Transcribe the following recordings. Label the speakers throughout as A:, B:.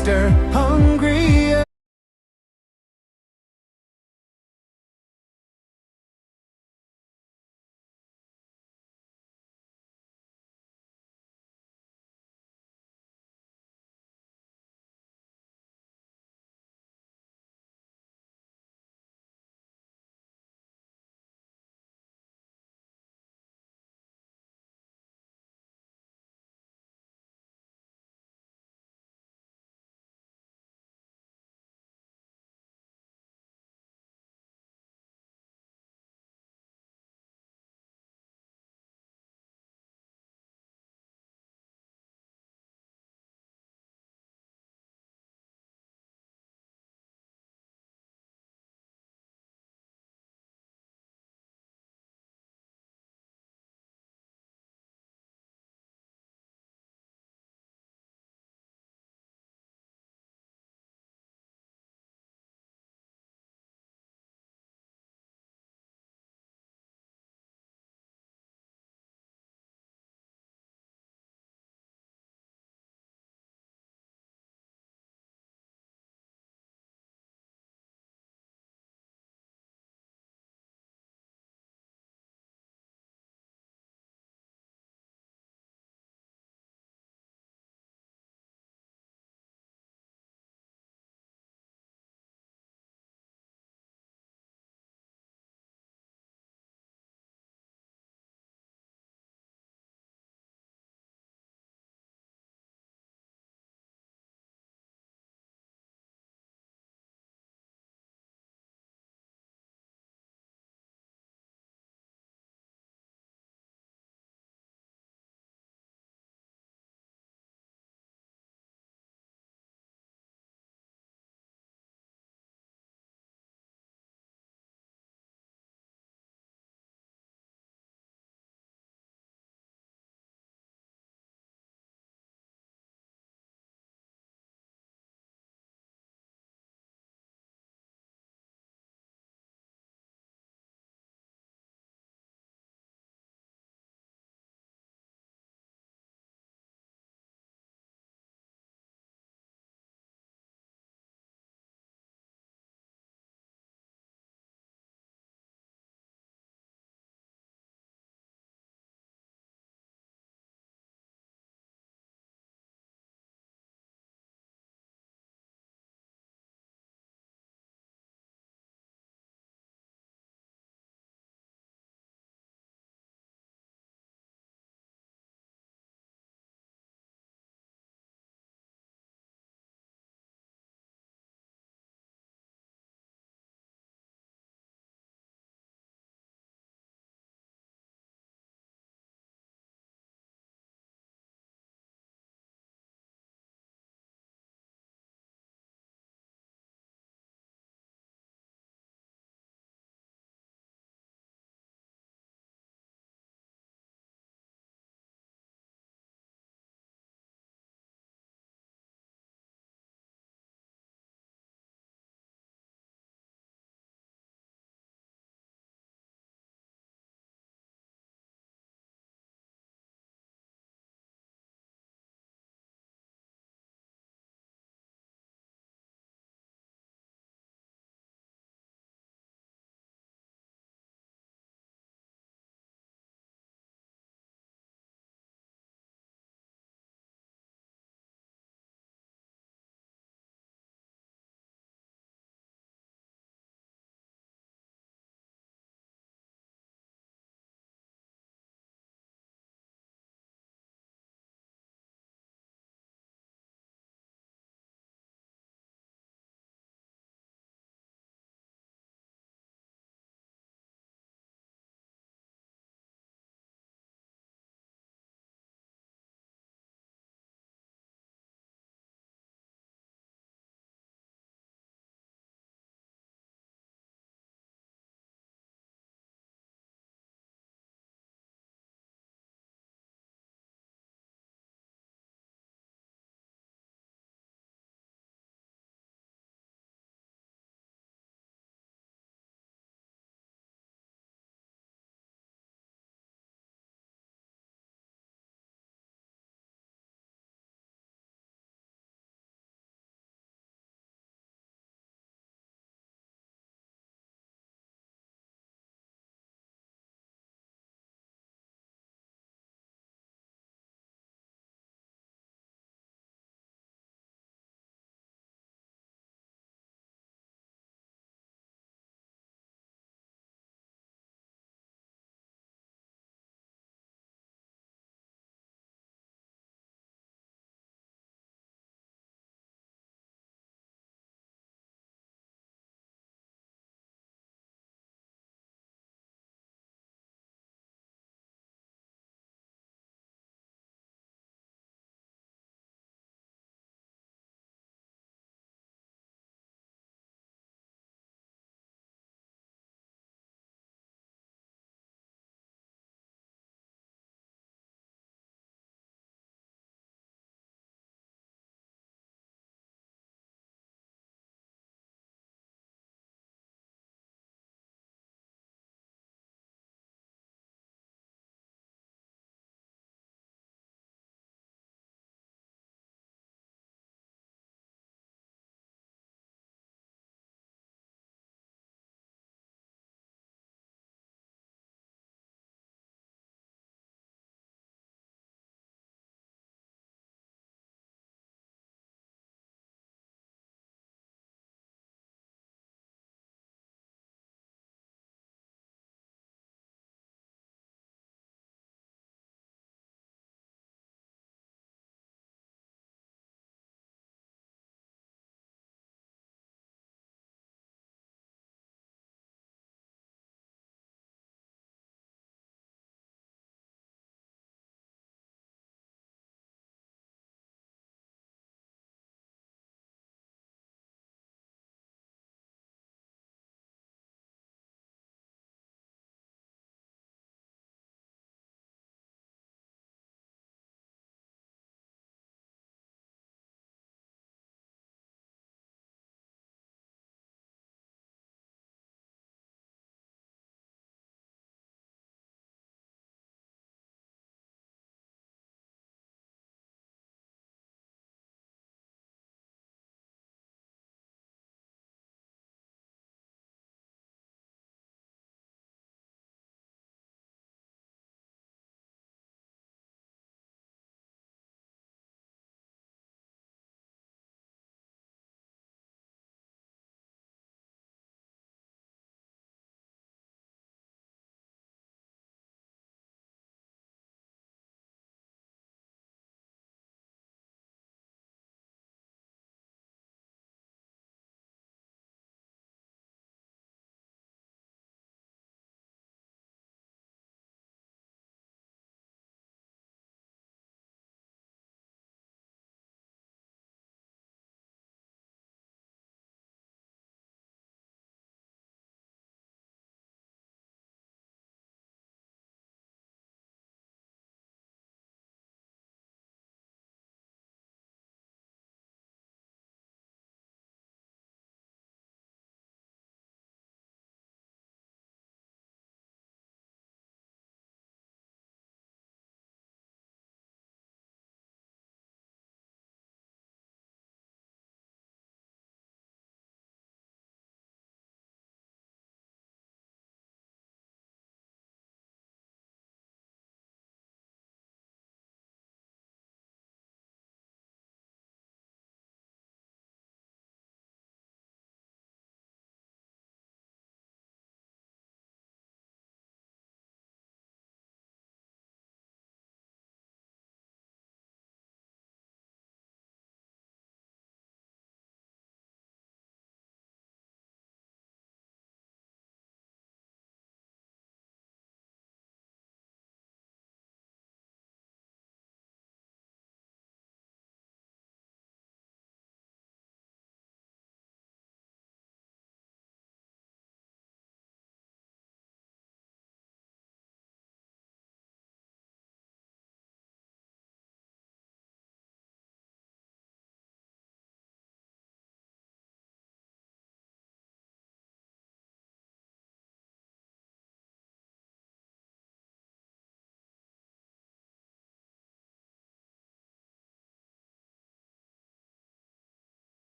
A: Mr. Hungry.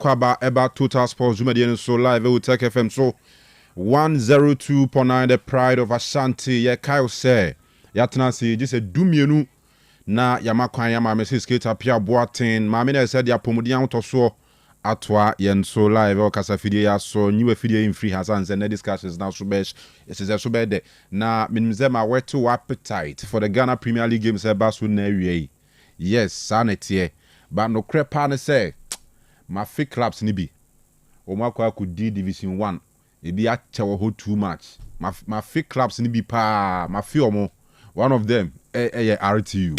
B: kwaba eba Total Sports Jumadian so live Otec FM so 102.9 the pride of Ashanti ye Kyle say yatena si just a dumienu na yamakwan ya mama say skater Pia Boatin mama na said ya pomodian to so atwa yen so live o kasa fidie ya so new fidie in free Hassan and discussions now so besh it is so bad na minimze ma weto appetite for the Ghana Premier League games e ba so na wie yes sanity but no crepa na say my fake clubs ni bi o makwa could D Division 1 e bi achewo ho too much my fake clubs ni bi pa my few one of them RTU.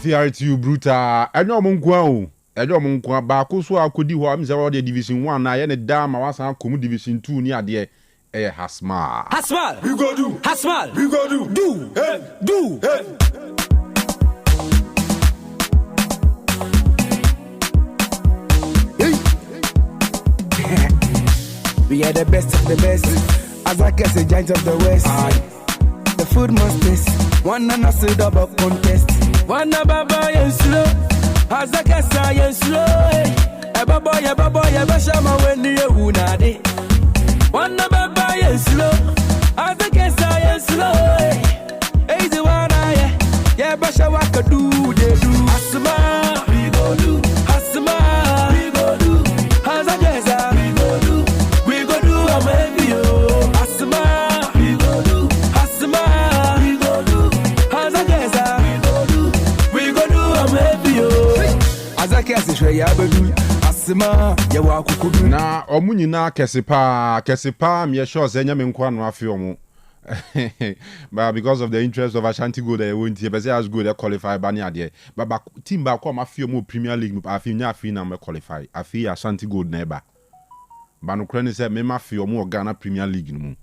B: RTU bruta enyo monkwa o enyo monkwa ba ko so akodi ho am se wo de division 1 na ye ne da ma wasan komu division 2 ni ade hasmal we go do hasmal we go do hey
C: we are the best of the best as I guess a giant of the west. The food must taste one and a soda up contest. One baba yen slow, Azakasa yen slow. Eba boy, shama when you unade. One baba yen slow, Azakasa yen slow. Easy one eye, yeah, basha waka do they do. Asma, we go do. Asma, we go do. Azakasa, we go do. I'm heavy yo. Asma, we go do. Asma, we go do. Azakasa. Azakasi shwe ya bedu asema ya wakukudu
B: na omunyina kesepa me sure say nyame nkwa no afi omu but because of the interest of Ashanti Gold they won't here but say as good they qualify bani ade but team ba kwa afi omu Premier League afi nya afi na me qualify afi Ashanti Gold na eba ba no kra ni say me ma fi omu Ghana Premier League no mu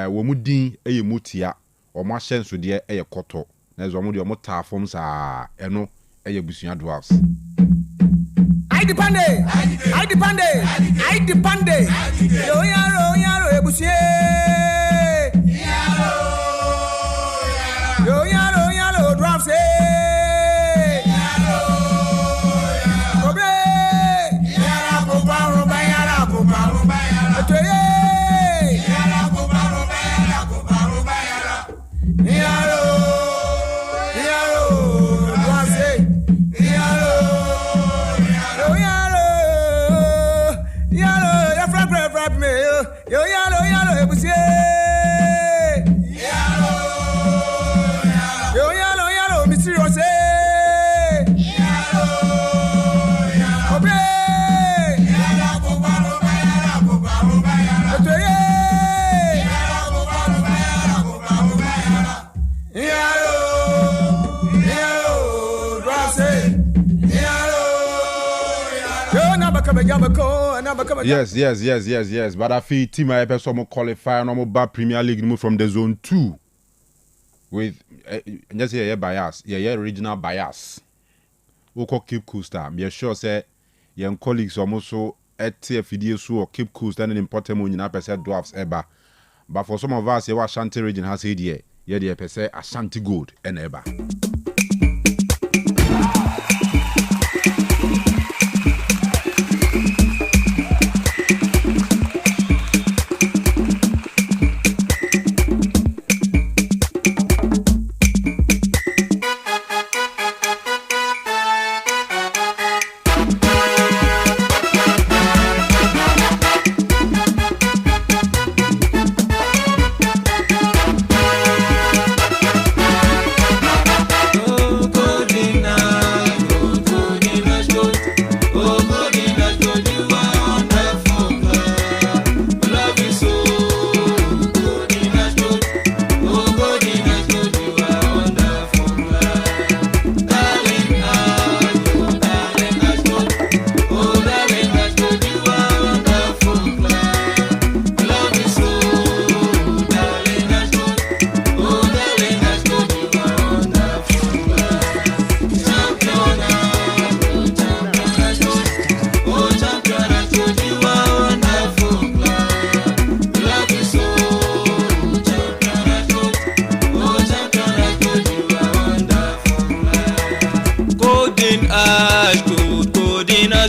B: wo mu din eye mutia omu ahyenso de eye koto na zo omu de omu ta form sa eno eye busunya dwarfs
D: I depend. Yo yaro ebusie. Yo yaro dwarfs. Obre. Yara ko ba. Atoye. Yara ko ba. Yaro dwarfs. Yo yalo ebusie. Yo yalo mysterious. Obre. Yala ko ba. Atoye. Yalo drase. Yo na bakaba jamako.
B: Yes. But I feel team I person qualify no more Premier League move from the zone 2 with just bias. Yeah, regional bias. We call Cape Coast. Be sure say your colleagues almost so at TFD or Cape Coast and important when you na percent dwarfs eba. But for some of us, your Ashanti region has said yeah, they percent Ashanti Gold and eba.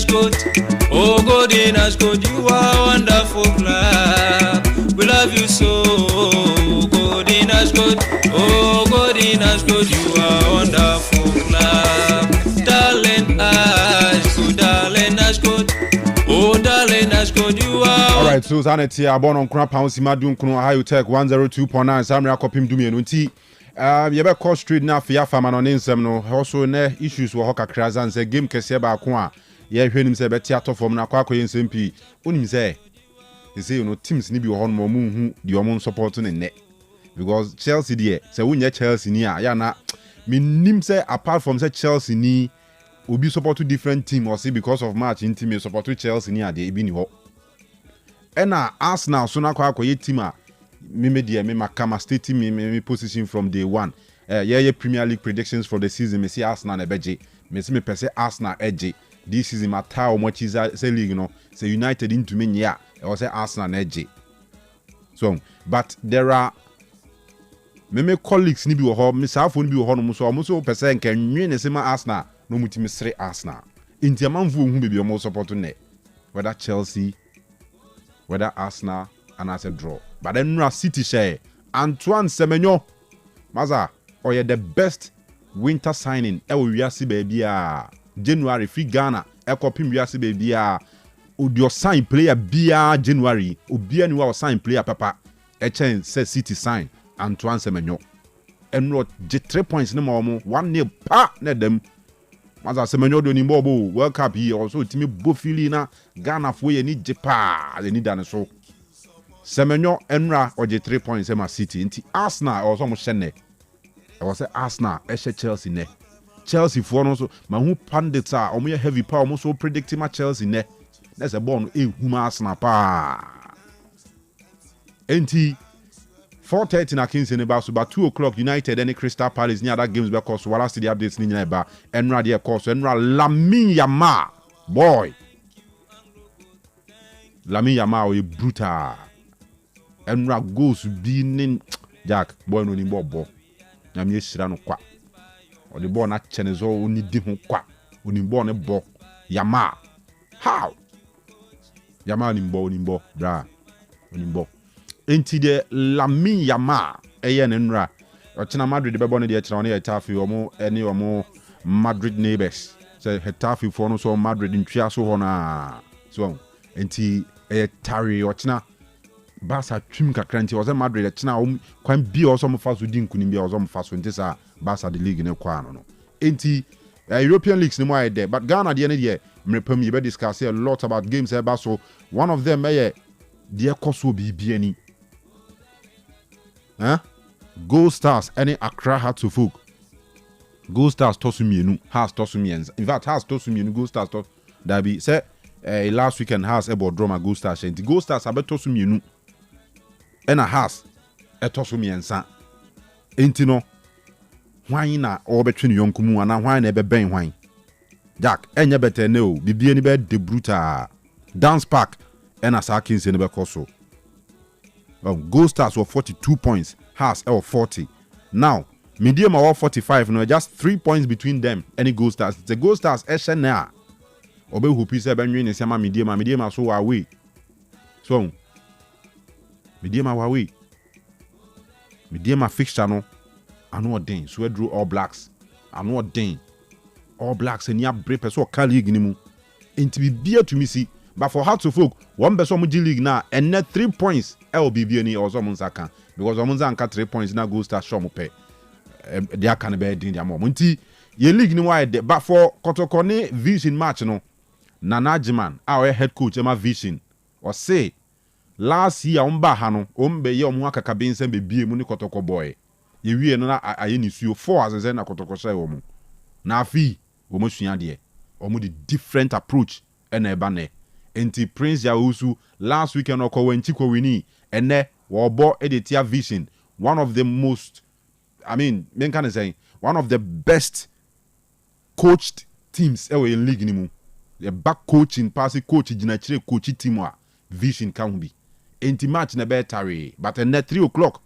E: Ascot. Oh, God in Ascot, you are wonderful club. We love you so. God in Ascot. Oh, God in Ascot, you are wonderful club. Darling Ascot, darling Ascot. Oh, darling Ascot, you are.
B: All right, so Zaneti, born on Crap House, Madun Kuno, Otec 102.9, Samra Copim Dumianunti. You better call street now for your family on Insem. No, also, ne issues were Hoka Krazan, say game Kessiaba Kwa. Yeah, hear him say, but theater from Naquako in SMP. Unim say, he say, you know, teams need be on more moon, your own supporting in net. Because Chelsea, dear, say, when you're Chelsea near, yana, me nim say, apart from say Chelsea ni, will be support to different team or see because of match in team, support to Chelsea near the Ibini Ho. And Arsenal, so now Kwako ye team. Me dear, me makama state me position from day one. Yeah, Premier League predictions for the season. Me see Arsenal ebeje. Me see me per se Arsenal edge. This season my how much is say league, you know. Say United into me yeah. I say Arsenal edge. So, but there are me colleagues ni bi wo ho, me safo ni bi wo ho no so so per se nka nwe ne se ma Arsenal no muti me sere Arsenal. Inti amanfo hu be bi o mo support ne. Whether Chelsea, whether Arsenal, and as a draw. But then Ra City share Antoine Semenyo Maza or the best winter signing wiase baby January free Ghana ekopim wiase baby odio sign player bia January obia ni wa sign player papa echen say City sign Antoine Semenyo enro je 3 points ne mo 1-0 pa na dem Maza Semenyo do ni bobo World Cup here also timi bofili na Ghana fo ye ni je pa le ni dane so Semenyo Enra or 3 points in City. Inti Arsenal or some shene. I was say Arsenal, Eshe Chelsea ne. Chelsea for no so my who pundits are or me heavy power almost so predicting my Chelsea ne. That's a born whom Arsenal pa. Inti 4:30 na Kings in about so about 2 o'clock United any Crystal Palace near that games because while I see the updates in ba Enra there course Enra Lamine Yamal boy. Lamine Yamal is brutal. Enra goes being Jack boy no ni bobo na me hira no kwa o de ball na chenezo oni di ho kwa oni ball ne bo Yamal how Yamal ni bo bra oni bo enti de Lamine Yamal eye ne nra o chena Madrid be bo ne de chena ne Hetafe omo ene omo Madrid neighbors say Hetafe for no so Madrid ntwia so ho na so enti tari o chena Barca trim kakranti was a Madrid china kwan bi also mo faso di nkunim bi also mo faso ntisa Barca the league ne kwa no enti European leagues ne mo ay there but Ghana de ne de mrepam ye be discuss a lot about games e ba so one of them de koso bi ani Gold Stars any Accra had to folk Gold Stars tosumienu has tosumienza in fact has tosumienu Gold Stars to that be say last weekend has about drama Gold Stars enti Gold Stars abetosumienu and a house etosumiensa enti no hwan na obetwe yonkumu ana hwan na ebeben hwan Jack enye bete ne o bibie ni be de brutal dance park and as Akins ne be koso Gold Stars were 42 points has 40 now medium are 45 no just 3 points between them any Gold Stars the Gold Stars na obe hopi se benwe ne sema medium so away so medium away medium fixture no anu odin so we drew All Blacks anu odin All Blacks and ya break person ka league ni mu enti bibia to me see but for Hearts of Oak one person mu league na and net 3 points LBB ni also munsaka because omunza anka 3 points na Gold Star show mo pe dia kan be din dia mo nti ye league ni wide but for Kotokone Vision match no Nanajiman our head coach Emma Vision or say last year omba ha no ombe ye omu akaka bensen be bie mu ni Kotoko boy ye wie no na aye ni suo 4 asese na Kotoko share omu na afi omu sua de omu the different approach ena eba ne enti Prince Yawusu last weekend okọ wanchi ko wini ene wo bo editia Vision one of the most men can say one of the best coached teams ever in league ni mu the back coaching passing coach ginachire coach team a Vision can be enti match na betare but at 3 o'clock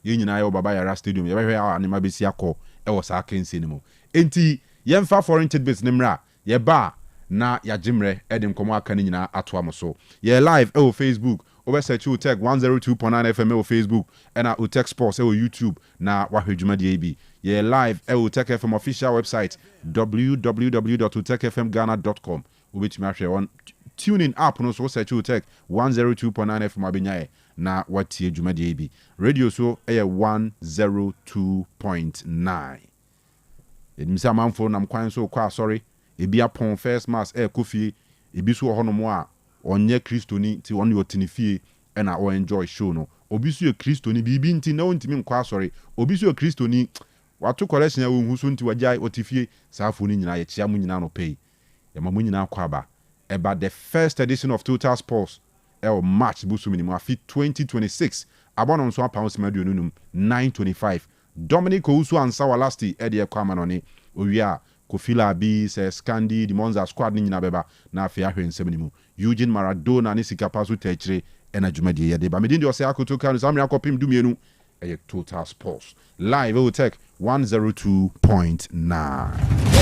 B: ye nyina yo baba yara stadium ye be hwe anima be si akọ e wo sa kense ni mu enti ye mfa foreign tidbits ni mra ye ba na ya jimre edim komo aka ni nyina ato am so ye live e o Facebook over search Otec 102.9Fm o Facebook and Otec Sports e o YouTube na wahwe dwumade bi ye live e Otec FM official website www.otecfmghana.com obetumi ahwe on tuning app no so search Otec 102.9FM abenyae na watie dwumade bi radio so e 102.9 edimisa manfo nam kwan so kwa sorry ebi apon first mass kofie ebi so honomo a onye kristoni ti won yo tinifie na o enjoy show no obi so ye kristoni bibi nti na ontimi nkwa sorry obi so ye kristoni watu collection ya wo so nti wajai otifie saafo ni nyina ye chia mu nyina no pay ya mamu nyina akwa aba eba the first edition of Total Sports March busumi ni mu afi 2026 abono nso pounds medio nunum 925 Dominic Ousu ansa walasti ede kwa manone owia Kofila B says Scandi the Monza squad ni nyina beba na afi ahwe nsem ni mu Eugene Maradona ni sikapasu techre ena dwumadi ye de ba medin de Osei Akoto Kanu samri akopim dumienu eye Total Sports live Otec 102.9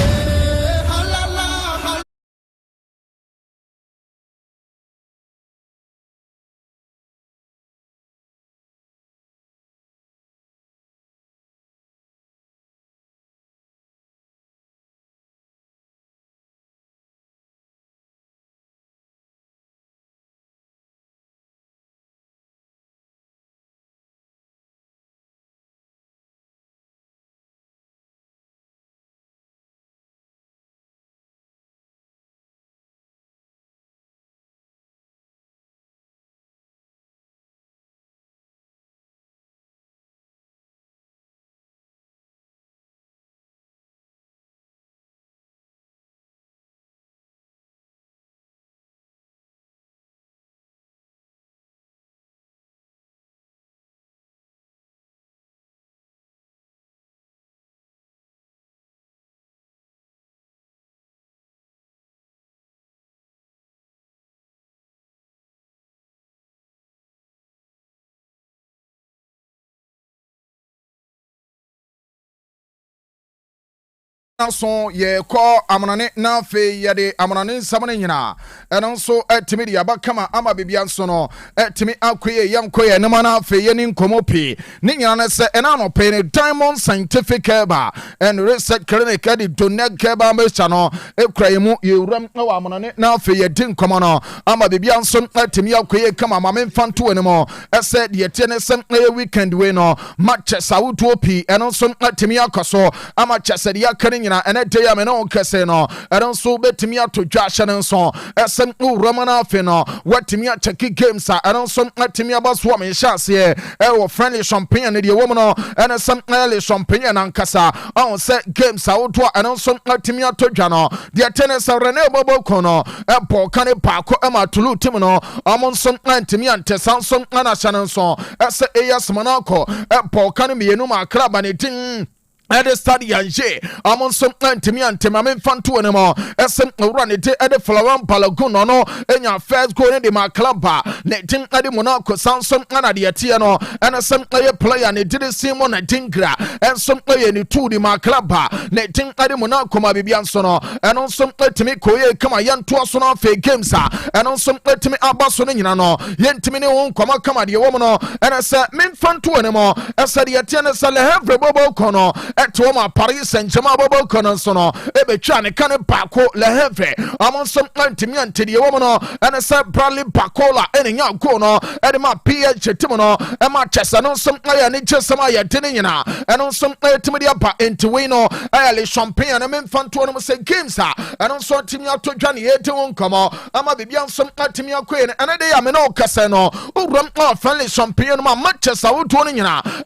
F: so ye ko amonane na fe ye de amonane samane nyina eno so etimi de abakama ama bibia so no etimi akoye yam koye ne mana fe ye ni nkomopi ne nyina ne se ena no pe ne Diamond Scientific Keba and Research Clinic de Doneg Keba mecha no ekrayemu ye uram na wa amonane na fe ye din komo no ama bibia so etimi akoye kama mame fanto ne mo ese de tie ne sem na weekend we no matches awuto pi eno so etimi akoso ama chese de yakani and a day I mean, no casino. I don't so bet me out to Josh and so. As some Romana Fino, what to me at Chucky games. I don't so let me about swarming shots here. Oh, friendly champagne, and the woman, and some early champagne and Casa. On set games out, and don't so let me out to Jano. The tennis are Rene Bobocono, and Porcani Paco, Emma Tulu Timino, among some anti-me and Tessanson and a Shannon so. As a Ayas Monaco, and Porcani Mianuma Club and it. At the study and J, among some antimi and Timamin Fantu anymore, as some run it at the Flower Palagono, and your first going to my club, letting at the Monaco sound some Anadiatiano, and some player and it didn't seem on a tingra, and some player in the two de my club, letting at the Monaco Mabiansono, and on some let me Koye come a young Tuasona fake games, and on some let me Abasoninano, Yentimini won't come a dear woman, and I said, Min Fantu anymore, as said the Atiana Salahevre Bobo Cono. Etoma Paris Saint-Germain Bobo Conansono, Ebe Chane Cane Paco, Le Hefe, among some antimian to the woman, and a set Bradley Pacola, and in Yakono, and my PH Timono, and my chest, and on some iron, some iron, and on some Timidia into Wino, Early Champagne, and men fun to say games, and on some Timia to Johnny Eton Como, and my baby on some Timia Queen, and a day I'm in all Casano, who run off friendly Champagne, my matches are out to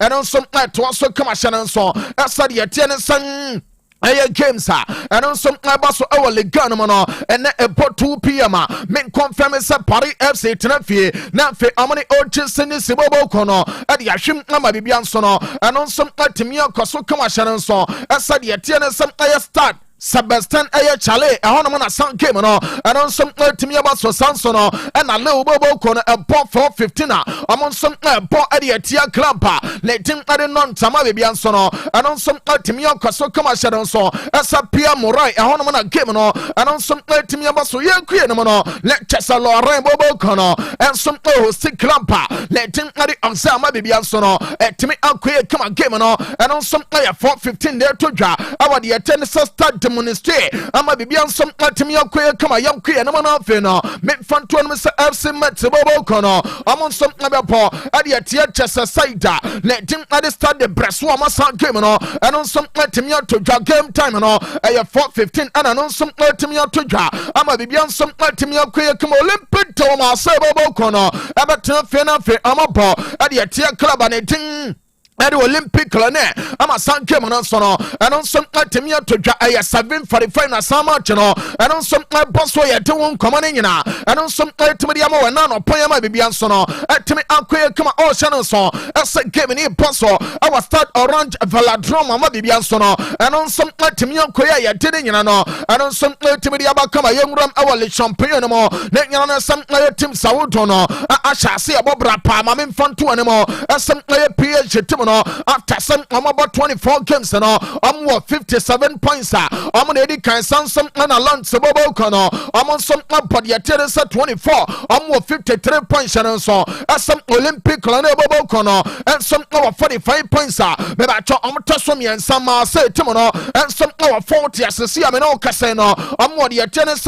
F: and on some night to also come a Shannon so. Sadi atiene san Aya games and on some abaso our leganomano and about 2 p.m. Men confirm sa Paris FC Tenafie na fe amani Orchestra Sibobo Kono at Yashim Nama Bibian Sono and on some Timia Koso Kama Shannon so as Sadi atiene some aya start Sebastian Chale, a Honamana San game no, and on some Timia so Sansono, and a little Bobo corner a pop for 15. Among some pop Eddie Tia Clampa, let him add non Tamabi Biansono, and on some Timia Casocoma Shadow so, as a Pia Morai, a Honamana game no, and on some Timia Basso Yanquiano, let Chessalo Rainbow Cono, and some stick Clampa, let him add on Samabi Biansono, at Timmy Alquia come a game no, and on some player 4-15 there to draw, our the attendance start Ministry, ama bibian some atimi akwe kama yamkwe na mana afi no me fanto no se FC Met bobo kono amon some abepo ade atia chesa saida let him ade start the breso ama san game no and some atimi to draw game time no e 4:15 and on some atimi to draw ama bibian some atimi akwe kama Olympic to ma se bobo kono abetan fe na fe ama bo ade atia club and tin at the Olympic Lane, I'm a son came on sono, and on some Timia to Jaya 7:45 na Sama channel, and on some boss way at 2 coming in, and on some Timadiamo and none of Poyama Bibian sono, at Timmy Alquia come on channel so, as a game in Posso, I was start orange Valadroma Bibian sono, and on some Timia Quia didn't you know, and on some Timadiaba come a young ram our champion more, then you know some Tim Sautono, I shall see a Bobra Palm, I'm in front to anymore, as some PH Timono. After some, I'm about 24 games and I'm worth 57 points. I'm on Eddie Kansan and a lunch Bobo Kono. I'm on some but yet 24. I'm worth 53 points and so as some Olympic Bobo Kono and some 45 points. Maybe I'm Tassomi and some say Timono and some 40 as I see I'm in all casino. I'm what the tennis.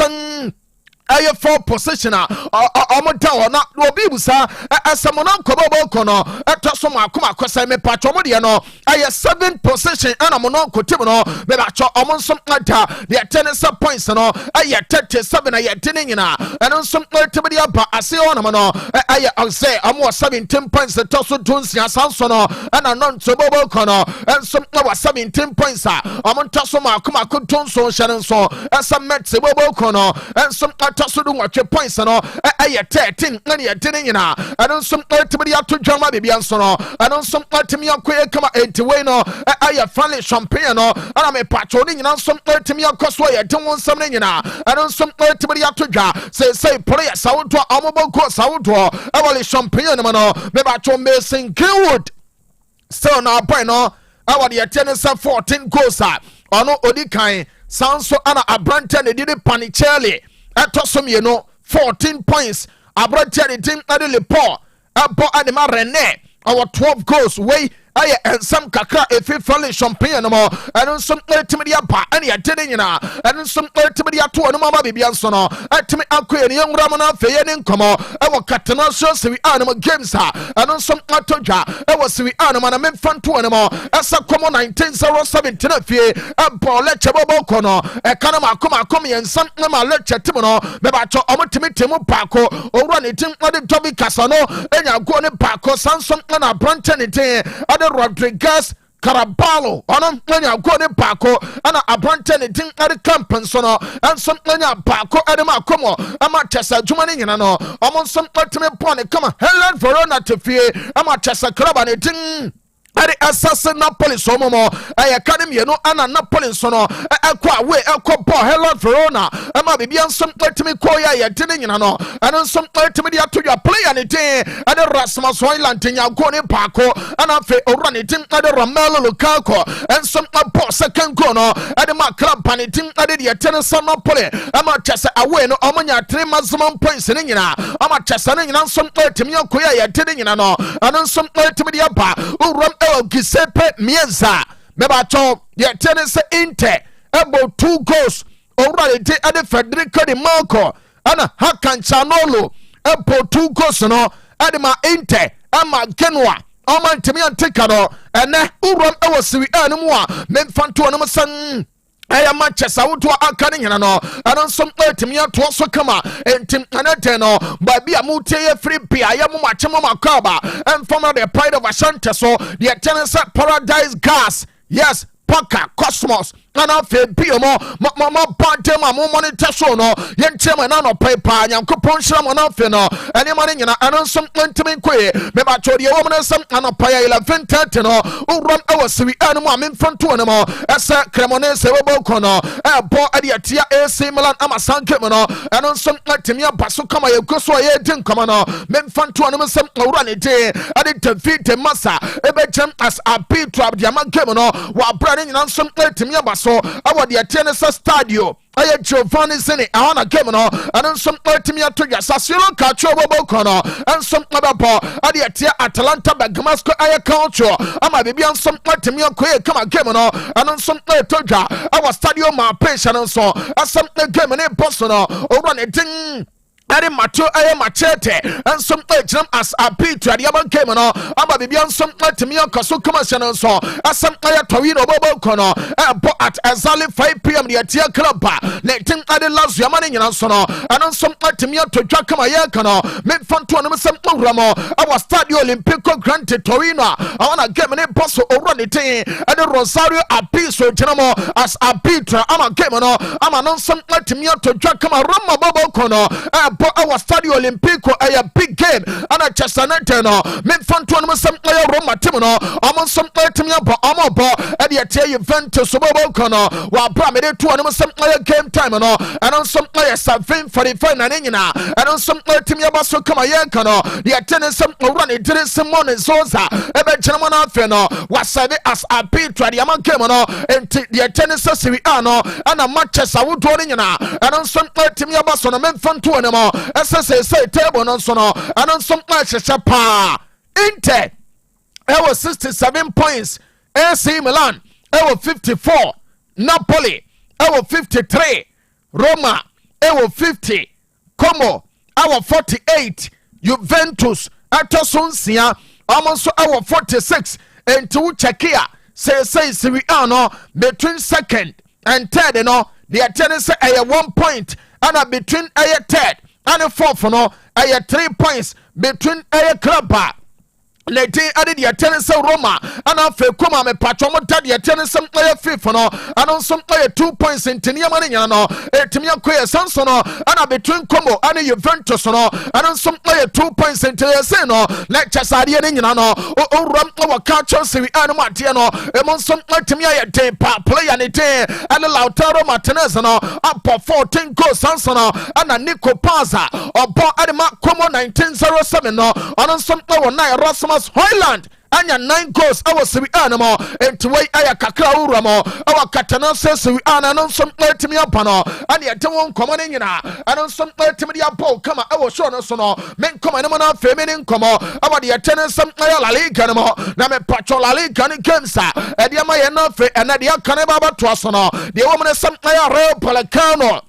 F: I have 4 position. I'm a tower, not Robibusa, as someone uncle Kono, at Tasoma Kuma Cosame Patromodiano. I have 7 position and I'm an uncle Timono, but I'm on some matter, the tennis points and all. I have 37, I have 10 in and on some Timadia, but I see on I'll say I'm more 17 points the Tosso Tunes Sansono and a non Tobobo Kono and some 17 points. I'm on Tasoma Kuma Kutunso Shannon so as some Mets Bobo Kono and some so do what your points and all. I 13 and you're 10 in. I don't some ultimately to drama baby and so on. I don't some ultimately come out to win. I have finally champagne and I'm a patroning and some ultimately cosway. I don't want something in. I don't some ultimately to draw. Say, play a sound to a mobile course out to I will champagne and maybe I told me sing Gilwood. Still now, by now, I want the attendance of 14 goals. I know Odikai sounds so Anna a brand and did it panichelli. Atosom you know 14 points. Abrantia team adele poor. Abo anima Rene. Our 12 goals way. I and some kakra if you follow champagne no more. And on some ultimately pa and you're telling you now. And on some ultimately to no mama baby and son. At me acquire young Ramana Fayan come on. Our catana shows we animal games and on some atoja. I was we animal and fun to anymore. As a common 1907 fear. A ball lecture bokono. A canama come and some nama lecture timono. Bebacho omotimitimu Paco or run it in the Toby Casano. And you're going to Paco Sanson and a Branton. Rodriguez Caraballo, when you're going to Paco, and a Branton at the Campansono, and some Paco Adama Como, a Matessa Jumani, and no, I'm on some ultimate point. Come on, Helen Verona to fear, a Matessa Club and a ting. Ade assassin Napoli so momo academy no ana Napoli so no akwa we akwa Hello Verona ama bibia nsom letimi koya ya tini no ana nsom letimi dia to your play and it ade Rasmus Hojlund nya go ne Paco ana fe owra ne tim ade Romelu Lukaku and some second goal no ade ma club panitim ade dia tene so Napoli ama chese away no omonya 3 maximum points ni nyina ama chese ni nyina nsom letimi koya ya tini no ana nsom letimi dia ba Giuseppe Mienza Mebato the tennis inte about 2 goals already at the Federico Di Marco and Hakan Chanolo about 2 goals no Adema inte ama Genua Oman Timian Tikano and Uram Awasi Anumwa Memfanto Namasan I am Manchester to Akani and I some ultimate to also come and Tim Anateno by Bia Mute free Pia Yamachama Kaba and from the pride of Ashanti so the tennis paradise gas yes Paka Cosmos ana fe bio mo bante ma mo monitor so no yenchema na no pepa nyankopon hira mo na fe no ene ma ne nyina ano nsom ntimi koye me ba chode wo mo na sam anapa ya 11:30 no uron awasiwi anu mo amemfanto no mo esa Cremonese wo boko no bo ade atia AC Milan ama sanke mo no ano nsom atimi abaso kama ye goso ye din kama no memfanto no sam awura ne de ade David Massa ebechem as a Petrab diamant mo no wa bra ne nyina nsom atimi abaso awade atia ne stadio aye Giovanni Zini ahona game no and some ultimate to Sassuolo Calcio boko no and some ababo ade atia Atalanta Bergamasco aye culture ama bibi and some ultimate come game no and some toja our stadio ma patient and so as some game ne boss no over ne ding Ade macho aye machete and some ejam as a Peter the yaman came no aba bibian some atimi akaso commercial so asam aye towino bobo kono at exactly 5 p.m. the atia club na tin ade last yaman nyina so no and some atimi to dwa kama ye kono me fanto no some ramo our stadio Olimpico Grande Torino I wanna game ne boss over the tin ade Rosario Apiso jenamo as a Peter ama game no ama no some atimi to dwa kama ramo bobo kono our stadio Olimpico a big game and a Chesanete no me fanto no some player Roma team no amon some team ba amobo e de tie Juventus bobo kono wa bra me de to no some player game time no and on some player 7:45 na nyina and on some team ya ba so kama ye kano de atene some run e dire some money zoza e be chena na afe no wa save as a Peter de man game no enti de atene Serie A no ana Manchester wo do nyina and on some team ya ba so no me fanto no mo say table no so no and some match pa Inter I was 67 points AC Milan I was 54 Napoli I was 53 Roma I was 50 Como I was 48 Juventus Atosunsia almost I was 46 and to Czechia say Serie A no between second and third no the attendance say 1 point and between third and fourth no 3 points between club Lady added the attendance Roma and after Kuma me patron the attendance FIFA no and on some 2 points in Tinia Marina no Timia Quay Sansono and between Como and Juventus no and on some 2 points in TSA no let Chesadia no ram our culture Serie A no Matiano among some Timia day play and it and Lautaro Martinez no up for 14 goals Sansono and Nico Paza or Bo Adema Como 1907 no and on some 9 Rasmus Hoyland anya 9 goals our Serie A no mo entiwei aya kakra uramo our Katana Serie A no some letimi apano and yet won komo ne nyina and some letimi dia ball kama our show no so no men komo no na feminin komo our the attendance some La Liga no mo na me patro La Liga ni gamesa e dia ma ye no fe and dia kan baba to so no the woman some Real Palacano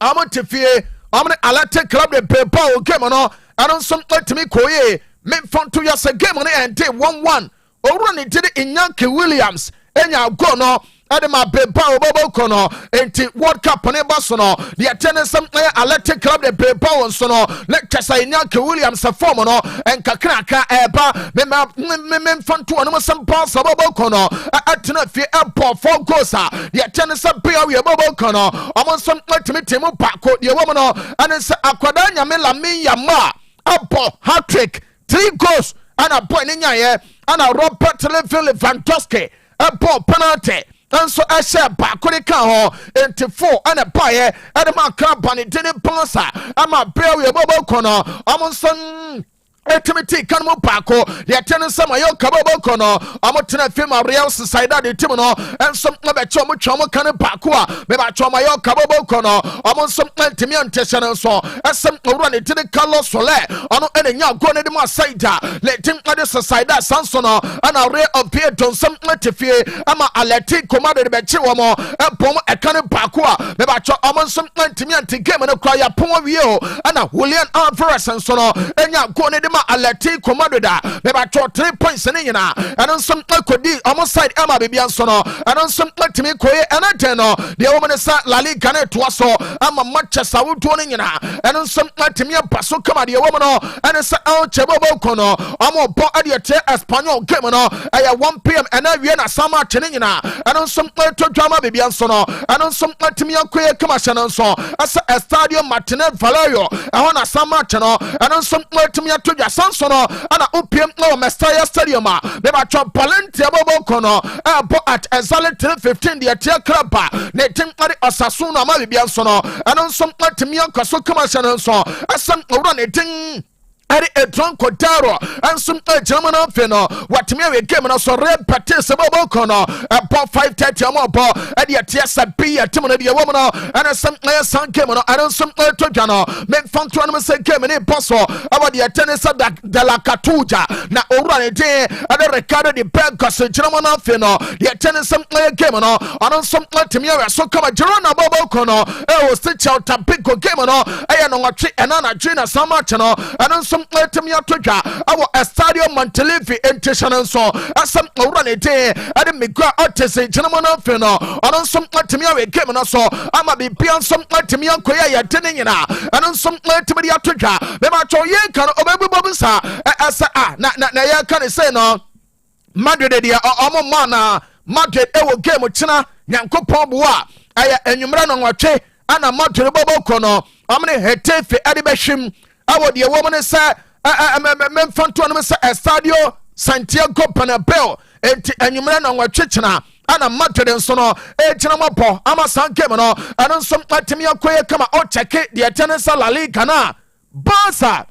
F: amotifie amne alate club de pepa o game no and some letimi koye me fanto ya se game no and 1-1 owura ne did Iñaki Williams enya go no adema beba obobo kono enti World Cup ne baso no the attendance Athletic Club de beba won so no lecture say Iñaki Williams form no en kakraka eba me fanto no some pass obobo kono atena fi ebo 4 goals the attendance bia we obobo kono amon some team pako the woman no and say akwada nyame la me yama abo hat-trick 3 goals and a point in here and a Robert Lewandowski a ball penalty and so I said back on the car into 4 and a buyer and a man company didn't pass I'm a berry bubble corner Amundsen Ultimate Kanu Paco, the attendance of my Kababo Kono, Amotena Film Real Society Timono, and some of a Chomo Kanu Pacua, Mebacho Mayo Kababo Kono, among some Timian Tessan and so, as some run it to the Carlos Soler, on any young Gone de Masaita, let him at the Society Sansono, and a rare of Pieton, some Latifie, Ama Aleti, commanded by Chiwamo, and Pom a Kanu Pacua, Mebacho among some Timian Game and a cry upon you, and a William Alvarez and so, and young Gone de ama alati komado da me ba cho 3 points ne nyina ɛno nso akodi ɔmo side ama bibia nso no ɛno nso atimi koye ɛna den no de wo ne sa La Liga ne toa so ama Manchester wodo ne nyina ɛno nso atimi apaso kama de wo no ɛne sa El Chebobo kono ɔmo bɔ ade te Espanyol game no ɛyɛ 1 p.m. ɛna wie na sama kyene nyina ɛno nso to dwama bibia nso no ɛno nso atimi akoye kama hyɛ no nso asa Estadio Martinez Valerio ɛho na sama kyene no ɛno nso atimi ato dwa sanso no ana opiem no Mestalla Stadium a me ba twa Valencia bobo kono ɛbɔ at exactly 3:15 de tie club ne tim ade Osasuna ma bibia nso no ɛno nso atimi akɔso kama hyɛ no nso asam owura ne tin Eri Edron Kodaro ansum ejama na fe no watimi awe game no so repete se bobo kono about 5:30 ambo edi atia sabi atim no de wo no ana sam san game no ansum to dwa no me fanto no se game ne boso aba de tennis de la Catuja na owura ne de ade Ricardo de Benco se jama na fe no de tennis game no ansum atimi awe so kama jero na bobo kono e wo se chauta big game no e no watwe enana jina sama chano ansum Letimi atodwa awo Estadio Montelivi intention so asam owura ne de ade migua otese jinamo na fe no ono nso letimi awe game no so ama bibia nso letimi akoya ya de ne nyina ono nso letimi de atodwa be ma cho ye kan obebubo bisa asa na ye kan say no Madrid de omo mana Madrid ewo game china nyankopon bo a aya enwumra no nwatwe ana Madrid bobo kono amne hetefe ade behwim awo de wo ne say memfanto no se Estadio Santiago Bernabeu enti enwumre na nwatwechena ana Madrid nso no echena mapo ama san game no ano nso atimi akoye kama o cheke de tenesa La Liga na Barca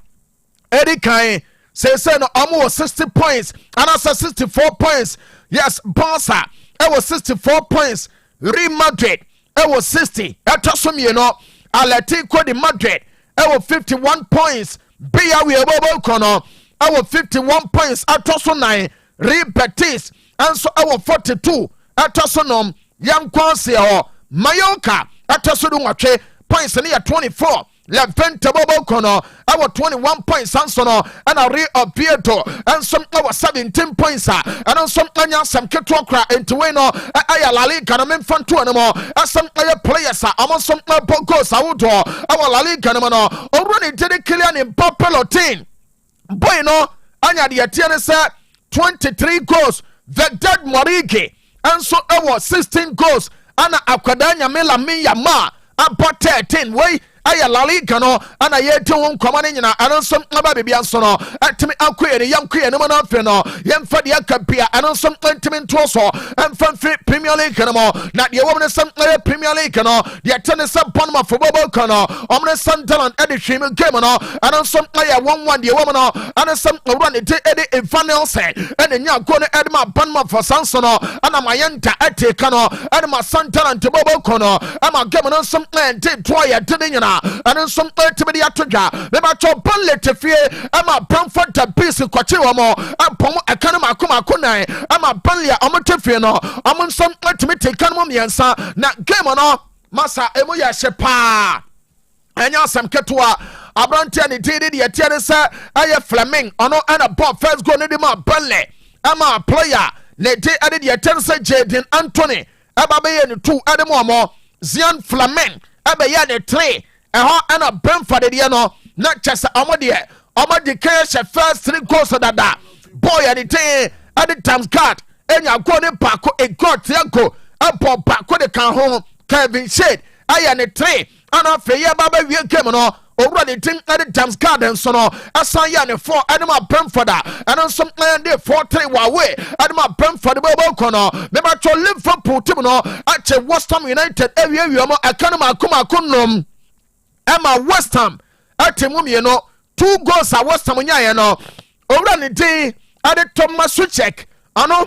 F: edikan say no amo 60 points ana 64 points yes Barca it was 64 points Real Madrid it was 60 atosom no Atletico de Madrid it was 51 points Bia we bobo kono our 51 points atoso 9 Real Betis and so our 42 atoso nom yam kwanse ho Mallorca atoso du nwatwe points near 24 Levante bobo kono our 21 points and so no and a Real Oviedo and some our 17 points and some anya some ketwa kra into we no aya La Liga na memfanto anemo some aya players among some goals awodo our La Liga no already did Kylian Mbappe 10 boy no anya de atiene say 23 goals Vedad Morigi and so our 16 goals ana akwadanya Lamine Yamal about 13 way aya La Liga no ana yete ho nkoma ne nyina anonso aba bebia nso no atimi akoye ne yankoye ne mo na fe no yemfa de akapia anonso atimi nto so emfa Premier League no mo na de wo ne sam Premier League no de tennis bonma football kono omne Sunderland e de hwim game no anonso aya 1-1 de wo no anonso owura ne de Evanel say ene nya go ne edma bonma for sanso no ana mayenta ateka no ene ma Sunderland to bobo kono ama game no sam de toya de nyina and some ultimately atodwa me ba cho bonlet fie ama Brentford da base kwache wo mo apom akana makoma konan ama banlia omotefie no omon some ultimately kan mo miensa na game no masa emu ya shepa enya sam ketwa abrantia ne didi de atiere se aye Fleming ono ana ball first goal ne de ma banle ama player ne de ade de atiere se Jadon Anthony aba be ye ne 2 ade mo Zian Fleming aba ye ne 3 eho ana Brentford de no na chesa omode cash first 3 goals dada boy at the day at the times card enya go ne pako e got yanko apo pako de kan ho Kevin Shade aya ne 3 ana fe ya baba wie game no owura de tin at the times card and so no asan ya ne 4 anima Brentford and some de 4-3 wa way anima Brentford bobo kono me ba cho Liverpool team no ache West Ham United ewie mo akanuma akoma konom Emma West Ham atemum ye no 2 goals a West Ham nya no owura ne din ade Thomas Suchek ano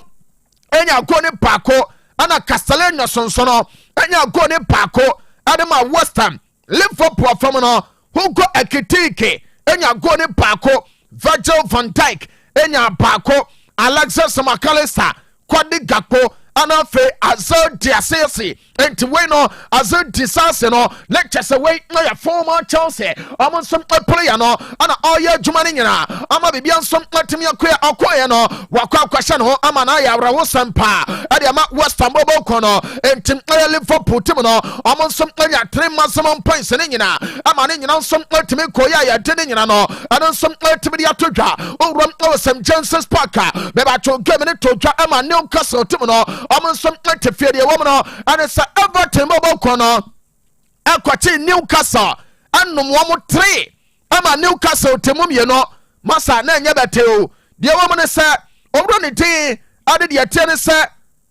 F: enya go ne pako ana Castellano sonsono enya go ne pako ade ma West Ham Liverpool from no Hugo Ekitike enya go ne pako Virgil van Dijk enya pako Alexis McAllister Kwadi Gakpo ana fe azal diasese enti we no azal disase no lecture say we na ya former Chelsea amon some player no ana oya adwuma ne nyina ama bibia nsom atimi akoya no wakwa kwahye no ama na ya awrawo sampa ade ama West Ham bobo kono enti Liverpool team no amon some anya 3 maximum points ne nyina ama ne nyina nsom atimi koya ya de ne nyina no ana nsom atimi dia todwa owram St James's Park beba cho game ne todwa ama Newcastle team no amon some atefie de wo no ana sa Everton bobo kono akwachi Newcastle anom wo 3 ama Newcastle temum ye no masa na nya beteo de wo ne se obro ne tin ade de tie ne se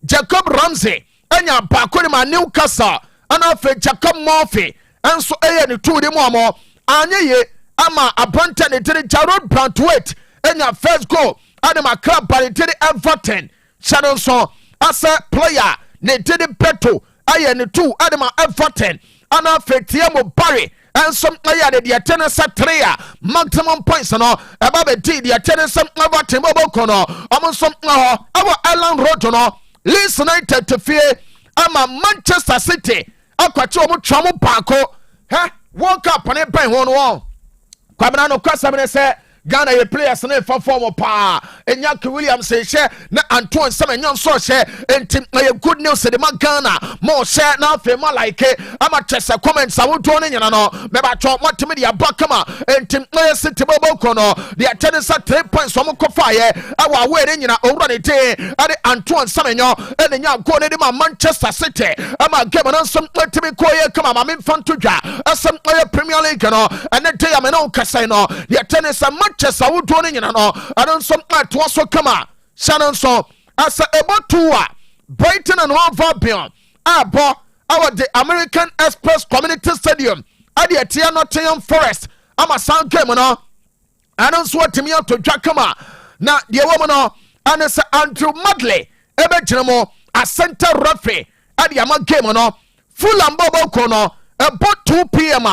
F: Jacob Ramsey anya baako ne ma Newcastle ana fe Jacob Murphy enso eye ne tu de mu amo anye ye ama abonta ne tiri Jarrod Brantwaite enya first goal ade ma club bari tiri Everton shadow so asa player ne tiri Beto aye ne tu ade ma Everton ana fe Tiamo Barry and some player the tennis at 3 maximum points no aba be the tennis Everton bobo kono amon some our Alan Road no Leeds United to fear ama Manchester City akwachi omo twamo paako World Cup ne ban ho no kwabena no kwasabene se Ghana ye players na fa form pa Enyaki Williams she na Antoine Semenyo so she enti ye good news de ma Ghana mo she na fe ma like ama chese comments awodo ne nyina no me ba cho motimi de abakama enti ye City bobo kono de tennis 3 points so mo kofa ye awa we ne nyina owura ne te ade Antoine Semenyo ene nya go ne de ma Manchester City ama game na some motimi ko ye kama ma memfanto dwa asem ye Premier League no ene te ya me no kasa no de tennis Manchester wodo ne nyina no adon some to so kama Shannon so asa ebotua Brighton and Hove Albion abo our the American Express Community Stadium ade atia Nottingham Forest ama sound game no adon so atimi to dwa kama na de wo no anasa Andrew Madley ebe gyinamo a center referee ade ama game no Fulham bobo kono ebo 2 p.m.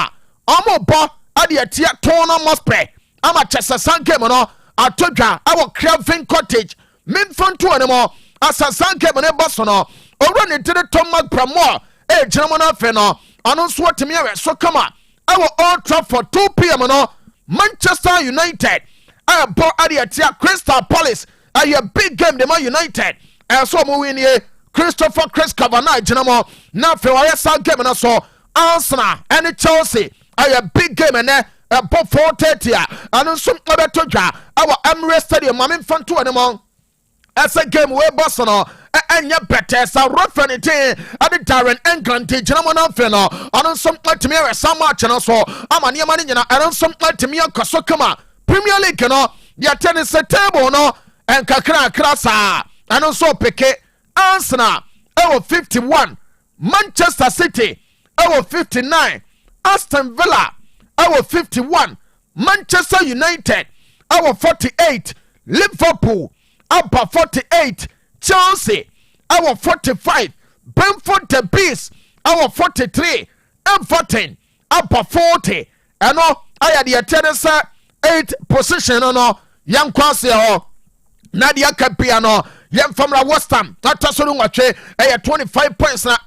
F: Omo bo ade atia Tottenham Hotspur ama chesa sanke no atodwa awo Craven Cottage minfanto anemo asa sanke ne boso no owro ne tire Thomas Pramo e gyinamo na fe no ono so otimi awe so kama awo Old Trafford 2 p.m. no Manchester United abo adia Crystal Palace a big game de Man United so mo win ye Christopher Chris Kavanagh gyinamo na fe wa yesa game na so Arsenal and Chelsea a big game and about 4:30 and some other todwa our Emirates Stadium mamin fanto anemo as a game we boss no enya better sa referee te ade Darren England te gyina mo na fe no anu some atimi we some match no so amane mane nyina anu some atimi akoso kama Premier League no ya tennis table no en kakra sa anu so peke Arsenal 51 Manchester City 59 Aston Villa our 51 Manchester United our 48 Liverpool our 48 Chelsea our 45 Brentford the Beast our 43 Everton our 40 and all I had the tennis 8 position no young kwase ho Nadia Capiano yem famra West Ham atasoro nwatwe 25 points na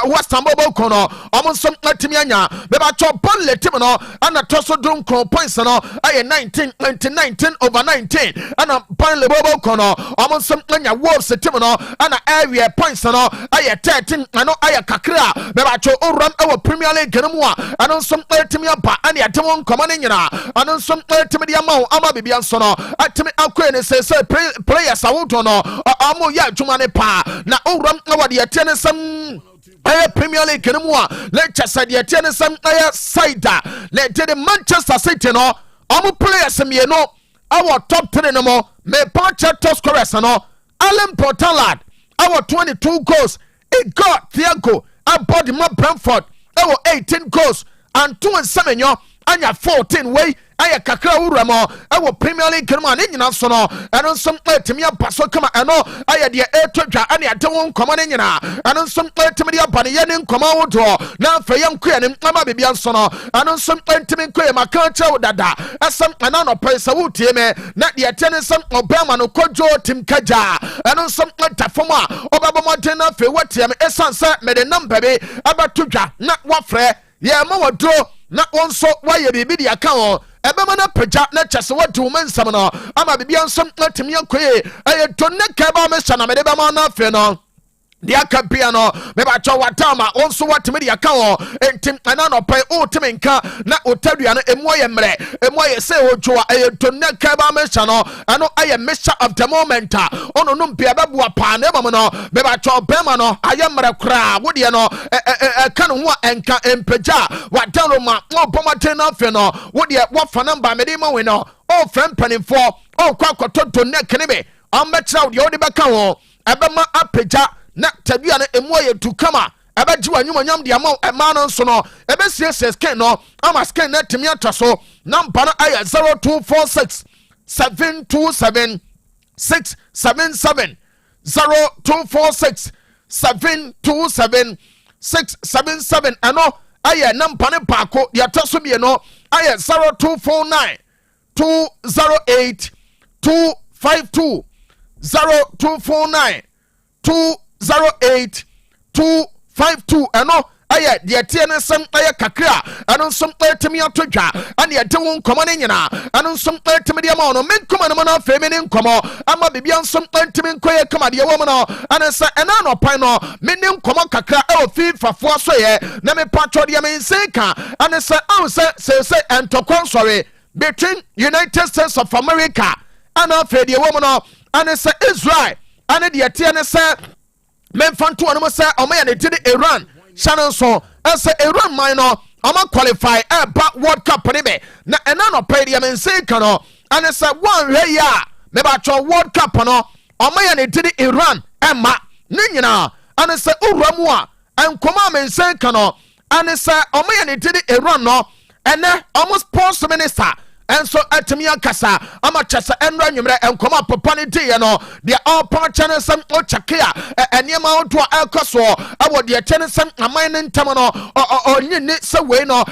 F: West Ham bobo kono omonsom atimi anya be ba cho Burnley team no ana toso drum points no 19 over 19 ana Burnley bobo kono omonsom anya Wolves team no ana area points no 13 ano kakra be ba cho oram ewo Premier League no mu a anonsom atimi aba ana yatemo nkoma ne nyina anonsom atimi de ama bibia nso no atimi akwe ne say players awodo no amo ya adwuma ne pa na owram na wade yete sam Premier League no mu a let's say yete ne sam side let the Manchester City no amo players me no our top 3 no mo me patch top scorers no Alan Portland our 22 goals it got Thiago about my Brentford our 18 goals and 2 and 7 anya 14 way aya kakra wuramo ewo Premier League kama ne nyina so no eno nso etimi abaso kama eno aya de etodwa ane ade won nkoma ne nyina eno nso etimi de abane ye ne nkoma wodo na afa ye nkoya ne ama bebia nso no eno nso etimi nkoya maka chew dada asam ana no pesa wutie me na de etene nsam obama no kojo tim kaja eno nso etafom a obabomodin na fe watie me esansa me de number be abatodwa na wafre ye ma wodro na wonso waye bibi de aka ho ebema na peja na chese wadu mansam no ama bibia nso atimi akoye tonne ka ba me sana me de ba ma na fe no dia kapia no me ba cho watama onso watime dia ka ho entim ana no pai o timi nka na otadua no emoye mre emoye se ojoa tonne ka ba me no ano aye measure of the moment ono no mpia babua pa na emam no me ba cho bema no aye mre kra wo de no ka no ho enka empeja wadalo ma obomate na fe no wo de wo fa number me de ma we no o friend panifo o kwa kwato tonne kenebe ambetra wo de wo de beka ho ebema apeja na tabia na emoye tukama abaji wanyumanyam de ama ema no nso no ebe sie scan no ama scan na timi ataso number na aya 0246 727 677 0246 727 677 ano aya number ne baako de ataso bie no aya 0249 208 252 0249 208-252 eno aye de tie ne sem aye kakra eno som etimi atodwa ane ade won komo ne nyina eno som etimi de ma no men komo no na fe me ne komo ama bibia som etimi nkoye kama de wo mo no ane se ena no pan no men ne komo kakra e o fi fafo so ye na me patro de me nseka ane se o se entokon sorry between United States of America and fe de wo mo no ane se Israel ane de tie ne se memfanto anu se o me ne did Iran shannon so ase Iran man no o ma qualify ba World Cup ne be na ena no pay de men say kan no ane se one hwe ya me ba cho World Cup no o ma ne did Iran emma ne nyina ane se uramu a enkoma men say kan no ane se o ma ne did Iran no ene almost sports minister enso atimi akasa ama chese enra nwumre enkoma papa ne die no de all part channel sam o chakea eniema odo ekoso awo de chene sam aman ne ntam no onyini se we no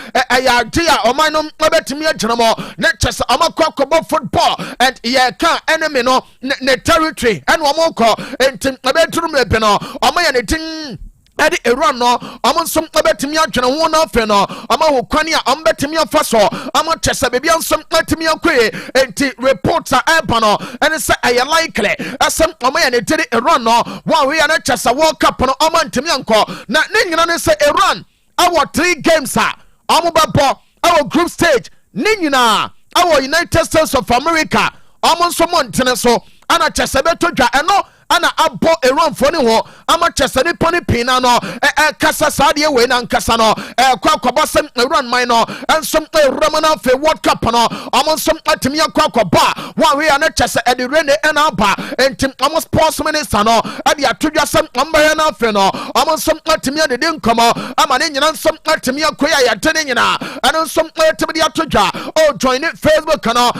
F: ya dia oman no obetimi agina mo ne chese amakokobo football and ye ka enemy no ne territory and omoko entim obeturu mebe no omaya ne tin edi Iran no amonsom obetimi adwene ho na afa no ama ho kwani a ombetimi afa so ama chese bebia nsom atimi akwe enti reporter eba no ene se aye likely asem omaya ne diri Iran no one we na chese World Cup no ama ntimi anko na ne nyina ne se Iran awo 3 games a amobabo awo group stage ne nyina awo United States of America amonsom ntene so ana chese betodwa eno ana abo Iran foni ho ama chese ni poni pina no kasa sadie we na nkasa no kwa sem Iran man no ensom Ramana fe World Cup no amonsom atimi akwa ba one we na chese edi rene ena ba entim amos sports minister no adi atodwa sem amba na fe no amonsom atimi ade nkomo ama ne nyina nsom atimi akoya ya tene nyina ensom atimi de atodwa o join it Facebook no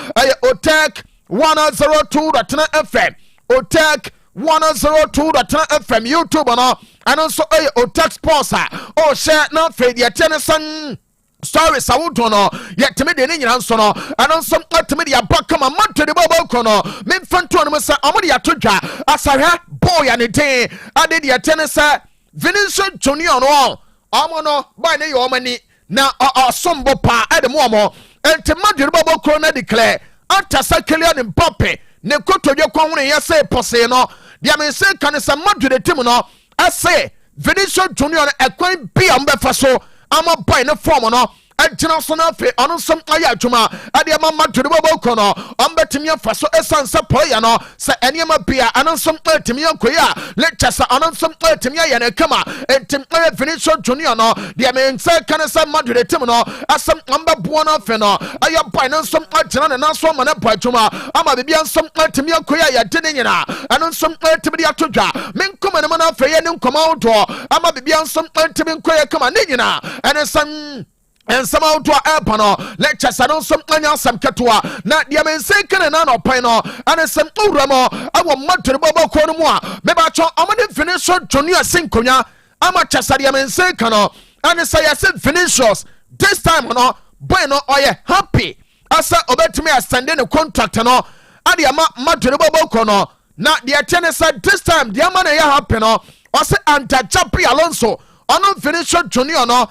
F: Otec 102.9FM Otec 102.9FM YouTube no and also Otec Sports oh share na fe ye tenison story sawuto no yet me de nyina nso no and also atime de abaka ma to de bobo ko no me fanto no se amode atodwa asahwa boy ane den ade de tenisa Vincent Junior no amo no by ne yo mani na sombo pa ade mo mo entima de bobo ko na declare atasa Kylian Mbappe ne kotodwe kwon ya say pose no dia me say kan se madu de tim no ase Vinicius Junior ekwan bia mbefa so ama boy ne form no agina so na fe ono som aya adwuma ade ama madu de bobo ko no ombetimi afa so esansa poya no se eniema bia anonsom atimi akoya lecture anonsom atimi ya ne kama entim Vinicius Junior no dia me say kan se madu de tim no asem amba bo no fe no aya boy no som agina ne na so ma na po adwuma ama bibia nsom atimi akoya ya de ne nyina anonsom atimi de atodwa menkoma ne na fe ye ne nkoma odo ama bibia nsom atimi akoya kama ne nyina enesam and somehow to a pano lectures I don't some anya some katua na dia men say kan na no pano and some uramo I want mad to the bobo konomwa meba cho amani finish junior sinkonya ama chasadia men say kano and say I said finishers this time no bueno oye happy asa obetumi ascend the contract no ade ama mad to the bobo kono na dia tene said this time dia man ya happy no o say anta chapi alonso ono finish junior no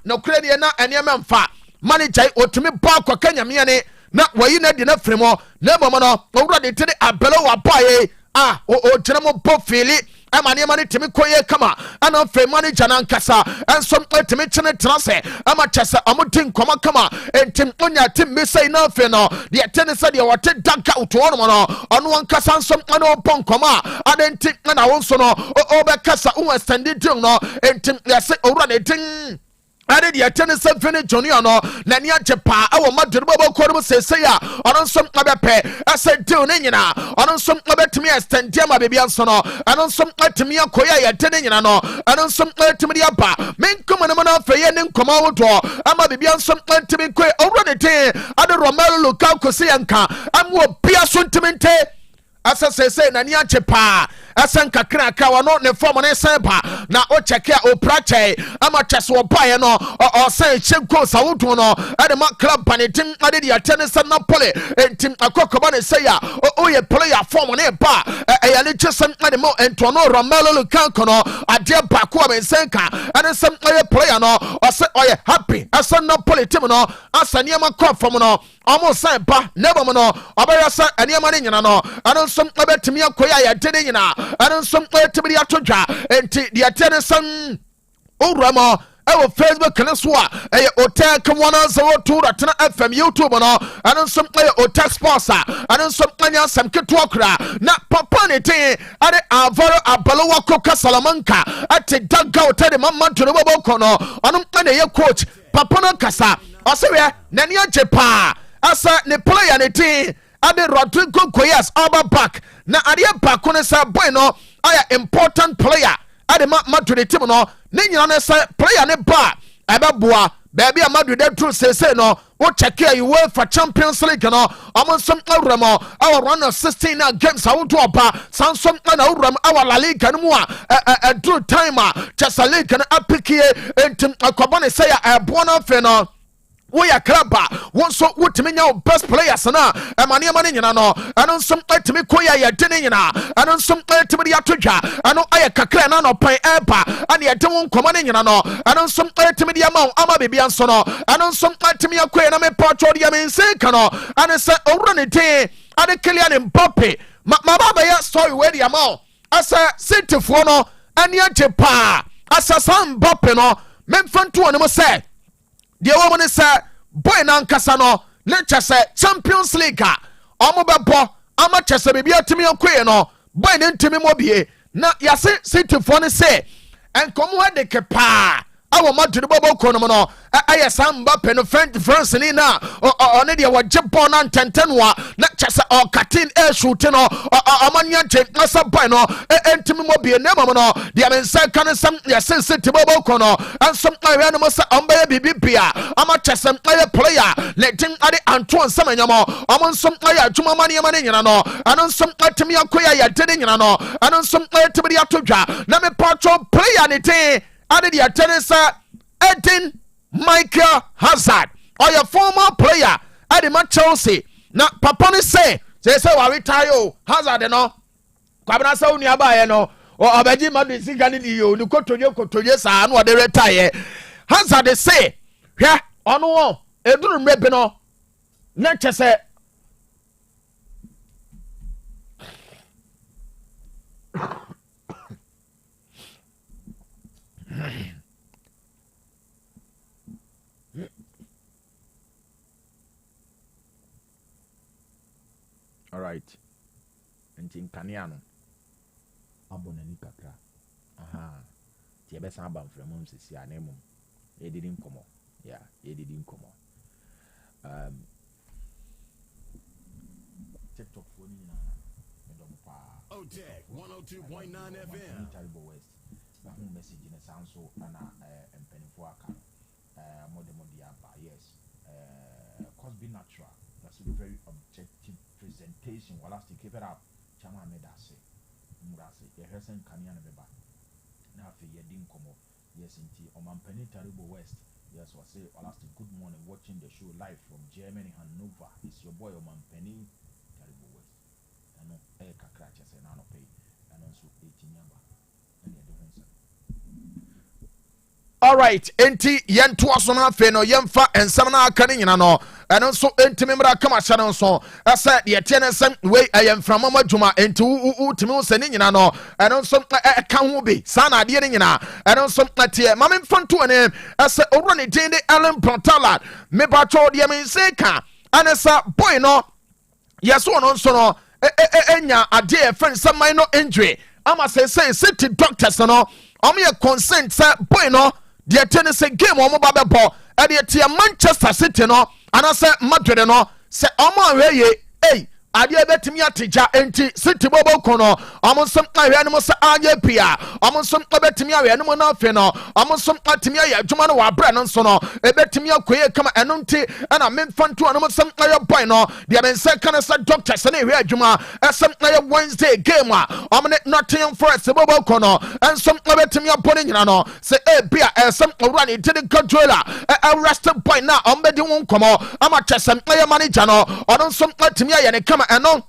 F: no credit na enema mfa manager otumi ba kwa kanya miane na wayi na di na fremo na bomo no owura de tene abelo wa bae o gyina mo bo fili amane mane timi koye kama ana fe manager na nkasa enso timi chene trase ama chese amudin koma kama entim onya tim mesai na fe no de tene se de wote danka uto ono no ono nkasa nso ana opon koma adenti na wonso no o be kasa un extended no entim yase owura de tin ade dia tene se fini junior no na nia chepa awo maduru bobo korum sese ya ono nsom abepe ase deal ne nyina ono nsom abetimi extend ma bebi anso no ono nsom atimi akoya ya tene nyina no ono nsom atimi dia ba menkom ne mo na fe ye ne nkoma wodo ama bebi anso atimi ko owro ne te ade Romelu Lukaku se yanka amwo bia so ntimente asa sese na nia chepa asan kakra ka wano ne form ne sempa na o check o prache ama chese o bae no o say chenko sawuto no ade ma club panetin ade dia tennis na pole entim akokoba ne say ya o ye player form ne ba ya le chesem ade mo entono Romelu Lukaku no ade ba ko be senka ade sem ye player no o say o ye happy asan na pole tim no asan ye ma ko form no omo say ba nebo mo no obaya sa aniema ne nyina no ade som abetimi akoya ya tene nyina ade som tibiri atodwa enti dia tene san uramo ewo Facebook ne so a Otec 102.9Fm YouTube no ade som Otec Sports ade som anya sam keto kra na papa ne te ade avaro abalowa koka Salamanca ate daga otede mamma to no bobo no ono ane ye coach papa no kasa osewe nani ajepa asa ne player ne te ade Rodrigo Goyas over back na ade back no say boy no aya important player ade ma to the team no ne nyina ne say player ne ba ebeboa baby amadu de true say no wo check here you wait for Champions League no amon some awramo our run of 16 games I want to oba sansom na awram our La Liga no mu a true timer just a league na apikie entim akobane say a bona fe no we are kraba wonso wotimi nya best players na emane mane nyina no eno nsom atimi koya ya dene nyina eno nsom atimi ya todwa eno aye kakra na no pan eba ane ya de won koma ne nyina no eno nsom atimi ya ma ama bebi anso no eno nsom atimi ya koya na me patro dia me nsenka no ane se owro ne te ade Kylian Mbappe ma baba ya story we dia ma asa City-fo no ane aje pa asa Sam Mbappe no memfanto ne mo se the woman is boy na nkasa no lecture say Champions League omo bebo ama chese bibia timi akwe no boy ne ntimi mobie na yase City-fo ne say enkomo de kepa awo maduru bobo kono no aye samba pen France ni na one de waje bon na ntentenwa na chese o katin e shoot no amanya asa boy no entimi mobie ne mama no de amensa kan sam yase City bobo kono ansam awe no sa amba bibia ama chese aye player le tin ade Antoine Samanyamo amonsam aye adwuma mane nyina no anonsam atimi akoya ya dede nyina no anonsam atibiri atodwa na me patro player ne tin ade dia tenisa Eden Michael Hazard or your former player ade ma Chelsea na papa ne say wa retire Hazard no kwabena sa uni abaye no o obeji madu sika ni yo ni kotonye sa no de retire Hazard say hwe ono won eduru mrebe no na chese all right entin kaniano abonani kakra ti ebe san ba mfremo sisi anemu edidi nkomo ya edidi nkomo TikTok phone na medom pa
A: Otec 102.9 FM.
F: Terrible West na home message na sanso na empenifo aka mode ya
G: natural. That's a very objective presentation. While I keep it up, Chama Medase, Murase, Yehersen Kanyana Beba. Now for Yedin Komo, yes, indeed, Omampeni Taribo West. Yes, I say, Alasti, good morning, watching the show live from Germany, Hanover. It's your boy Omampeni Taribo West. I know, Kakratcha, and I pay, and also 18 number. And you're doing so.
F: All right, enti yentu asona fe no yemfa ensam na aka ne nyina no eno so enti memra kama hye no so asa de tie ne nsam we ayemframa madwuma enti utimi wo se ne nyina no eno so ka ho bi sa na ade ne nyina eno so tie mame mfanto ne asa owro ne din de Allen Pantala me ba cho de me se ka anesa boy no yeso no so no enya ade e friend some no injury ama say city doctors no omo consent say boy no the tennis game on mobile ball and the Manchester City no and I said Madrid no say hey adeɛ bɛtumi ategya enti City bobo kono ɔmo nso ahwɛ no mo sɛ anya pia ɔmo nso bɛtumi ahwɛ no mo na afɛ no ɔmo nso atumi ayɛ adwuma no wɔ abrɛ no nso no ɛbɛtumi akɔyɛ kama ɛno nti ɛna memfa nto no mo sɛ ayɛ boy no deɛ me nsɛ ka no sɛ doctor sɛ ne hwɛ adwuma ɛsɛ ayɛ Wednesday game a ɔmo ne Nottingham Forest bobo kono ɛnso bɛtumi abɔ ne nyina no sɛ ebia ɛsɛ ɔwura ne tede controller arrested boy na ɔmo bɛdi ho nkɔmɔ ama kyɛ sɛ ayɛ manager no ɔno nso atumi ayɛ ne kama ɛno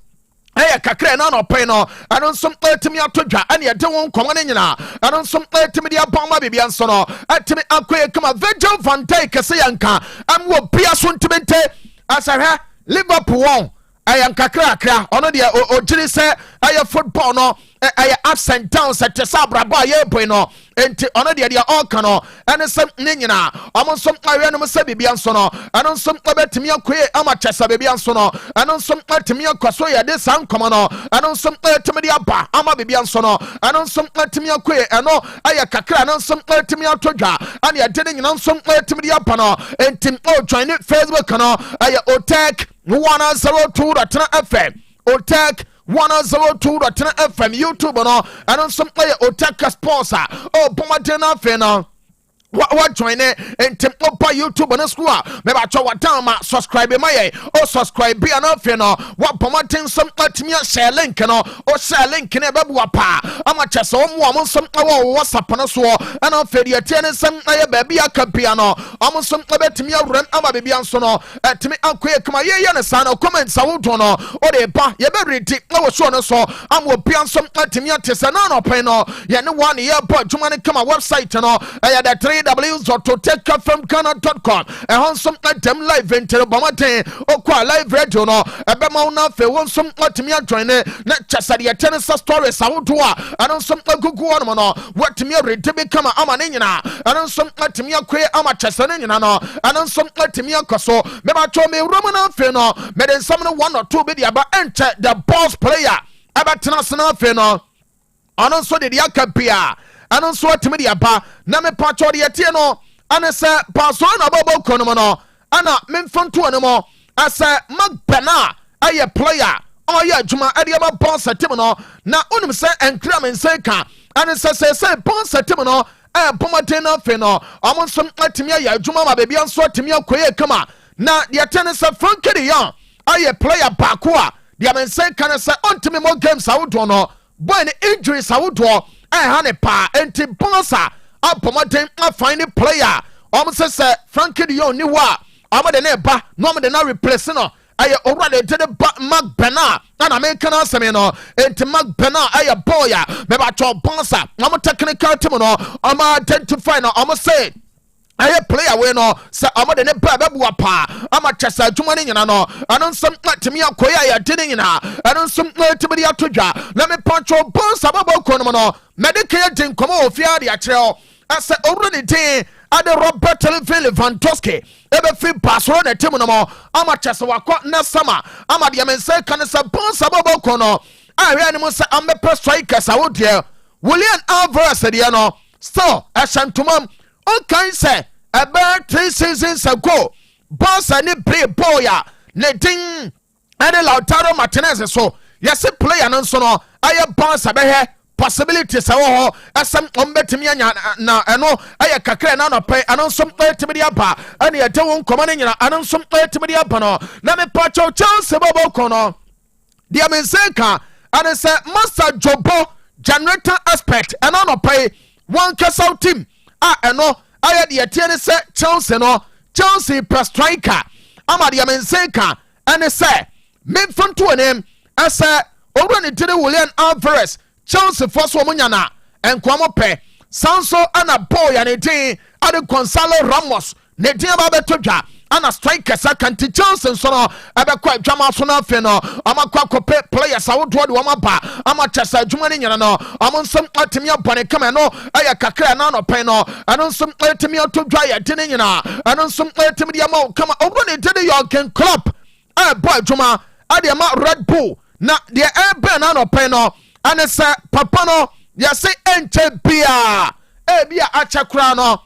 F: ɛyɛ kakra na no pay no ɛno nso ɛtumi atodwa ɛne ɛde wo nkɔmɔ ne nyina ɛno nso ɛtumi de abɔn ma bibia nso no ɛtumi akɔyɛ kama Virgil van Dijk kɛse yɛnka ɛmo bia so ntumi nte asahɛ Liverpool wɔn ɛyɛ nkakra akra ɔno deɛ ogyiri sɛ ɛyɛ football no ɛyɛ ups and downs ɛte sɛ abrabɔ a yɛbɔ no enti ɔno deɛ ɔka no ɛne sɛ ne nyina ɔmo nso awɛ no sɛ bibia nso no ɛno nso bɛtumi akɔyɛ ama kyɛ sɛ bibia nso no ɛno nso atumi akɔ so yɛde saa nkɔmɔ no ɛno nso atumi de aba ama bibia nso no ɛno nso atumi akɔyɛ ɛno ɛyɛ kakra ɛno nso atumi ato dwa ɛne ɛde ne nyina nso atumi de aba no enti join ne Facebook no ɛyɛ Otec 102.9FM Otec 102.9FM YouTube no and on some player Otec Sports Bomadena Fena what join it and tempo by YouTube on the school maybe I try what time subscribe my subscribe be an offender what promoting some share link no or share link in a babu pa I'm a chess on some WhatsApp on us and on fair tennis some baby a capiano almost some to me run ama baby and sono to me unquick my son or comments I won't know or they pa you better take no show so I'm will be on some to me at Tesano peno yeah no 1 year but you want to come a website no I had a 3 www.otecfmghana.com and on some them live into the Bomate or quite live radio no a bemona fe won some what me join it not just at the tennis stories I would do and on some Google one what to me read to become a amanina and on some let me acquire amachasanina no and on some let me so maybe told me Roman Feno made in some 1 or 2 video about enter the boss player about Tanasana Feno and also the Yakapia and also what to me aba na me patcho de tie no ane se paso na bobo kono no ana memfanto ne mo ase magbana aye player oya adwuma ade aba boss team no na onim se enkra men se ka ane se boss team no pomoten na fe no amon so atimi aye adwuma ma bebia nso atimi akoye kama na de tene se Frankie de Jong aye player baako a de men se ka ne se ontimi mo games awodo no boy ne injuries awodo hane pa enti bonsa apomaden find the player almost say Frankie de Jong ni wa amade na ba no amade na replace no aye already did the Magbena na American asem no enti Magbena aye boy ya me ba cho bonsa am technical team no am identify no am say aye player we no say amade ne ba bebu apa ama chesa adwuma ne nyina no anon some atimi akoya ya de ne nyina anon some atimi de atodwa na me pancho bonsa babo kono no medical din komo ofia de akyerɛ ase already din ade Robert Lewandowski ebe fi Barcelona team no mo ama chesa wakɔ na sama ama de men say kan say bonsa babo kono ahwe ne mo say ambe strikers awodie William Alvarez de no still ashantumam okay say about 3 seasons ago Barca ni play boya ne ding ade Lautaro Martinez so yes player no so no aye Barca be he possibilities ɛwɔ hɔ ɛsɛm ɔmbɛtumi anya na ɛno ɛyɛ kakra na anɔpɛ ɛno nso ɛtumi de aba ɛne yɛde wo nkɔmmɔ no nyina ɛno nso ɛtumi de aba no na mepakyɛw Chelsea bɔbɔkɔ no deɛ mense ka ɛne sɛ Master Jobo generator expert ɛno anɔpɛ one kasa team a ɛno ayɛ deɛ tie ne sɛ Chelsea per striker ama deɛ mense ka ɛne sɛ memfonto anim ɛsɛ owura ne tiri William Alvarez Chelsea fo so ɔmo nyana ɛnkoa pɛ sanso ana ball ya ne din ade Gonzalo Ramos ne din aba bɛtɔ dwa ana striker sakanti Chelsea nso no ɛbɛkɔ adwama so na afei no amakɔ akɔpɛ players awodoɔ de wɔn aba ama kyɛsɛ adwuma ne nyina no ɔmo nso atumi abɔ ne kama no ɛyɛ kakra na anɔpɛ no ɛno nso atumi atɔ dwa yɛ de ne nyina ɛno nso atumi de ama kama owura ne tiri Jurgen Klopp ɛbɔ adwuma ade ama Red Bull na deɛ ɛbɛn na anɔpɛ no ɛne sɛ papa no yɛse ɛnkyɛ bia ebia akyɛ koraa no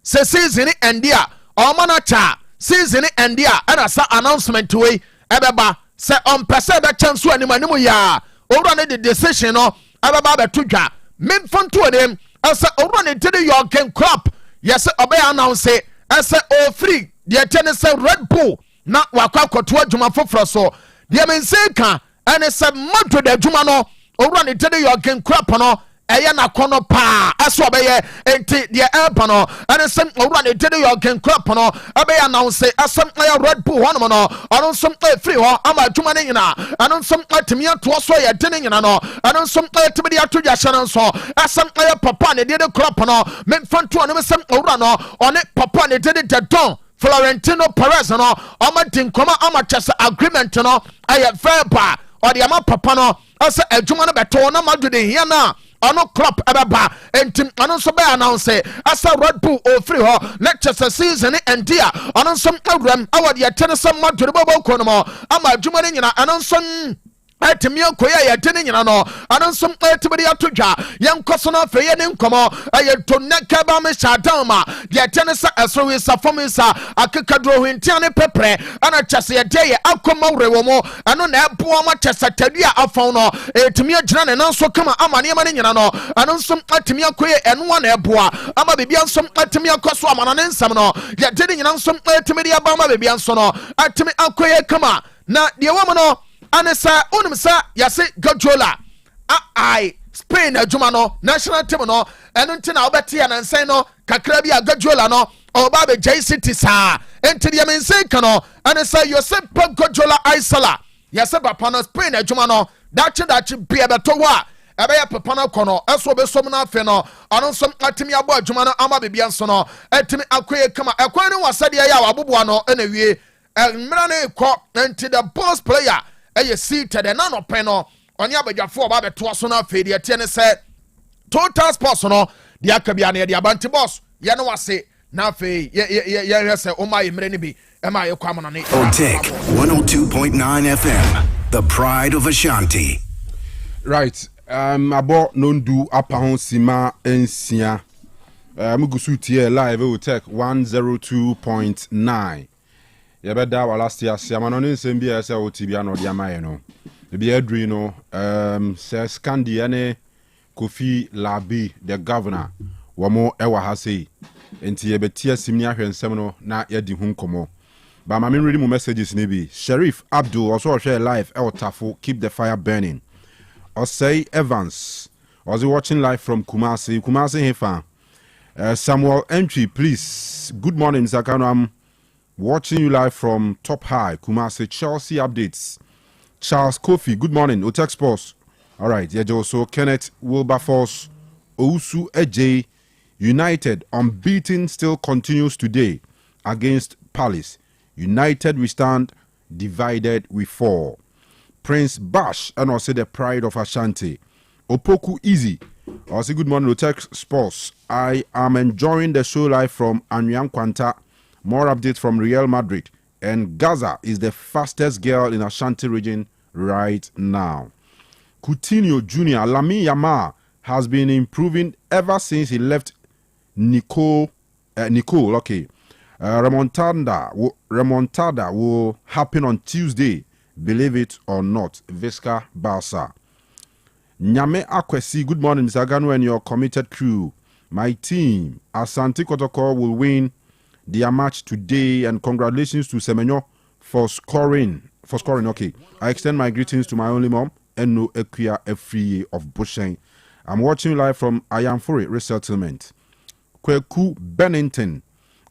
F: sɛ season ɛndi a ɔma no kyɛ season ɛndi a ɛna sa announcement wei ɛbɛba sɛ ɔmpɛ sɛ ɛbɛkyɛ nso anim yɛ a owura ne de decision no ɛbɛba abɛto dwa memfonto anim ɛsɛ owura ne tiri Jurgen Klopp yɛsɛ ɔbɛyɛ announce ɛsɛ ɔfiri deɛ kyɛ ne sɛ Red Bull na wakɔ akɔto adwuma foforɔ so deɛ mense ka ɛne sɛ Madrid adwuma no owura ne tiri Jurgen Klopp no ɛyɛ nakɔnɔ paa ɛso ɔbɛyɛ enti deɛ ɛba no ɛne sɛ owura ne tiri Jurgen Klopp no ɛbɛyɛ announce ɛsɛm ɛyɛ Red Bull hɔnom no ɔno nso ɛfiri hɔ ama adwuma no nyina ɛno nso atumi atoɔ so yɛ de ne nyina no ɛno nso ɛtumi de ato dwahyɛ no nso ɛsɛm ɛyɛ papa ne de Klopp no memfantoɔ no sɛm owura no ɔne papa ne de Don Florentino Perez no ɔma di nkɔmɔ ama kyɛ sɛ agreement no ɛyɛ verbal ɔde ama papa no ɛsɛ adwuma no bɛtɔ na Madrid hia no ɔno Klopp ɛbɛba enti ɔno nso bɛyɛ announce ɛsɛ Red Bull ɔfiri hɔ na kyɛ sɛ season ɛndi a ɔno nso awuram ɛwɔ deɛ ɛte ne sɛ Madrid bɔbɔkɔ no mu ama adwuma no nyina ɛno nso ɛtumi akɔyɛ yɛde ne nyina no ɛno nso ɛtumi de ato dwa yɛnkɔ so no afei yɛ ne nkɔmmɔ ɛyɛ tonɛka ba me hyɛadan ma deɛ ɛte ne sɛ ɛsoro wi sa fam nsa akekaduro hwentia ne pɛprɛ ɛna kyɛ sɛ yɛdeɛ yɛ akɔma werɛ wɔ mu ɛno na ɛboa ma kyɛ sɛ tadu a afɔn no ɛtumi agyina ne nan so kama ama nneɛma no nyina no ɛno nso ɛtumi akɔyɛ ɛnoa na ɛboa ama bibia nso ɛtumi akɔ so ama no ne nsɛm no yɛde ne nyina nso ɛtumi de aba ama bibia nso no ɛtumi akɔyɛ kama na deɛ wɔ mu no ane sɛ wonim sɛ yɛse Guardiola Spain adwuma no national team no ɛno nti na wobɛte yɛ nansɛn no kakra bi a Guardiola no ɔba bɛgyae City saa enti deɛ mense ka no ɛne sɛ Josep Guardiola Aisala yɛse papa no Spain adwuma no dakye bia bɛtɔ hɔ a ɛbɛyɛ papa no kɔ no ɛso bɛsom no afei no ɔno nso atumi abɔ adwuma no ama bibia nso no atumi akɔyɛ kama ɛkwan no wɔ sɛdeɛ yɛ a waboboa no ɛna wie mmerɛ no kɔ enti the boss player ɛyɛ seated ɛna nɔpɛ no ɔne abadwafoɔ ɔba bɛtoa so no afei deɛ tie ne sɛ Total Sports no deɛ aka bia no yɛde abanti boss yɛne wase na afei yɛhwɛ sɛ ɔma yɛ mmerɛ no bi ɛma yɛkɔ amana ne
A: Otec 102.9 FM, the pride of Ashanti.
B: Right, abɔ nondu apa ho sima ensia mugusu tie live Otec 102.9. Yɛbɛda wa last year siama no ne nsɛm bi a ɛsɛ wɔte bia no de ama yɛ no ebi adri no sɛ Scandi ne Kofi Labi the governor wɔmo ɛwɔ ha sei enti yɛbɛtie asim ni ahwɛ nsɛm no na yɛdi ho nkɔmmɔ ba ma me read mu messages ne bi Sheriff Abdul also share live Tafo keep the fire burning. Osei Evans was watching live from Kumasi Hefa. Samuel Entry, please, good morning Mr. Kanu. Watching you live from Top High, Kumasi, Chelsea updates. Charles Kofi, good morning, Otec Sports. All right, also Kenneth Wilberforce, Ousu Eje, United, unbeaten, still continues today against Palace. United we stand, divided we fall. Prince Bash, and also the pride of Ashanti. Opoku Easy, also good morning, Otec Sports. I am enjoying the show live from Anyang Kwanta. More updates from Real Madrid. And Gaza is the fastest girl in Ashanti region right now. Coutinho Jr. Lamine Yamal has been improving ever since he left Nicole. Okay. Remontada will happen on Tuesday. Believe it or not. Visca Barca. Nyame Akwesi, good morning, Mr. Kanu and your committed crew. My team, Asante Kotoko, will win their match today, and congratulations to Semenyo for scoring. Okay. I extend my greetings to my only mom, Eno Ekia Efriye of Busheng. I'm watching live from Ayamfuri Resettlement. Kweku Bennington.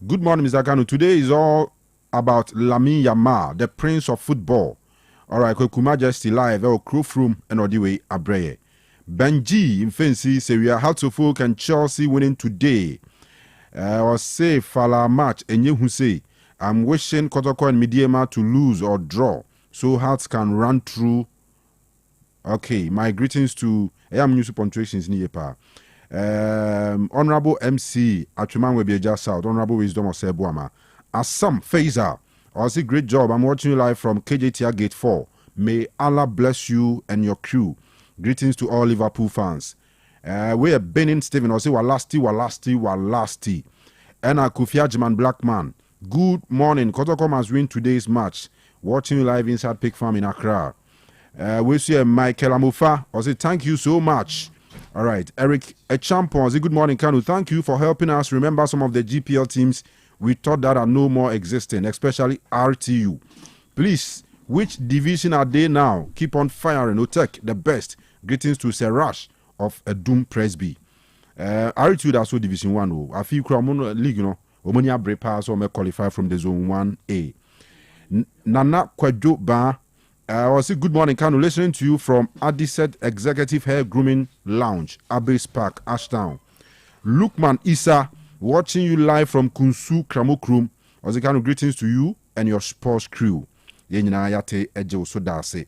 B: Good morning, Mr. Kanu. Today is all about Lamine Yamal, the prince of football. All right, Kweku Majesty live, Cruf Room, and Odiwe Abreye. Benji in Fancy say we are Hartlepool and Chelsea winning today. Or say Fala match, and you who say, I'm wishing Kotoko and Midiema to lose or draw so Hearts can run through. Okay, my greetings to News Punctuations Niepa. Honorable MC Atuman Webeja South, Honorable Wisdom of Sebuama. Assam Faisal, also great job. I'm watching you live from KJTR Gate 4. May Allah bless you and your crew. Greetings to all Liverpool fans. We are Benin Stephen, also Walasti. And Kofi Ajman Blackman. Good morning. Kotoko must win today's match. Watching you live inside Pig Farm in Accra. We see Michael Amufa. Also, thank you so much. All right, Eric Echampon. Good morning, Kanu. Thank you for helping us remember some of the GPL teams we thought that are no more existing, especially RTU. Please, which division are they now? Keep on firing. Otec, the best. Greetings to Serash of Edum Presby. RTU, that's what Division 1. I feel Kramon League, you know. Omonia Brepa, so may qualify from the Zone 1A. Nana Kwadjo Ba. I was say good morning, Kanu. Listening to you from Adiset Executive Hair Grooming Lounge, Abbey's Park, Ashtown. Lukman Issa, watching you live from Kunsu Kramokrum. I was Kanu, greetings to you and your sports crew. Yenina Yate Ejo Sodase.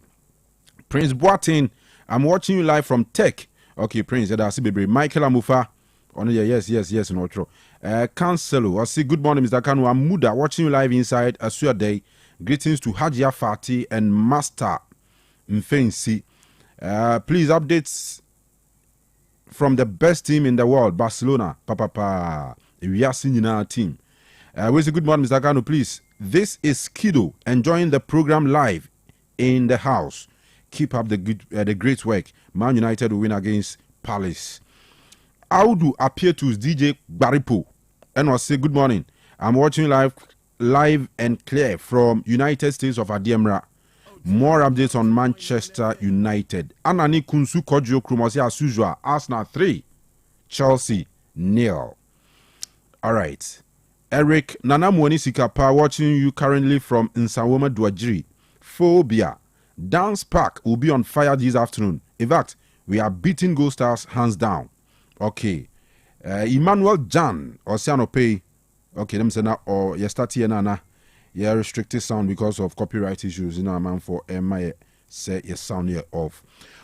B: Prince Boatin, I'm watching you live from Tech. Okay, Prince Edasi Baby. Michael Amufa. Oh, no, yes, no true. Cancelo, I say good morning, Mr. Kanu. I'm Muda, watching you live inside Asua Day. Greetings to Hajia Fati and Master Mfensi. Please updates from the best team in the world, Barcelona. Papa, we are seeing our team. Where's a good morning, Mr. Kanu, please. This is Kido enjoying the program live in the house. Keep up the great work. Man United will win against Palace. Audu appear to DJ Baripo and was say good morning. I'm watching live and clear from United States of Adiemra. More updates on Manchester United. Anani Kunsu Kojo Krumasi as usual. Arsenal 3, Chelsea 0. All right. Eric Nanamwani Sikapa watching you currently from Nsawoma Dwajiri. Phobia. Dance Park will be on fire this afternoon. In fact, we are beating Gold Stars hands down. Okay. Emmanuel Jan Oceano Pay. Okay, them say now or you start here na restricted sound because of copyright issues. You know, man for my say your sound here off.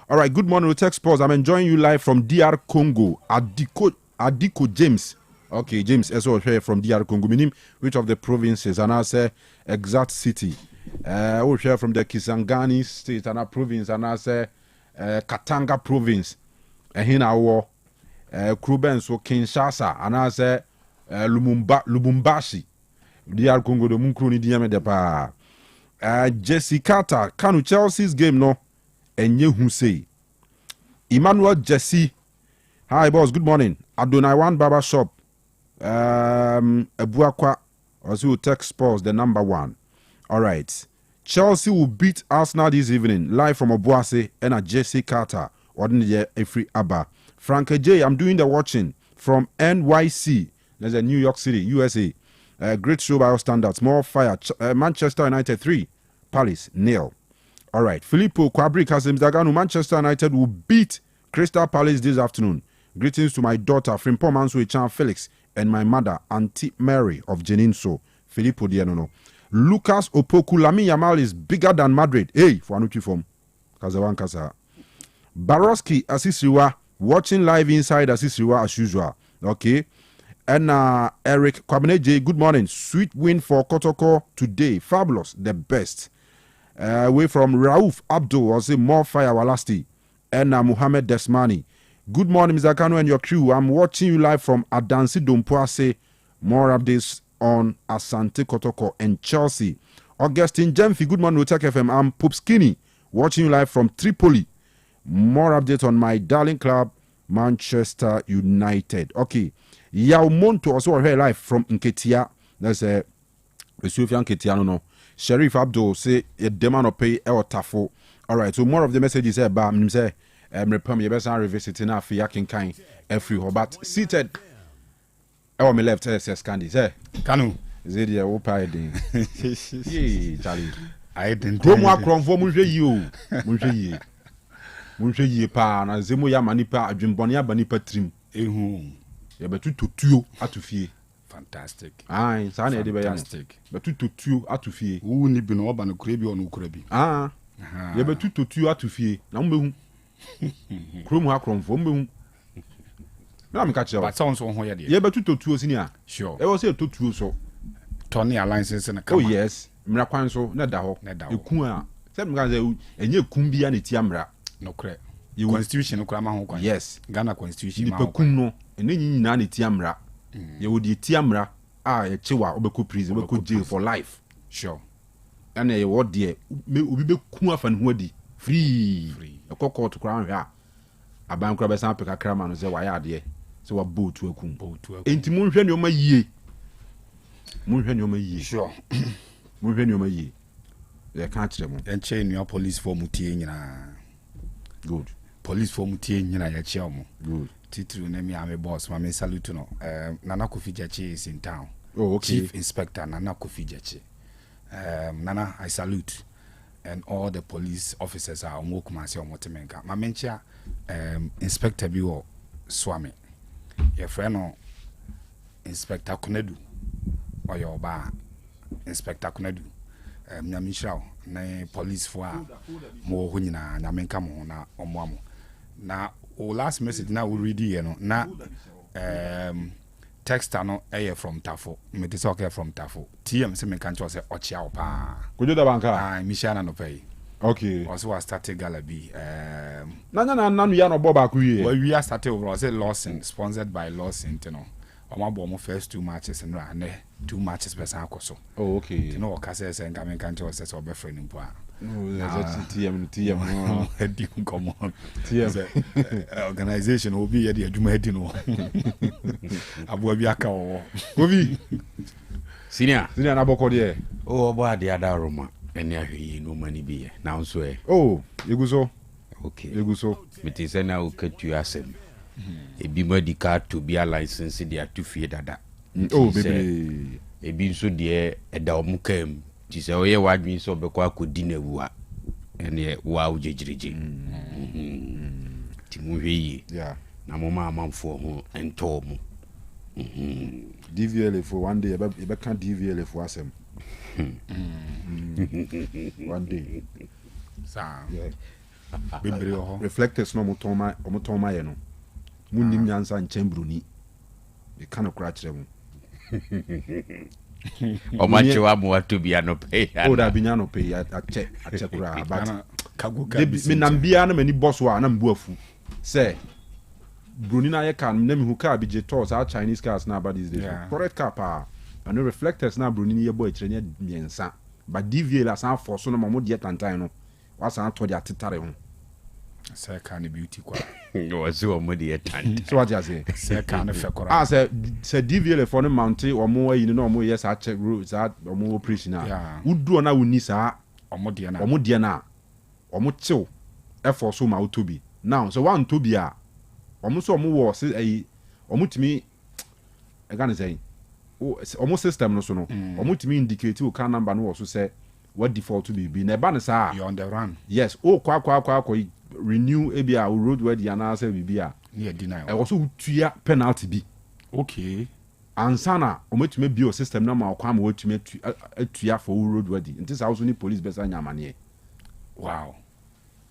B: All right, good morning, Otec Sports. I'm enjoying you live from DR Congo. Adiko James. Okay, James as well here from DR Congo. Meaning which of the provinces? And I say exact city. We share from the Kisangani state and a province, and I say Katanga province. And here now Kruben so Kinshasa, and I say Lubumbashi. DR Congo de Munkroni Diame de Pa. Jesse Carter, Kanu Chelsea's game no, and you who say Emmanuel Jesse. Hi boss, good morning. Adonai One Barber Shop. Ebuakwa also Otec Sports, the number 1. All right. Chelsea will beat Arsenal this evening, live from Obuase and a Jesse Carter. Ordinary Efri Abba. Frank J, I'm doing the watching from NYC. There's a New York City, USA. Great show by our standards. More fire. Manchester United 3, Palace 0. All right. Filippo Kwabri Kasim Daganu. Manchester United will beat Crystal Palace this afternoon. Greetings to my daughter, Frimpong Manso Echan Felix, and my mother, Auntie Mary of Jeninso. Filippo Dianono. Lucas Opoku Lamine Yamal is bigger than Madrid. Hey, for Anuchi form. Kazawan Kasa. Baroski Asisriwa, watching live inside Asisriwa as usual. Okay. And Eric Kwabeneje, good morning. Sweet win for Kotoko today. Fabulous, the best. Away from Rauf Abdul, I'll say more fire Walasti. And Muhammad Desmani. Good morning, Mr. Kanu and your crew. I'm watching you live from Adansi Dompoase. More updates on Asante Kotoko and Chelsea. Augustine Jemfi, good morning, Otec FM. I'm Pope Skinny, watching you live from Tripoli. More updates on my darling club, Manchester United. Okay. Yao Monto also heard live from Nketia. That's a Sufian Nketia no. Sheriff Abdul say a demand pay or tafo. All right. So more of the messages here, but I'm say repam yebesa revisiting afi yakin every but seated. Oh, me left says Candy. Say
H: Kanu.
B: Is it your opa din? Yee, Charlie.
H: I didn't.
B: Go more from for munje you. Munje ye pa na zemo ya manipa adwembone aba nipa trim.
H: Ehu.
B: Ye betu totuo atufie.
H: Fantastic.
B: Ai, sa na ede be ya.
H: Fantastic.
B: Betu totuo atufie.
H: Wu ni bi no oba no kura bi ono kura bi.
B: Ah. Ye betu totuo atufie. Na mbehu. Krom ha kromfo mbehu. Na me ka kire.
H: But sounds on ho ye de.
B: Ye betu totuo sini a.
H: Sure.
B: E wo say totuo so.
H: Tony alliances na
B: Oh yes. Mra kwan so na da ho. Eku a. Se me ka say enye kum bia na tia mra.
H: No kre. Constitution no kra ma ho kwan.
B: Yes.
H: Ghana constitution
B: ma ho. Ni pekum no ene nyina na tia mra. Ye wo di tia mra a ye chewa obeko prison obeko jail for life.
H: Sure.
B: Ana ye wo de obi beku afa ne ho adi free. Ekoko to kra hwe a aban kra be san peka kra ma no se wa ya de se wa boat akum. Enti mo hwe ne o ma yie.
H: Sure.
B: Mo hwe ne o ma yie. Ye kan kire mo.
H: Enche nua police for mutie nyina.
B: Good.
H: Police for mutie nyina ye chia mo.
B: Good.
H: Titru na me ame boss ma me salute no. Nana Kofi Jachi is in town.
B: Oh, okay.
H: Chief Inspector Nana Kofi Jachi. Nana, I salute. And all the police officers are on Wokumasi or Motimenka. Ma mencha Inspector Biwo Swami. Your friend no Inspector Kunedu or your bar Inspector Kunedu. Nyamishao na police for mo hunyina nyamenka mo na omwamo. Na o last message na we read here no na text no from Tafo. Me dey talk from Tafo. TM say me kan cho say ochia opa.
B: Kojo da banka.
H: Ah, Michana no pay.
B: Okay.
H: Also was started Galabi.
B: Na no ya no bo ba ku ye.
H: Well, we are started over say Lawson sponsored by Lawson, you know. Omabo mo first 2 matches and ne 2 matches be san akoso.
B: Oh, okay.
H: You know what say say ngamen kan cho say so be friend mpo a.
B: TM
H: Heading come on.
B: TM
H: organization will be the adwuma heading no. Abu abi aka wo.
B: Obi.
I: Senior
B: na boko de.
I: Oh, obo ade ada roma. Eni ahwe no mani bi ye. Na nso e.
B: Oh, eguso.
I: Okay.
B: Eguso.
I: Meti se na ukatu asem. Ebi medical to be a license de atufie dada.
B: Oh, baby.
I: Ebi nso de eda omukam. Ti se oye wadwin so obekọ akodi na wu a. Ene wa ujejirije. Ti mu hwe yi.
B: Yeah.
I: Na mo ma amamfo ho ento mu.
B: DVL for one day, you can't DVL for asem. One day.
H: Sa.
B: Yeah.
H: Bibiri ho.
B: Reflectors no mutoma ye no. Munim nyansa nchembruni. E kana kura kire mu.
I: O machiwa mu watu bia no pay.
B: O da binya no pay ache kura but
H: kago ka
B: me nambia na mani boss wa na mbu afu. Say Bruni na ye kan na me hu car bi je toss our Chinese cars na about these days.
H: Yeah.
B: Correct car pa. And the reflectors na Bruni ye boy kire nya miensa. But DVA la san force no mo de tantan no. Wa san to de atitare ho.
H: Say can beauty kwa.
I: No so mo de tant.
B: So what you say?
H: Say can fe kora.
B: Ah say DVA for no mount o mo yi no mo yes a check roads a o mo operation na.
H: Yeah.
B: Udu na woni sa
H: Omo de na.
B: omo de na. Omo chill. E for so ma utobi. Now so one to be a omo so omo wo se eh omo timi e ga na say omo system no so no omo timi indicate o can number no wo so say what default to be na ba na sa
H: You on the run.
B: yes o kwa renew e bia road where the na say bi bia
H: Yeah, deny.
B: e wo so tua penalty bi
H: Okay.
B: ansana omo timi bi o system na ma kwa ma wo timi atua for road where the nti sa wo so ni police be sa nyamane.
H: Wow.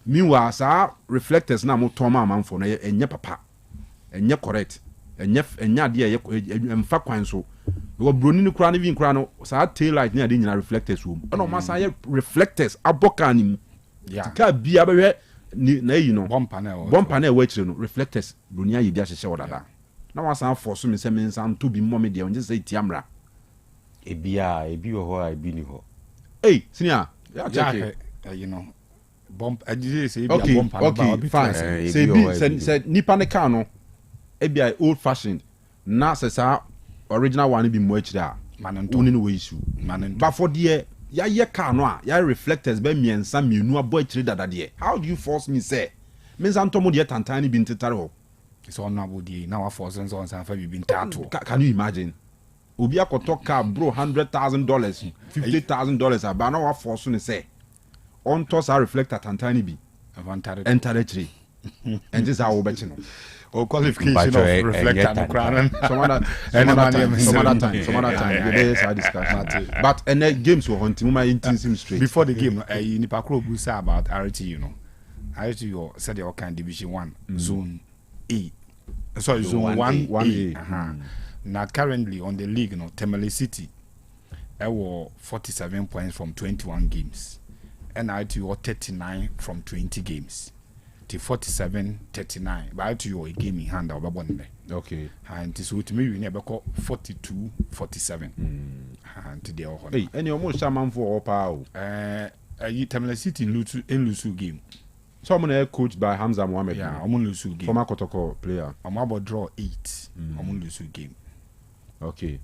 B: Meanwhile, sa reflectors na mo toma amanfo na enye papa. Enye correct. Enye ade ye emfa kwan so. Wo broni ni kura ni vin kura no sa tail light ni ade nyina reflectors wo. Na o sa ye reflectors aboka ni mu.
H: Yeah.
B: Ka bia be ni na yi no.
H: Bumper na.
B: Bumper na e wachire no reflectors broni ayi bia hyehye wodada. Na wa san force me se me san to bi mo me de onje say tiamra.
I: Ebi wo ho a ebi ni ho.
B: Hey, senior. Ya check.
H: You know. bump say
B: okay fine say nipa ne car no e be old fashioned na say sa original one be mo akira woni no we issue but for the ya car no ya reflectors be miensa mienu abo akiri dadade how do you force me say means antomo de tantani bi ntetare ho
H: so on about the now force on san fa bi ntato
B: can you imagine obi akoto car bro $100,000 $50,000 aba na wa force ne say on toss a reflector tantani bi entire tree and this how we bet no
H: or qualification of reflector no crown
B: some other time yes I discuss but and the games were hunting my intensive straight
H: before the game nipa kro bu say about RT RT you said the kind division 1 zone A sorry zone 1A now currently on the league Temele City I were 47 points from 21 games and RT were 39 from 20 games. 47-39 but to your game in hand or
B: okay
H: and so to me we never call 42-47 and today
B: hey any almost shaman for all power
H: Temele City in Lusu game
B: someone coached by Hamza Mohammed
H: yeah I'm on Lusu game
B: former Kotoko player
H: I'm about draw 8 I'm on Lusu game
B: okay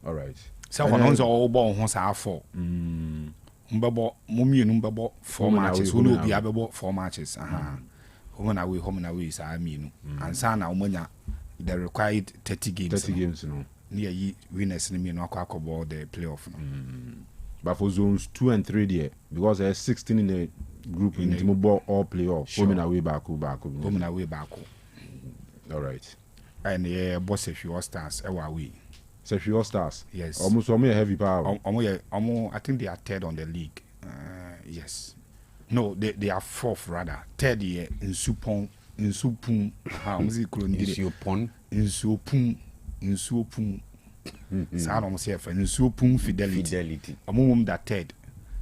B: all right
H: someone else all ball on 4 mbebo mumie mbebo 4 matches we no be abebo 4 matches home and away is I mean and sana umanya the required 30 games
B: no
H: near ye winners ni me no akwa ball the playoff no
B: but for zones 2 and 3 there because there's 16 in the group in the ball all playoff home and away back
H: home and away back
B: all right
H: and yeah boss if you stars away
B: Sefio Stars
H: yes
B: almost heavy power
H: I think they are third on the league yes no they are fourth rather third year in Supon in Supun sa no say for in Supun Fidelity among that third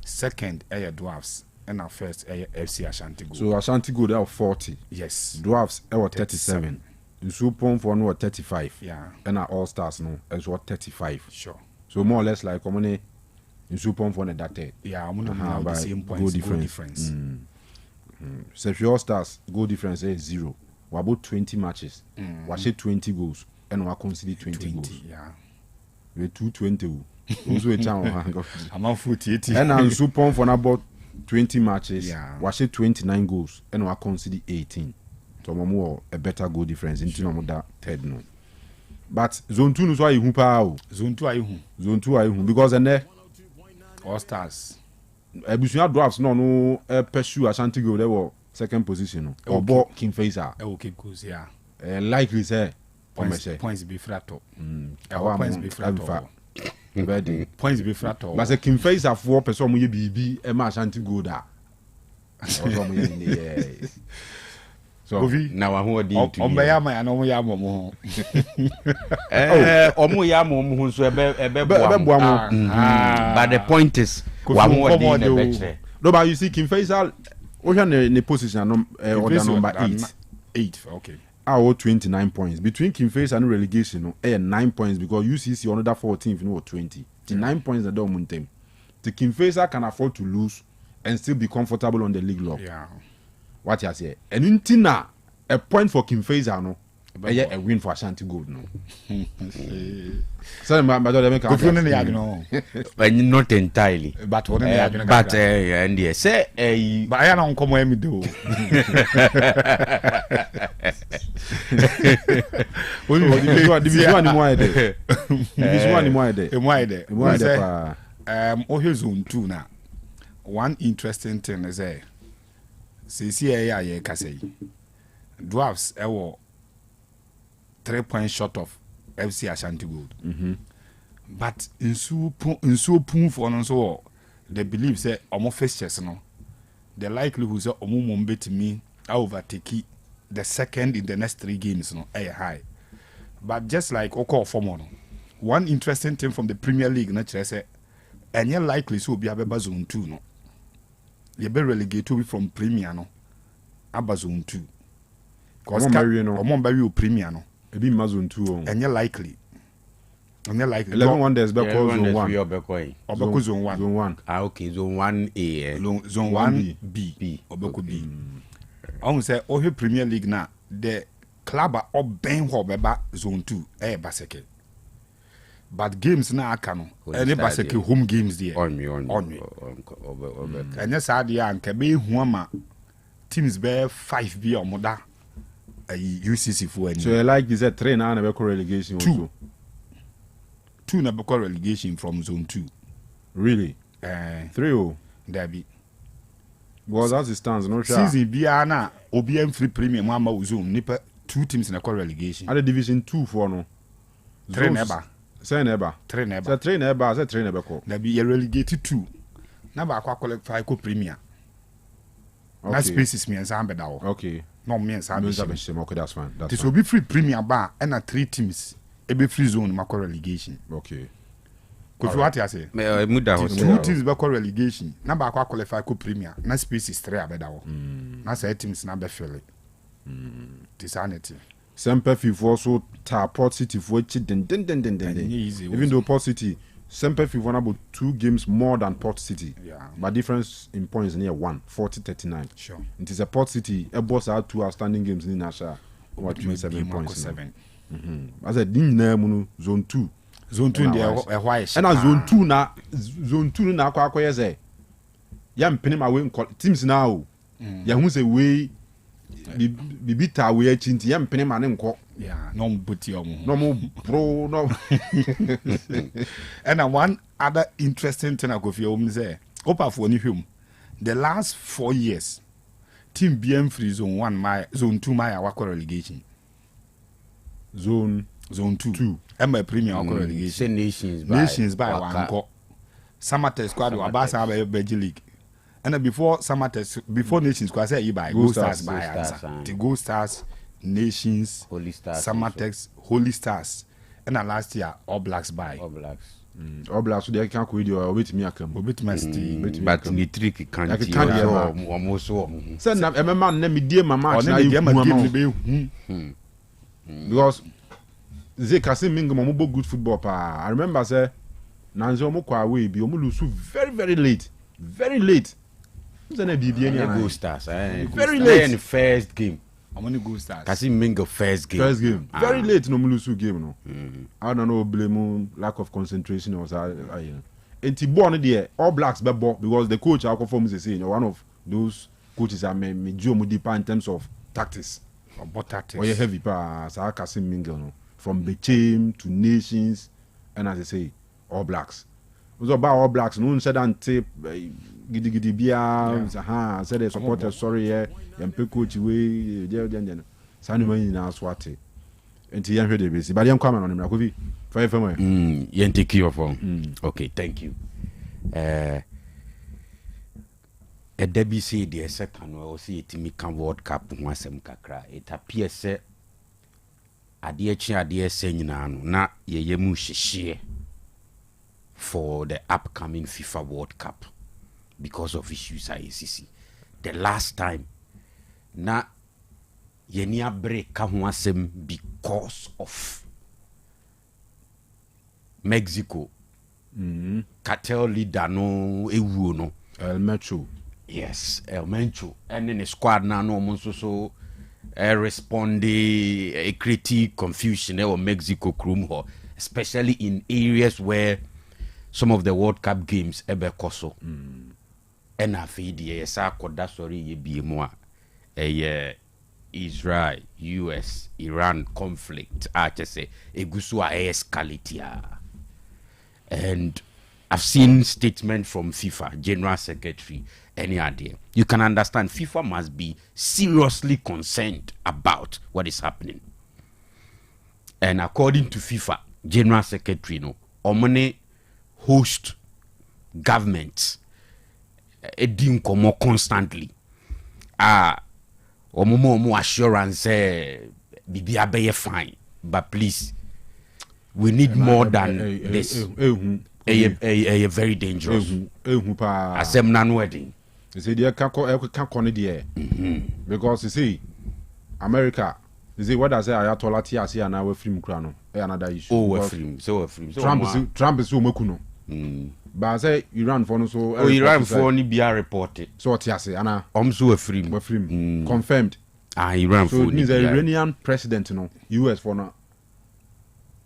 H: second air Dwarfs and our first air FC Ashanti Gold
B: so Ashanti Gold are 40
H: yes
B: Dwarfs are 37 Supon for no 35
H: yeah
B: and our All Stars no as what 35
H: sure
B: so more or less like common in Supon for that third
H: yeah I'm gonna the same points goal difference.
B: So if your Stars goal difference is 0 we about 20 matches we share 20 goals and we consider 20 goals
H: yeah
B: we 220 also a channel
H: I'm on 48
B: and I'm Supon for about 20 matches
H: yeah
B: we share 29 goals and we consider 18 so more a better goal difference into no that third no but zone 2 no so you pa
H: zone 2 ayi
B: hu because and there
H: All Stars
B: Ebusunya Dwarfs no pursue Ashanti Gold they were second position no obo King Faisal
H: okay goes yeah
B: likely say
H: points be flat top
B: points be flat top
H: points be flat top
B: but say King Faisal for person mo ye bibi e ma Ashanti Gold a so mo ye so
I: na wa ho di tu
H: ya ma na mo ya mo
I: omo ya mo so ebe bo but the point is wa mo di na betre
B: no but you see King Faisal o hwa ne position no order number
H: 8 okay
B: 29 points between King Faisal and relegation no 9 points because UCC another 14 no 20 the 9 points that don't montem the King Faisal can afford to lose and still be comfortable on the league log
H: yeah
B: what you say and until a point for King Faisal no a win for Ashanti Gold no so but
I: not entirely
H: but
I: and yes say
H: but I don't come with me do
B: division
H: one zone 2 now one interesting thing is CCA Kasei Dwarfs 3 points short of FC Ashanti Gold. But in so poon for no so they believe say omo fixtures no the likelihood say omo mombe to me overtake the second in the next 3 games no high. But just like Oko Formono, one interesting thing from the Premier League na say any likely so be abeba zone 2 no. You be relegated from Premier no aba zone 2 because
B: Omo
H: Premier no
B: e bi ma zone 2
H: and you likely And they're like
B: 11 wonders be
I: Yeah,
B: called
I: everyone
B: zone
I: is
B: 1.
I: free of Bekoi.
H: Obeko zone 1.
B: Zone 1.
I: Ah, okay, zone 1A.
H: Zone 1B. Obeko B. I say Ohe Premier League na the club or Ben Hobeba zone 2 baseke. But games na akano. Any baseke home games there.
I: On me.
H: And yes, I dear and Kabe Huama teams bear 5 be or moda. UCC for any.
B: So like you said 3 now and be relegation
H: 2. 2 na be relegation from zone 2.
B: Really? 3-0.
H: There be.
B: Because as it stands, no sure.
H: Season Biana, OBM free premium, Mama Zoom, Nipper, 2 teams in a relegation.
B: At the division 2 for no.
H: 3 never.
B: Say never.
H: 3 never.
B: Say 3 never. Say 3 never.
H: There be a relegated 2. Never qualify co premier. That space is me and Sambeda.
B: Okay.
H: No me and
B: Sambeda. Okay, that's fine.
H: This will be free premier bar and 3 teams. It be free zone, Mako relegation.
B: Okay.
H: Because what I say? 2 teams back relegation. Number qualify co premier. Na space is 3 abeda. Na say teams na be feel it. Disanity.
B: Semper FIFA so ta Port City for den. Even though Port City Semper FIFA won about 2 games more than Port City.
H: Yeah.
B: But difference in points near 1, 40-39.
H: Sure.
B: It is a Port City. A boss had 2 outstanding games in Nasha. What 27 points.
H: 7.
B: I said zone 2.
H: Zone 2 there why
B: and zone 2 na akwa say ya mpene ma we teams now ya hu say we bibita we achinti ya mpene ma ne nko
H: yeah no buti
B: no mo bro no.
H: And one other interesting thing I go feel say opa for ni hwem the last 4 years team BM free zone 1 my zone 2 my akwa relegation zone 2 my premier relegation nations by one go Samatex squad wa basa by Belgium league and before Samatex before nations squad say you buy Go Stars by answer the Go Stars nations
I: Holy Stars
H: Samatex Holy Stars and last year All Blacks by
I: All Blacks
B: so they can go video wait me akam
I: but ni trick can't almost
B: send na man na me die mama because they can say mingo mo good football pa. I remember say nanzo mo kwa we bi o mo lose very late na bibi any
I: Go Stars
B: very late
I: in the first game
H: I'm only Go Stars
I: kasi mingo first game
B: very late no mo lose game no I don't know blame lack of concentration or so enti born there All Blacks be ball because the coach I perform say one of those coaches are me juo mo deep in terms of tactics
H: about tactics
B: or you heavy pa sa kasi mingo no from Bechem to nations and as I say All Blacks. Was about All Blacks no said and tape gidi bia said they supported sorry here and coach we sanu man na swate enti yan hwede be si but yan kwama no na ko bi fa fa mo
I: yan take your phone okay thank you Debbie say the second we see Timmy Can World Cup ho asem kakra it appears say ade se nyina no na ye mu hyehye for the upcoming FIFA World Cup because of issues ICC. The last time na ye ni abre ka ho asem because of Mexico cartel leader no ewu no
B: El Mencho.
I: Yes, El Mencho and in the squad na no mo so responding a critique confusion or Mexico krum ho especially in areas where some of the World Cup games ebe koso and afidi esa koda sorry ye bi mo Israel US Iran conflict say egusu a escalate and I've seen statement from FIFA General Secretary any idea. You can understand FIFA must be seriously concerned about what is happening. And according to FIFA General Secretary, omone host governments edin komo constantly. Omo assurance bibia be fine, but please we need more than this. A very dangerous. Asem na no wedding.
B: You see, they can't call it there because you see, America Is it what I say? Ayatollah Tiasi and our film crown. Another issue.
I: Oh, we're free. So we're free.
B: Trump is so mukuno. But I say Iran for so.
I: Oh, Iran for only be reported.
B: So Tiasi, Anna.
I: So we're free.
B: We're free. Confirmed.
I: Iran
B: so
I: for.
B: So it means the Iranian president, US for now.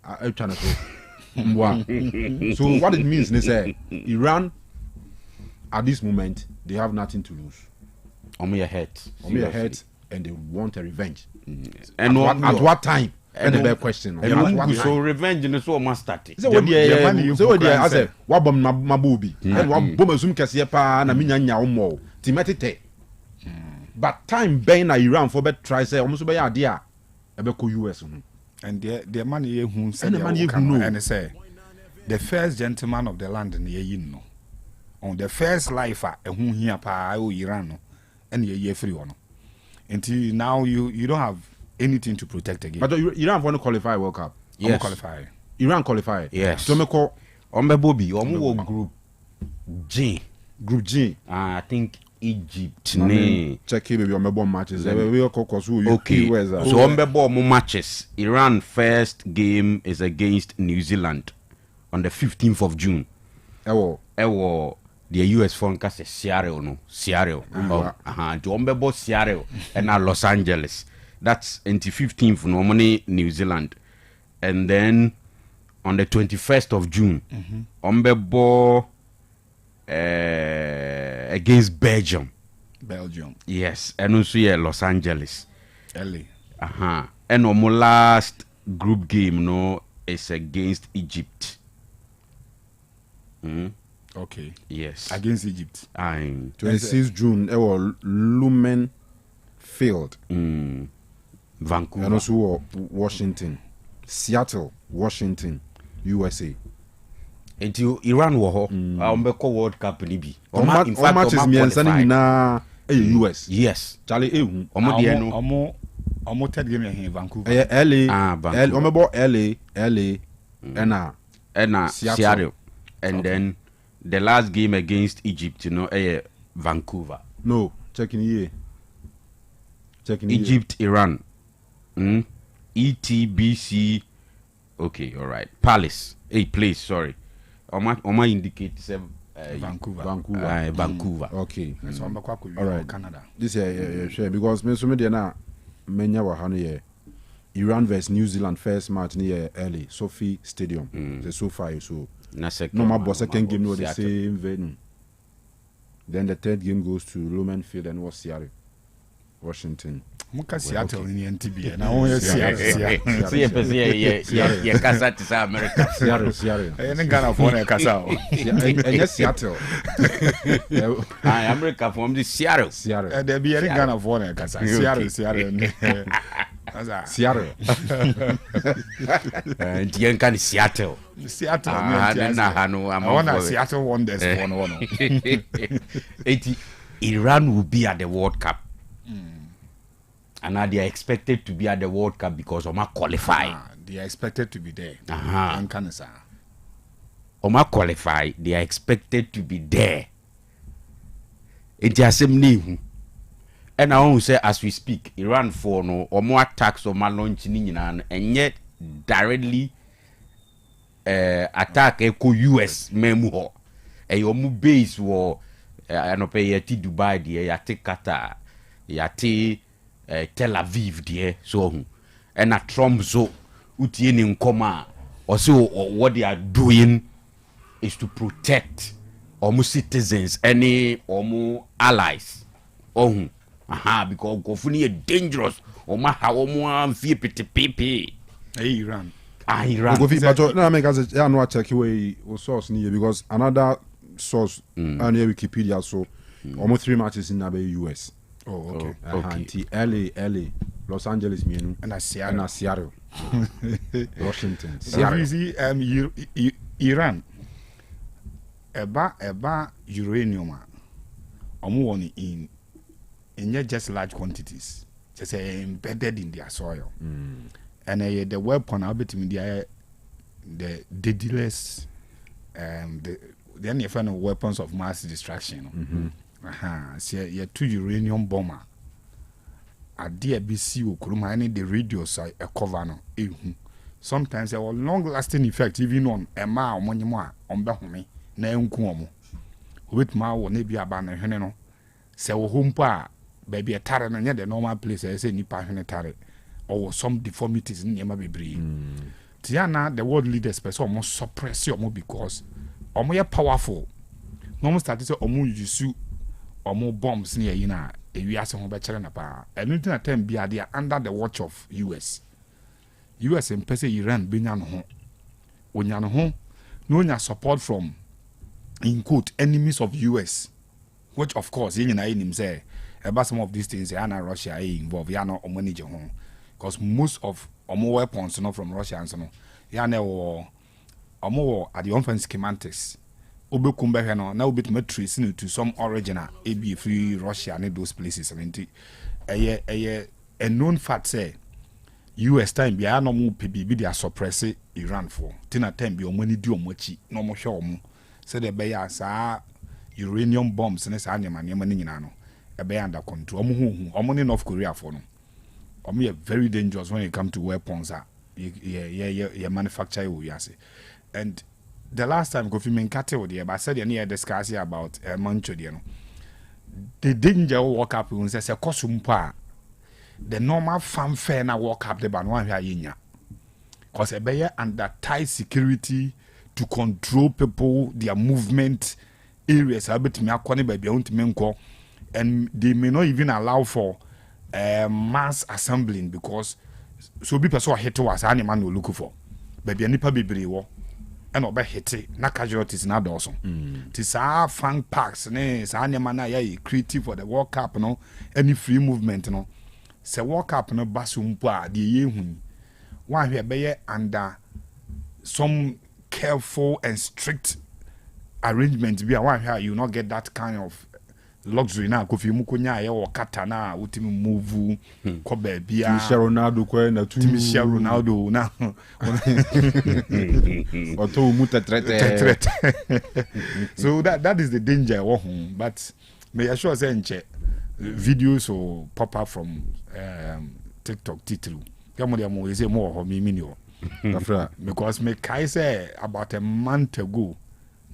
B: I'm trying to say. So what it means is that Iran at this moment they have nothing to lose.
I: On your head,
B: and they want a revenge.
I: And
B: at what time? And the big question.
I: So revenge is so much static.
B: So what I said, what bomb mabubi and what bomb zoom kasiapa na minya nya omo timetete. But time ben na Iran for bet try say almost be idea ebe ko US.
H: And the money who said and say the first gentleman of the land in the on the first life who here pa Iran and ye free one. Until now you don't have anything to protect again.
B: But Iran want to qualify World Cup.
H: Yes. Qualify.
B: Iran qualify.
I: Yes.
B: So me call
I: Bobby group G.
B: Group G.
I: I think Egypt.
B: Check here baby on matches.
I: Okay. So on matches. Iran first game is against New Zealand on the 15th of June. Ewo the US phone cast Seattle no. Seattle. The Seattle and Los Angeles. That's until 15th normally New Zealand. And then on the 21st of June, Ombebo against Belgium. Yes, and also Los Angeles.
H: LA.
I: And our last group game no is against Egypt.
H: Okay.
I: Yes.
H: Against Egypt.
B: 26 June Lumen Field.
I: Vancouver.
B: And also Washington. Seattle, Washington, USA.
I: Until Iran war World Cup ni bi.
B: In fact, matches me and sending na US.
I: Yes.
B: Charlie
H: Omo third game here in Vancouver.
B: LA. LA and
I: Seattle. And then the last game against Egypt, Vancouver.
B: No, checking here.
I: Egypt, Iran. ETBC. Okay, all right. Palace. Place, sorry. Oma indicate
H: Vancouver.
I: Vancouver.
B: Okay.
H: So
B: all right.
H: Canada.
B: This sure because me so me dey na menya wa hanu here. Iran vs New Zealand first match near LA Sophie Stadium. The so far so. No my second game no the same venue. Then the third game goes to Lumen Field and was Seattle, Washington.
H: Seattle in the NTB. Now Seattle.
I: See, casa to America.
B: Seattle.
H: And Ghana for a casa.
B: And Seattle.
I: America from the Seattle.
H: There be any Ghana for a casa. Seattle.
I: And you can Seattle.
H: I want Seattle Wonders.
I: Iran will be at the World Cup. And now they are expected to be at the World Cup because Oma qualify.
H: They are expected to be there.
I: Oma qualify. They are expected to be there. It's the same name. And I want to say, as we speak, Iran for no or more attacks or more launching and yet directly attack echo US memo. A yomu base war no pay yati Dubai there, yati Qatar, yati Tel Aviv there, so and a Trump so utien in coma also what they are doing is to protect almost citizens, any almost allies. Because Gofuni is dangerous. Oma hawomu fie pete.
H: Iran.
B: Iran. But no make us no check away source near because another source on Wikipedia so almost 3 matches in the US.
H: Oh, okay.
B: Okay. LA, Los Angeles, and Seattle, Washington.
H: Seattle. Iran. Eba uranium. Omo in just large quantities, just embedded in their soil. And the weapon I'll bet me the deadliest the any kind of weapons of mass destruction. So you 2 uranium bomber adeɛ bi si wɔ kurom ha ne the radios a cover no ehu sometimes there was long lasting effect even on ɛma a ɔmo nyemo a ɔmo bɛhome na enku ɔmo obetuma wɔ ne bi aba ne hwene no sɛ wɔ hɔ mpo a baabi ɛtare no nyɛ the normal place ɛyɛ sɛ nipa hwene tare or some deformities in nneɛma bebree tiana the world leaders pɛ sɛ ɔmo suppress ɔmo because ɔmo yɛ powerful na ɔmo start sɛ ɔmo use ɔmo bombs ne yɛyi na ewiase ho bɛkyerɛ na paa ɛno nti na time bi ade under the watch of US mpɛ sɛ Iran benya no ho onya no ho na onya support from in quote enemies of US which of course yɛn nyinaa yɛnim sɛ about some of these things yana Russia involved yana omonije ho because most of omo weapons no from Russia and so no yana wo omo at the offense schematics obekum be no na obetuma trace no to some original ebi free Russia and those places and a known fact say US time bia no mo pebi bi dia suppress Iran for tina time bi omo ni di omo chi no mo hwe omo say the be ya sa uranium bombs ne sa nyama nyama ni nyina no ebe under control omo ni North Korea for no omo very dangerous when it come to weapons yeah manufacture we say. And the last time Kofi Menkate with the but said you discuss about Mancho there no the danger walk up when say kosumpa the normal fanfare na walk up the ban one here yinya cause ebe under tight security to control people their movement areas abetimi akone ba bia untimi nko and they may not even allow for mass assembling because so be person hit was any man no look for baby nipa bebre wo and obe hit na casualties na doso ti sa fan parks ne sa anyama na ya creative for the World Cup no any free movement no se World Cup no basumpo a de ye hu one hwe be under some careful and strict arrangement be one hwe you not get that kind of luxury na Kofi mu konya ye wo kata na wotimi move ko ba bia
B: Cristiano Ronaldo ko na tu
H: Cristiano Ronaldo na
B: oto mu tetrete
H: so that is the danger wo home but may assure say nche videos will pop up from TikTok titlu kamo dia mo ese mo ho mi ni o because me kai say about a month ago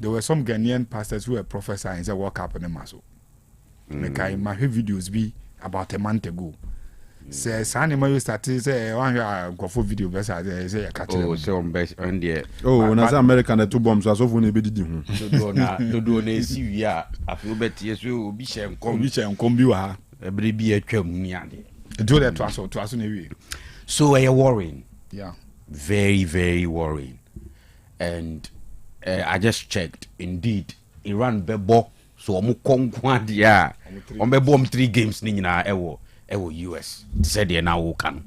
H: there were some Ghanaian pastors who were prophesying say World Cup in Maso. Make I my videos be about a month ago. Say Sunday you started say one go for video be say catch
I: oh say on best on there
B: oh na say American the two bombs as of when be didi hu
I: do na si wi a afi obet yeso obi hye
H: nkom bi wa
I: ebre bi atwam ni ade
H: do that to us na wi
I: so worrying
H: yeah
I: very very worrying and I just checked indeed Iran bebo so omo konkwa dia on be bomb 3 games ni nyina ewo US said they now can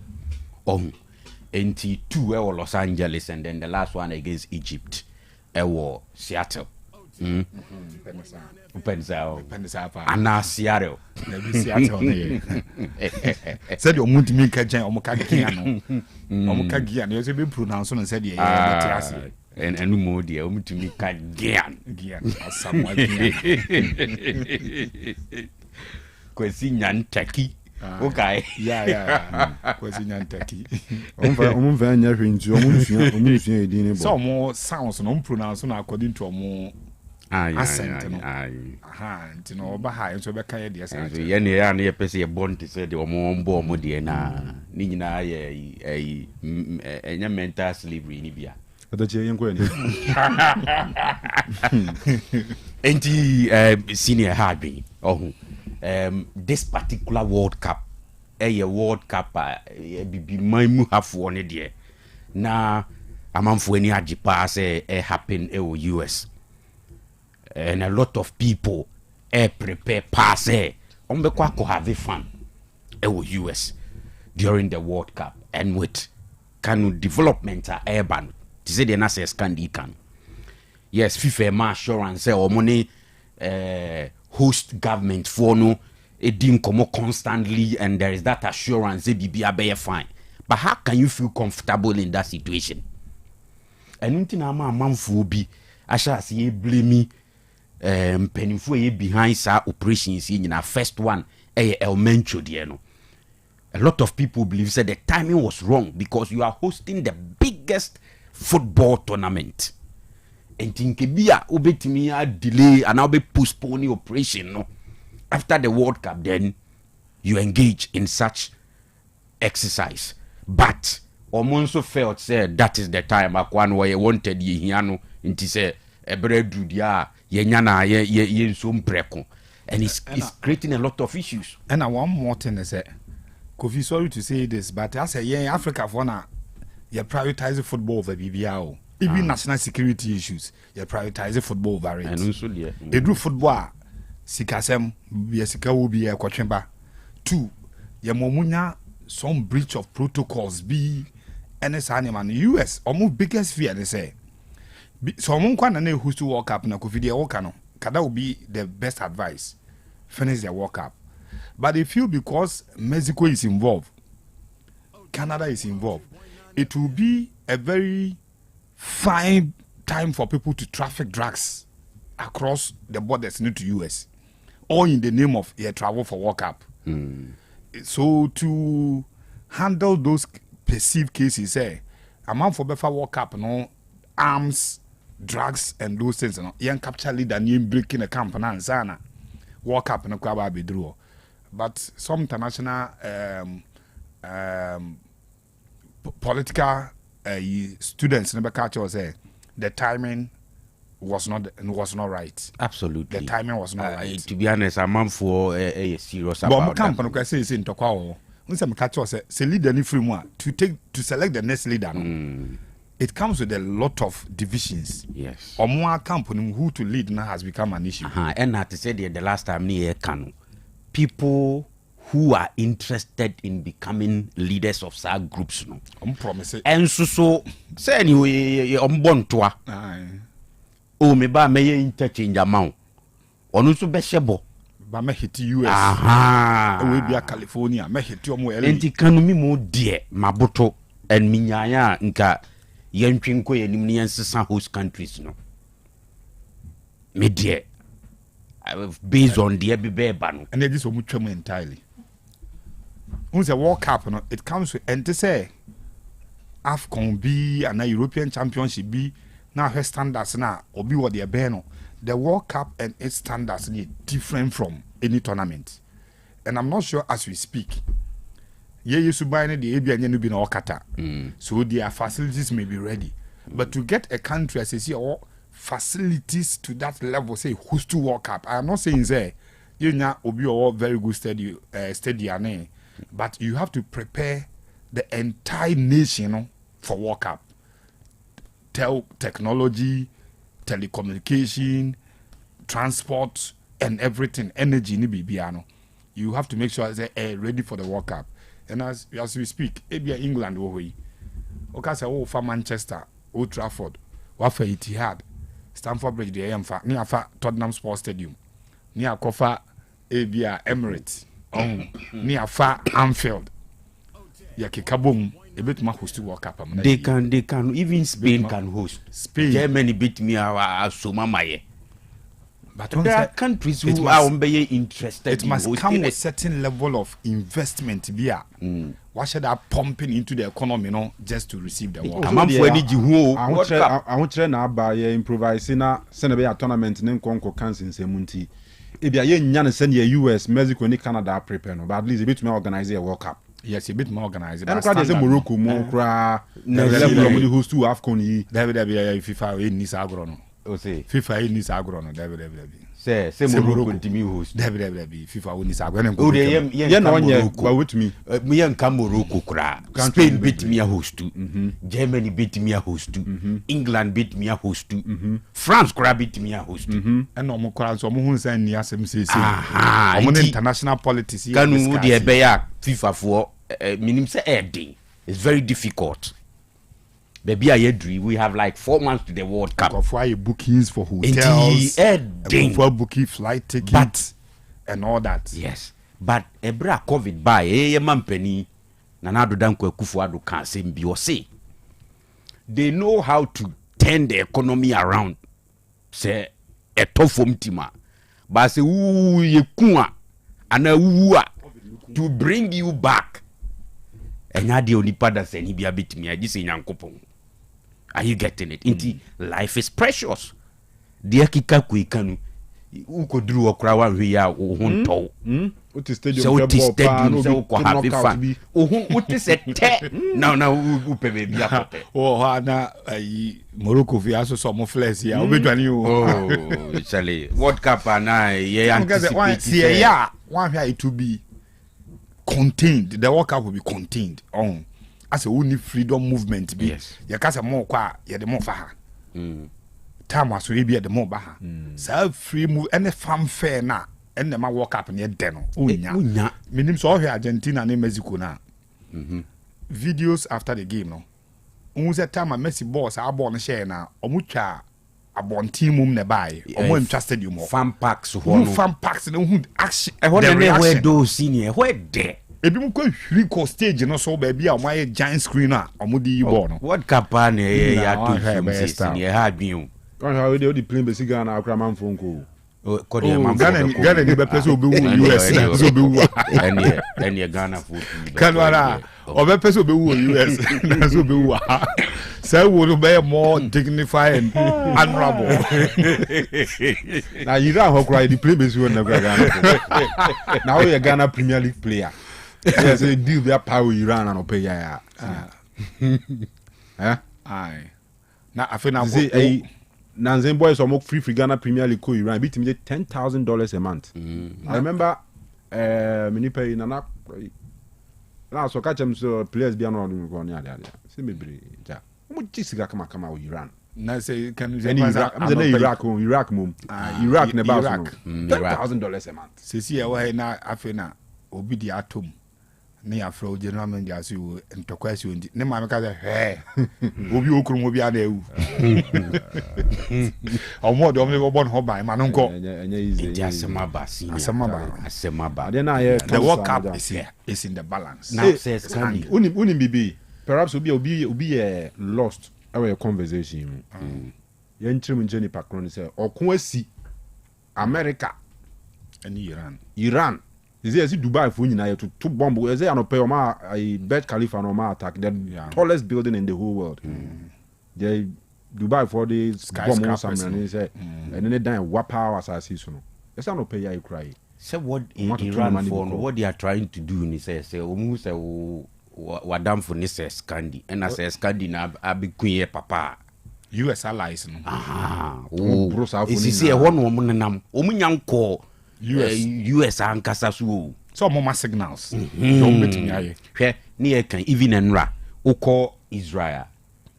I: NT 2 ewo Los Angeles and then the last one against Egypt ewo Seattle Pensa ana Seattle
H: said you want to make a giant omo ka gia no you be pronounce no said
I: and more dear to me gian
H: someone
I: kwesi nyantaki okay
H: yeah kwesi nyantaki
B: omo va nya hwenju omo nfia edin ni bo
H: so omo sounds no pronounce no according to omo accent no you know ba ha so be kan de accent
I: so ye ne ya na ye pese ye bond say de omo mbo omo de na ni nyina ye enya mental slavery ni bia
B: adache yenko ni
I: enti senior had been this particular World Cup World Cup be maimu hafo ne de na amanfo ani agipa say happen US and a lot of people prepare pass ombekwa have fun US during the World Cup and with Kanu development urban to say the nasa scandi can yes FIFA ma assurance say or money host government for no edin komo constantly and there is that assurance they be fine but how can you feel comfortable in that situation and until na manfo bi asha say blame penifo behind sa operations nyina first one El Mencho de no a lot of people believe that the timing was wrong because you are hosting the biggest football tournament. And Tinkebia obetimi a delay and now be postpone the operation. No, after the World Cup, then you engage in such exercise. But Omonso felt said that is the time Akwan where you wanted Yiano into say a bread dudia yenyana ye some preko. And it's creating a lot of issues.
H: And one more thing is that Kofi, sorry to say this, but I say yeah, Africa for now, you prioritize football over BBL. Even national security issues, you prioritize football over it.
I: And also,
H: they do football. Sikasem, Yesika will be a Kwachemba. 2, Yamomunya, some breach of protocols be NSA and US, almost biggest fear, they say. Someone can know who's to walk up na Kofi de Okano. That would be the best advice. Finish their World Cup. But they feel because Mexico is involved, Canada is involved, it will be a very fine time for people to traffic drugs across the borders into US, all in the name of travel for World Cup. So to handle those perceived cases, a man for Befa World Cup, no arms, drugs, and those things, young capture leader, and breaking a camp and Zana. Walk up in a crowd be draw. But some international political students in the culture say the timing was not right.
I: Absolutely.
H: The timing was not right.
I: To be honest, I'm on for a serious
H: about that. But camp say in Tokwa. When some culture say leader ni free one to select the next leader. It comes with a lot of divisions.
I: Yes.
H: Or more company who to lead now has become an issue.
I: And I said the last time near Kanu, people who are interested in becoming leaders of such groups, no.
H: Promise.
I: And so say anyway, born to oh me ba me interchange amount. Onu so be shebo.
H: Ba me hit US. We be California. Me hit you mo LA.
I: Enti Kanu mi mo die maboto and minyanya nka yentwinko yenim ne host countries no media based on the ebeba no
H: and this omu twam entirely. Once a World Cup no, it comes with and to say AFCON be and a European Championship be now her standards now obi what they be no. The World Cup and its standards are different from any tournament, and I'm not sure as we speak. You buy the ABN and be no kata. So their facilities may be ready. But to get a country as you see all facilities to that level, say who's to World Cup. I am not saying say you know obi all very good steady but you have to prepare the entire nation for World Cup. Technology, telecommunication, transport, and everything, energy ni bibiano. You have to make sure they're ready for the World Cup. And as we speak, Ebia England we. Okay, so for Manchester, Old Trafford, for Etihad, Stamford Bridge, the AMFA, near Tottenham Sports Stadium, near Kofa, Ebia Emirates, near far Anfield. Yakikabum, a bit more host to World Cup.
I: They can, even Spain can host.
H: Spain.
I: Germany beat me our Somamaye.
H: But
I: there are countries who are interested.
H: It must come with a certain level of investment. Why should I pumping into the economy, just to receive the World Cup?
B: I want to now buy improvising a Senegal tournament in Conco, Kansas, and Semunti. If you are young, send your US, Mexico, and Canada prepare, but at least a bit more organized a World Cup.
H: Yes, a bit more organized.
B: And there's a Morocco, more who's to AFCON.
H: FIFA in this agrono. FIFA in this agrono.
I: Say Morocco to me host.
H: FIFA in this agrono.
I: Oh, yeah, no one but with me. Me and Morocco cra. Spain beat me a host to. Germany beat me a host to. England beat me a host to. France cra beat me a host to.
H: And no more crowds. Some who say ni SMC. International politics.
I: Kanu the beya FIFA for minimum say everything. It's very difficult. Baby, we have like 4 months to the World Cup.
H: For bookings for hotels, for booking flight tickets, and all that.
I: Yes, but ebra COVID by man penny nanado danko Kufuado can say say they know how to turn the economy around. Say a tough tima, but say ye kuma and to bring you back enya de onipa da se ni bia betimi agi se nyankopon. Are you getting it? Inti life is precious. De akika ku Kanu ukoduru okra wa hwe ya wo honto.
B: Uti stadium ball
I: so ko happy fan. Uti se te. Na upe be bia pote.
H: Oh na Morocco fi aso so mo flex ya obedwani o.
I: Oh, chale. World Cup na ye anticipate.
H: See ya, one here it to be contained. The World Cup will be contained on as a only freedom movement be.
I: Yes.
H: Ya kasa mo kwa ya de mo fa ha. Time was we be the mo ba ha. So free move any fanfare na and the ma World Cup near den no.
I: Unya.
H: Minim so here Argentina and Mexico na. Videos after the game no. Unse time a Messi boss a ball no share na omutwa abon team mum ne buy omo interested you more
I: fan packs ho no
H: fan packs no hu action
I: e ho ne where do senior where there
H: ebi mu ko hwiri ko stage no so ba bia omo giant screen a omo di ball no
I: what kappa na ya to senior ha adwen
B: o how we dey play basic Ghana akra man phone ko
I: ko dey man
H: Ghana ni be person obi wu US na so obi wu
I: any Ghana food
H: Kanu ara obi person obi wu US na so obi wu say we be more dignified and honorable.
B: Now you don't cry the play basic one na Ghana. Now you Ghana Premier League player. Yes, a deal their power Iran and pay ya.
H: Aye. Now I feel now
B: say Nanzen boys are free Ghana Premier League ko Iran beat me $10,000 a month. I remember many pay na so catch them so players be on go near there. See me bre ja. Mo chisiga kama Iran.
H: Na say can you
B: Iraq mum. Iraq ne ba so $10,000 a month.
H: See why na afi na obi di atom. Ne afro general manager so entokwasi ondi. Ne ma meka say obi okuru obi ada ewu. Omo do me bo ho ban ma no nko.
I: Enye asema ba.
H: The World Cup is here. It's in the balance.
I: Now says Kandi.
B: Uni bibi. Perhaps obi lost our conversation. Yen chim njeni pakron say okun asi America
H: and
B: Iran. Is there Dubai for nyina to bomb? Is there an pay ma Burj Khalifa no ma attack the tallest building in the whole world. The Dubai for the skyscrapers and say and then they die wap power assassin no. Is there no pay ya cry.
I: Say what Iran for what they are trying to do ni say omu say wadam for ni say Scandi and I say Scandi na abikun papa
H: US allies no.
I: Is see one woman nam omu nyanko US ankasa so
H: more signals don't bet me aye
I: hwe ni kan even enra ukọ Israel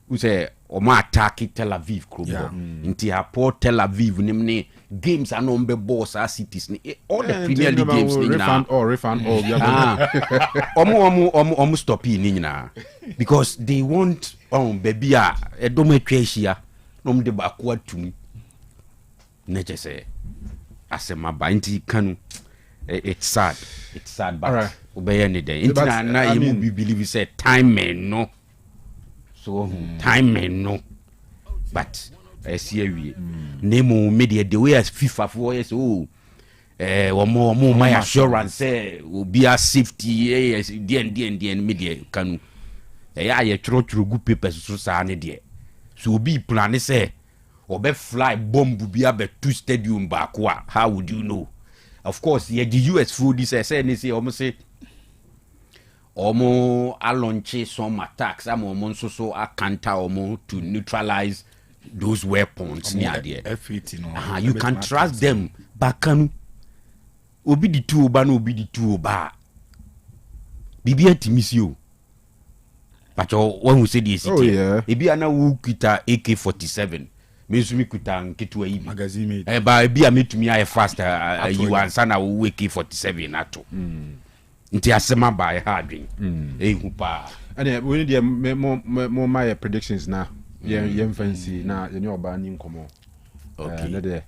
I: we say o ma attack Tel Aviv krobo nti apo Tel Aviv nimne games are no be boss as cities ni all the Premier League games ni na
B: refund
I: omo stop ni nyina because they want baby a edom atwa hia no mde ba ko atum na je say asema ba nti Kanu it's sad but obey any day nti na you believe say time no so time no but see we name media the way as FIFA for yes more my assurance say will be a safety the media Kanu ya true good papers so sa ne de so be plan say obe fly bomb bi abetu stadium back wa how would you know? Of course the US food this say almost say omo a launch some attacks am so a counter omo to neutralize those weapons near there.
H: F18
I: no. You can trust them but Kanu obi di two ba no obi di two ba bibi antimisio but when we say this ebi ana wu kita AK47 mesumi kuta nketu ayi
H: magazine
I: ba bia metumi aye faster you answer na wo AK47 ato nti asema ba ha adwen ehu pa
B: and we need more my predictions na ye fancy na ye oba ni nkomo
I: okay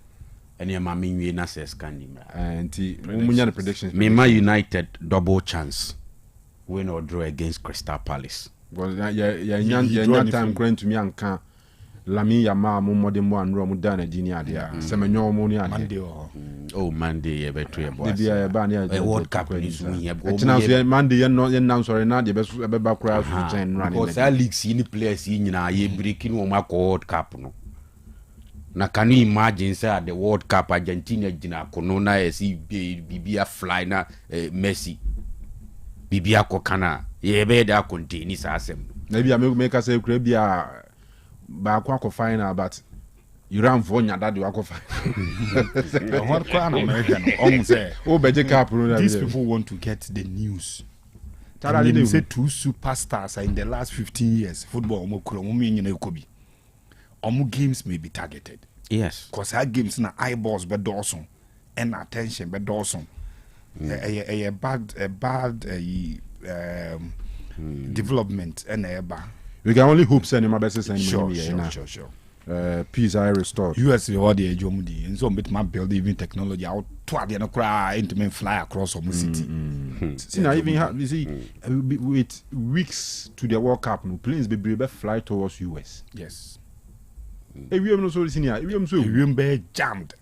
I: ene ma menwie na ses kandi
B: nti munya the predictions
I: Mema United double chance win or draw against Crystal Palace
B: well ya time going to me anka Lami Yama mo modern mo anro mo dan adini ade a semenyo mo ni ade
I: Oh, Monday, better boy.
B: The
I: World Cup is
B: Monday, you're not sorry, not the best back crowd running.
I: Because that leagues in the players in ye breaking on my World Cup. No. Now, can you imagine, sir, the World Cup Argentina, Gina, Conona, Bibia fly na Messi, Bibia Kokana, ye better contain his assembly.
B: Maybe I make us say, Crabia, Baquaco final, but. You ran for your daddy. What
H: kind of American?
B: Oh,
H: these people want to get the news. They say 2 superstars are in the last 15 years. Football, games may be targeted.
I: Yes.
H: Because our games na eyeballs, but Dawson and attention, but Dawson. A bad development and a bad.
B: We can only hope send him my best.
H: Sure.
B: Peace I restore.
H: US all the Jomudi and so bit my build even technology out to the cry into men fly across some city.
B: See now even have you see with weeks to the World Cup, no planes be brave fly towards US.
H: Yes.
B: Hey, we have no so senior. We have
H: be jammed.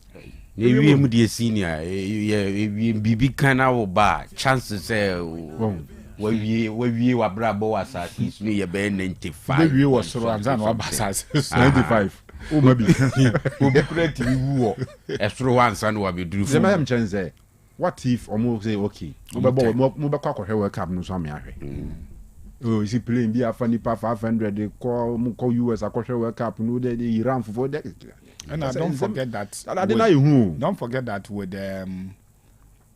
I: We have the senior. We be kind of bad chances. Where we were bravo assassins, we were 95.
H: We were surrounded by assassins.
B: 95. Oh, maybe.
I: We'll be creative. Extra one son will be drew.
B: The man chance there. What if almost say okay? Mobile World Cup no some oh, is he playing? Be a funny pa 500. They call US a World Cup. No, they Iran for that.
H: And I don't forget that. Don't forget that with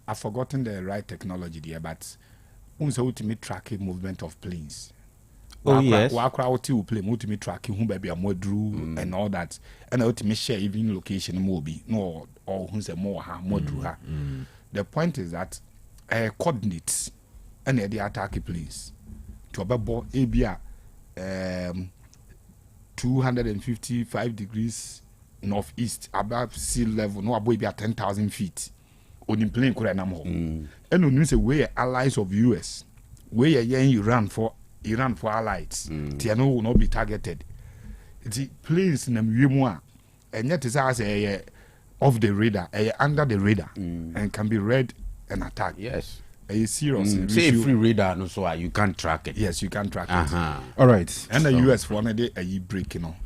H: I've forgotten the right technology there, but. Ultimate tracking movement of planes.
I: Oh, yes.
H: Will play ultimate tracking, who baby a more drew and all that. And ultimate share even location more be no or who's a more drew her. The point is that coordinates and the attack planes to about ABA 255 degrees northeast above sea level, no about 10,000 feet. On the plane could and when say we are allies of US, we are Iran for allies. Tiano will not be targeted. The planes in the and yet is as a off the radar, under the radar, and can be read and attacked.
I: Yes,
H: a serious.
I: Say free radar, no, so you can't track it.
H: Yes, you can track it.
B: All right,
H: and the US for one day a break, you know.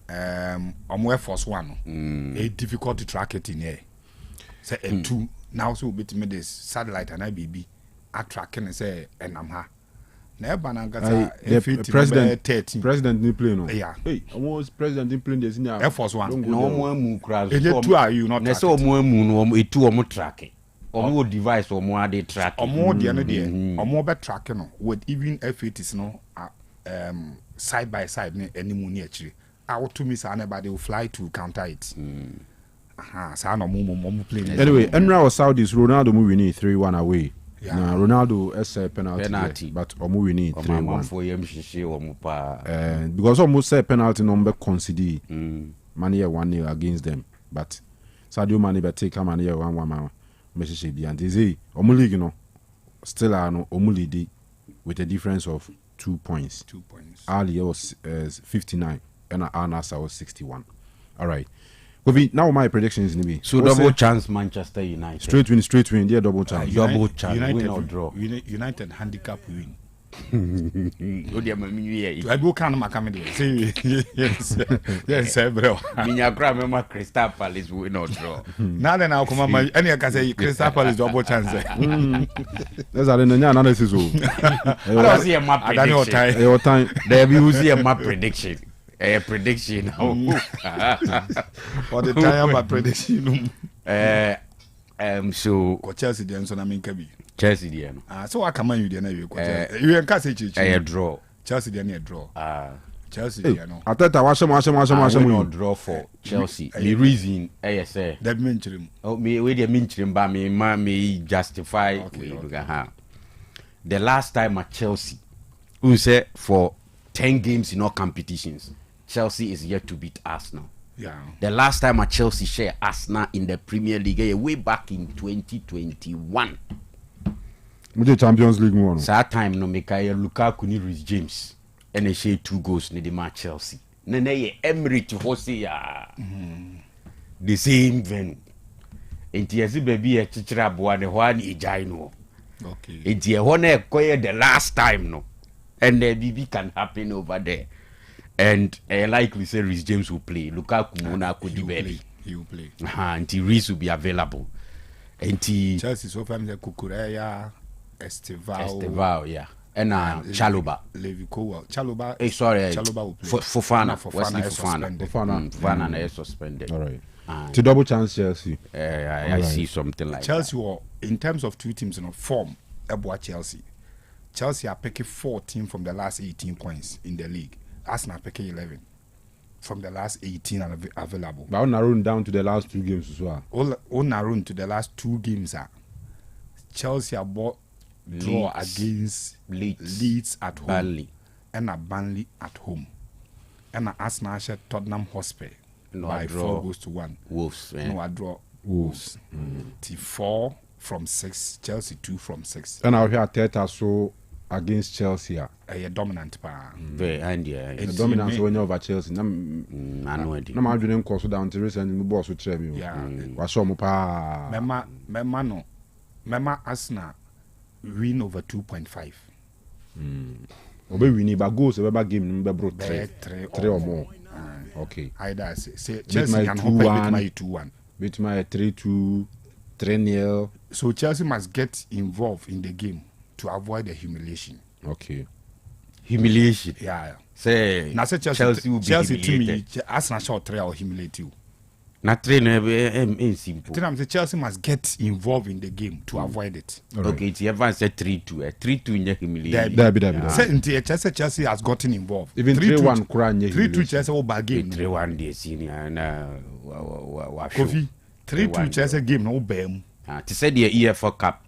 H: Air Force One, a difficult to track it in air. Say and 2. Now so bit me this satellite and IBB are tracking and say and I'm ha. Never
B: the president ni plane no.
H: Yeah.
B: Hey, almost president in plane this now.
H: Air Force One.
I: No more moon crash.
H: And 2 are you not?
I: Next more moon no 2 or tracking. Or more device or more they track.
H: Or more the other day. Or more better tracking with even F-80s no side by side any moon near tree. Our 2 miss anybody will fly to counter it.
B: Anyway, Enra was Saudis. Ronaldo moving 3-1 away. Yeah. Now Ronaldo is a penalty, but moving 3-1. Because almost a penalty number conceded. Mane 1-0 against them, but Sadio Mane be take Mane 1-1 message be and they Omuli you know still are no Omuli with a difference of 2 points.
H: 2 points.
B: Ali was 59 and Anasa was 61. All right. Now my predictions in
I: so double chance Manchester United.
B: Straight win, yeah, double chance.
I: Double chance,
H: United,
I: win or draw.
H: United handicap win.
I: Oh dear,
H: I go can say yes, bro.
I: Minya grandma Crystal Palace win or draw.
H: Now then I'll come my any can say Crystal Palace double chance.
B: That's all in the analysis.
I: I don't see a map prediction.
B: Your time.
I: There be see a map prediction. A prediction.
H: For the time my prediction.
I: So
H: Chelsea then so na me kabi.
I: Chelsea there.
H: So what can you there na you can say
I: a draw.
H: Chelsea there a draw. Chelsea there no.
B: Ateta washem
I: no draw for Chelsea. The reason say
H: that mean chim.
I: Oh me we dey mean chim ba me justify the last time at Chelsea we say for 10 games in all competitions Chelsea is yet to beat Arsenal.
H: Yeah.
I: The last time at Chelsea share Arsenal in the Premier League way back in 2021.
B: The Champions League one.
I: That time no make Lukaku ni Reece James and they share 2 goals in the match Chelsea. Nene Emirates Hosea. The same venue. enti yesi baby e chichira boa ne ho an ejai no
H: Okay.
I: enti e ho na ekoye the last time no and BB can happen over there and likely say Reece James will play Lukaku Mona could be
H: he will play
I: until Reece will be available enti
H: Chelsea so far the Kukureya
I: Estevao yeah and Chalobah
H: Levi Cowell Chalobah
I: Chalobah
H: will play
I: Fofana is suspended
B: all right to double chance Chelsea
I: I see something like
H: Chelsea were, in terms of two teams form about Chelsea are picking 14 from the last 18 points in the league. Arsenal picking 11 from the last 18 available.
B: But narrowing down to the last 2 games as well.
H: All narrowing to the last 2 games are Chelsea are bought draw against Leeds at home,
I: Burnley.
H: and a Burnley at home, and a Arsenal share Tottenham Hotspur by 4-1.
I: Wolves.
H: No, I draw Wolves. T4 from 6, Chelsea 2 from 6.
B: And I'll hear Teta so against Chelsea.
H: A dominant power.
I: Very handy.
B: The dominance when you over Chelsea.
I: I know it.
B: No, I'm doing course down to race and boss with Trevor.
H: Yeah.
B: What's on pa?
H: Mema Arsenal win over 2.5.
B: Obe winning but goals over game number bro 3 or more. Okay.
H: Either say Chelsea can hope beat my 2-1.
B: Beat my 3-2, 3-0.
H: So Chelsea must get involved in the game to avoid the humiliation.
B: Okay.
I: Humiliation.
H: Yeah.
I: Say
H: now say
I: Chelsea will be humiliated.
H: to me Arsenal short 3 or humiliate you.
I: Not train simple.
H: Then I'm say Chelsea must get involved in the game to avoid it.
B: Right.
I: Okay, it's everyone said 3-2. 3-2 in the humiliation.
B: There.
H: Say until Chelsea has gotten involved.
B: Even 3-1 Kuranye.
H: 3-2 Chelsea will bag game.
I: 3-1 the senior and
H: Kofi 3-2 Chelsea game no bam.
I: To say the EFL Cup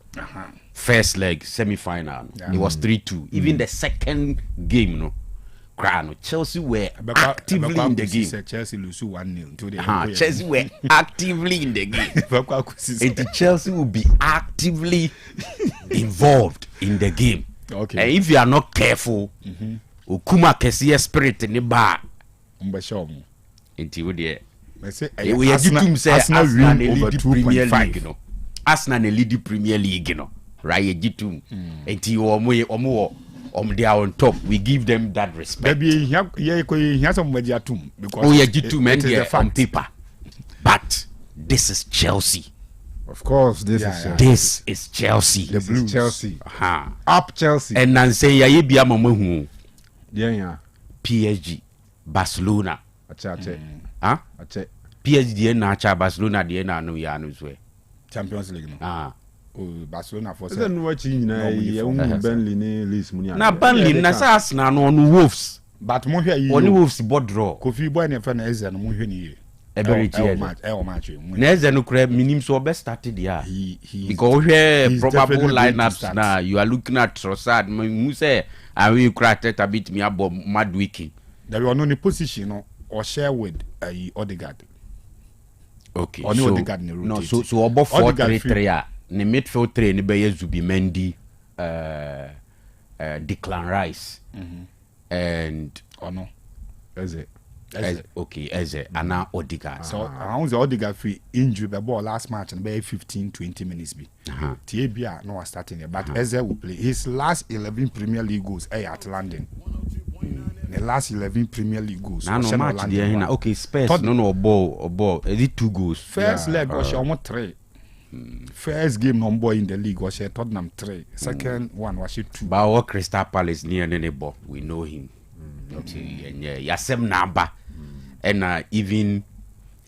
I: first leg semi-final, it was 3-2. Even the second game, no, Chelsea were actively in the game.
H: Chelsea lose 1-0.
I: Chelsea were actively in the game. And Chelsea will be actively involved in the game.
H: Okay.
I: And if you are not careful, Okuma Kesia spirit in the bar. Until we Arsenal win over 2.5. Arsenal lead the Premier League, you know. Right, Jitum. Until they are on top, we give them that respect.
H: Because
I: Jitum and they are on paper. But this is Chelsea.
B: Of course, this
I: is Chelsea.
B: The Blues. Chelsea.
I: Up
B: Chelsea.
I: And Nancy Yabia Mamu.
B: Yeah.
I: PSG, Barcelona.
B: Ache.
I: PSG and Nacha Barcelona, the Ena Yanuswe.
H: Champions League. Barcelona for
B: then watching Burnley Leeds Munia.
I: Now Burnley Nasas na on Wolves.
H: But mo here you
I: on Wolves board draw.
H: Kofi boy ne fa na Eze no mo hwe ni
I: match. Na Eze no kra minim so be started ya. Because here probable lineups now you are looking at Trossard. Mu say I will crack a bit me about Madwiki.
H: There were no any position no or share with Odegaard.
I: Okay.
H: Or no Odegaard ne rotate.
I: No so about 4-3-3 ne midfield 3 ne be Zubimendi Declan Rice and
B: no Eze
I: Anna Odegaard.
H: So around the Odegaard free injury the ball last match and be 15-20 minutes be. TBA no was starting there but Eze will play his last 11 Premier League goals at London. The last 11 Premier League goals.
I: No match there. Okay, Spurs no ball. Is it 2 goals?
H: First leg was almost 3. First game number in the league was Tottenham 3. Second one was 2.
I: But our Crystal Palace near any ball. We know him. And Yasem Namba. And even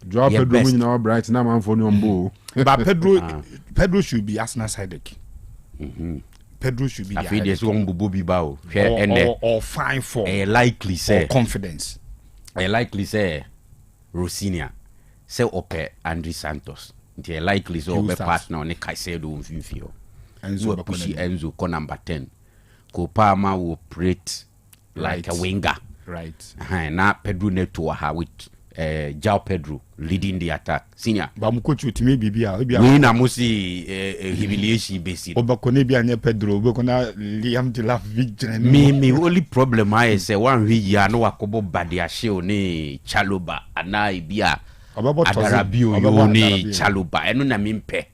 B: drop Pedro in our bright now man for no ball.
H: But Pedro should be Arsenal side. Pedro should be.
I: I feel there's one Bobby Bao.
H: Or fine for.
I: Likely say
H: confidence.
I: I likely say Rosinia. Say Ope Andre Santos. They likely so be partner on Caicedo Mfimfio. Enzo ko number 10. Kopama will operate like a winger.
H: Right.
I: Now Pedro Neto with Jao Pedro leading the attack. Senior.
H: But I'm coach with me bibia.
I: We na musi humiliation based.
H: Obakone bia ne Pedro, obakona Liam de la Vigilance.
I: Me only problem I say one we ya no akobo badia she oni Chalobah ana bia Adarabio Yoni Chaluba eno na mimpe.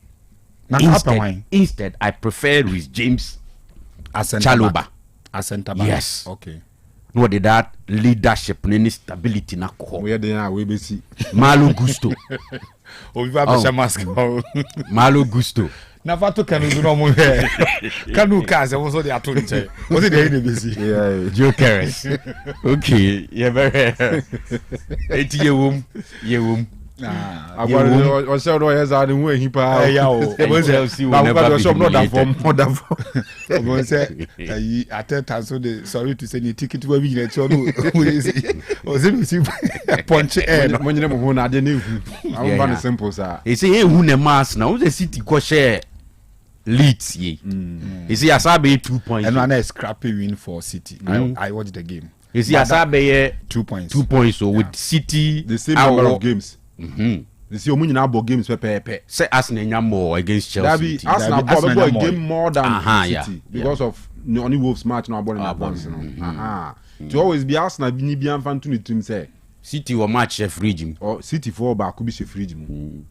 I: Instead I prefer Luis James Chaluba. Yes.
H: Okay.
I: No did that leadership ni stability na ko.
B: We dey na we be see.
I: Malo Gusto.
H: O viva be mask.
I: Malo Gusto.
H: Na fato Kanu no mo here. Kanu ka se wo so dey ato nche. Wo se dey be see.
I: Yeah, Jokers. Okay, yeah very. Eti yewum.
B: Agora o se no yes and who he pa.
H: Ya o.
B: Mo se ba go shop no da form.
H: Mo se ayi atenta so dey sorry to say ni ticket wa bi na cho no. O se mi si punch air no.
B: Mo nyine mo ho na de na ehu. Am ba no simple sa.
I: E say ehu na mass na wo se city ko share leads ye. E say asabe 2 points.
H: And one scrappy win for City. I watched the game.
I: E say asabe
H: 2 points.
I: 2 points so with City
B: the same number of games.
I: They
B: see omu nyina ball games pepe.
I: Say Arsenal nya more against Chelsea.
B: That be Arsenal ball a game more than City
I: yeah.
B: because of only Wolves match now ball in that box, you know. To always be Arsenal bi ni bi amfa to ni team say
I: City will match chef regime
B: or City for ba ku bi chef regime.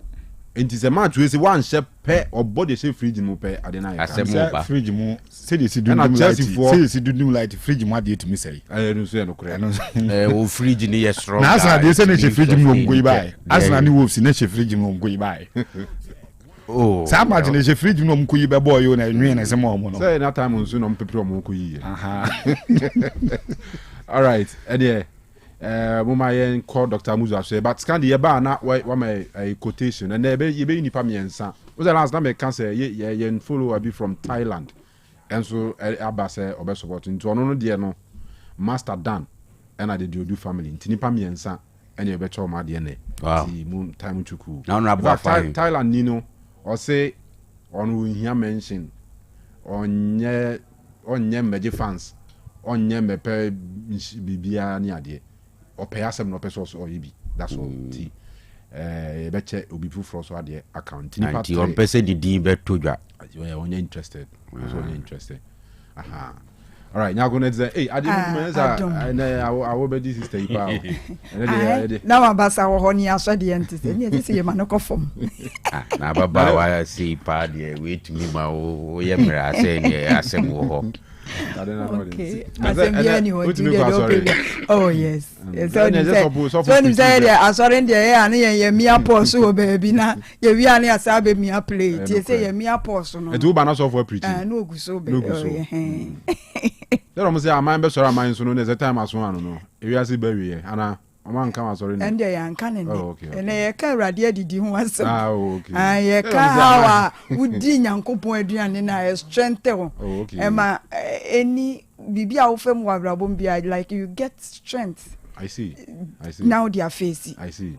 B: Enti se match we say one chef pair or body chef regime pair adena ya.
H: Say fridge mu say they see do light. Say they see do light fridge mu dey to me say.
B: No say no kure.
I: O fridge ni yes strong.
H: Na Arsenal dey say na chef fridge mu go buy. Arsenal ni Wolves na chef fridge mu go buy.
I: Oh.
H: Sa match na chef fridge mu ko yi be boy yo na nwe na say mo no.
B: Say na time nso no mpepere mo ko yi. All right. Mama yen call Dr. Muzu say but scan the ba na wa my quotation and there be nipa miensa. Was the last time I can say ye follow a bit from Thailand. And so aba say obe support into ono no de no Master Dan and I the Diodu family into nipa miensa and ye be cho ma de ne.
I: Wow.
B: Moon time chuku.
I: Now na ba
B: Thailand nino or say on here mention onye meje fans onye mepe bibia ni ade. Or pay us no pesos or EB. That's all. Beche obi fu so ade account.
I: Ni on pese di din be toja.
B: You are interested. So interested. Aha. All right, now go next. Hey, I didn't I will be this sister ipa.
J: Now abasa wo honi aso de entise. Ni say ma no kofom.
I: Na baba wa say pa de wait me ma o ye mra say ni asem wo ho.
J: Okay. Oh yes. So you say sorry there and ye mia pause so baby na ye wi ani asabe mia play. You say ye mia pause no.
B: E do ba na so for preaching.
J: No go so be.
B: There almost say am be sorry am so no next time aso anu no. E wi ase ba wi e ana Mama nka sorry no.
J: And they anka ne. And ye ka rade adidi ho asem.
B: Okay.
J: Ye ka hawa wudi nyankopon aduane na strength ho. Ema any bibia wo fam wa brabom bia like you get strength.
B: I see.
J: Now they are facing.
B: I see.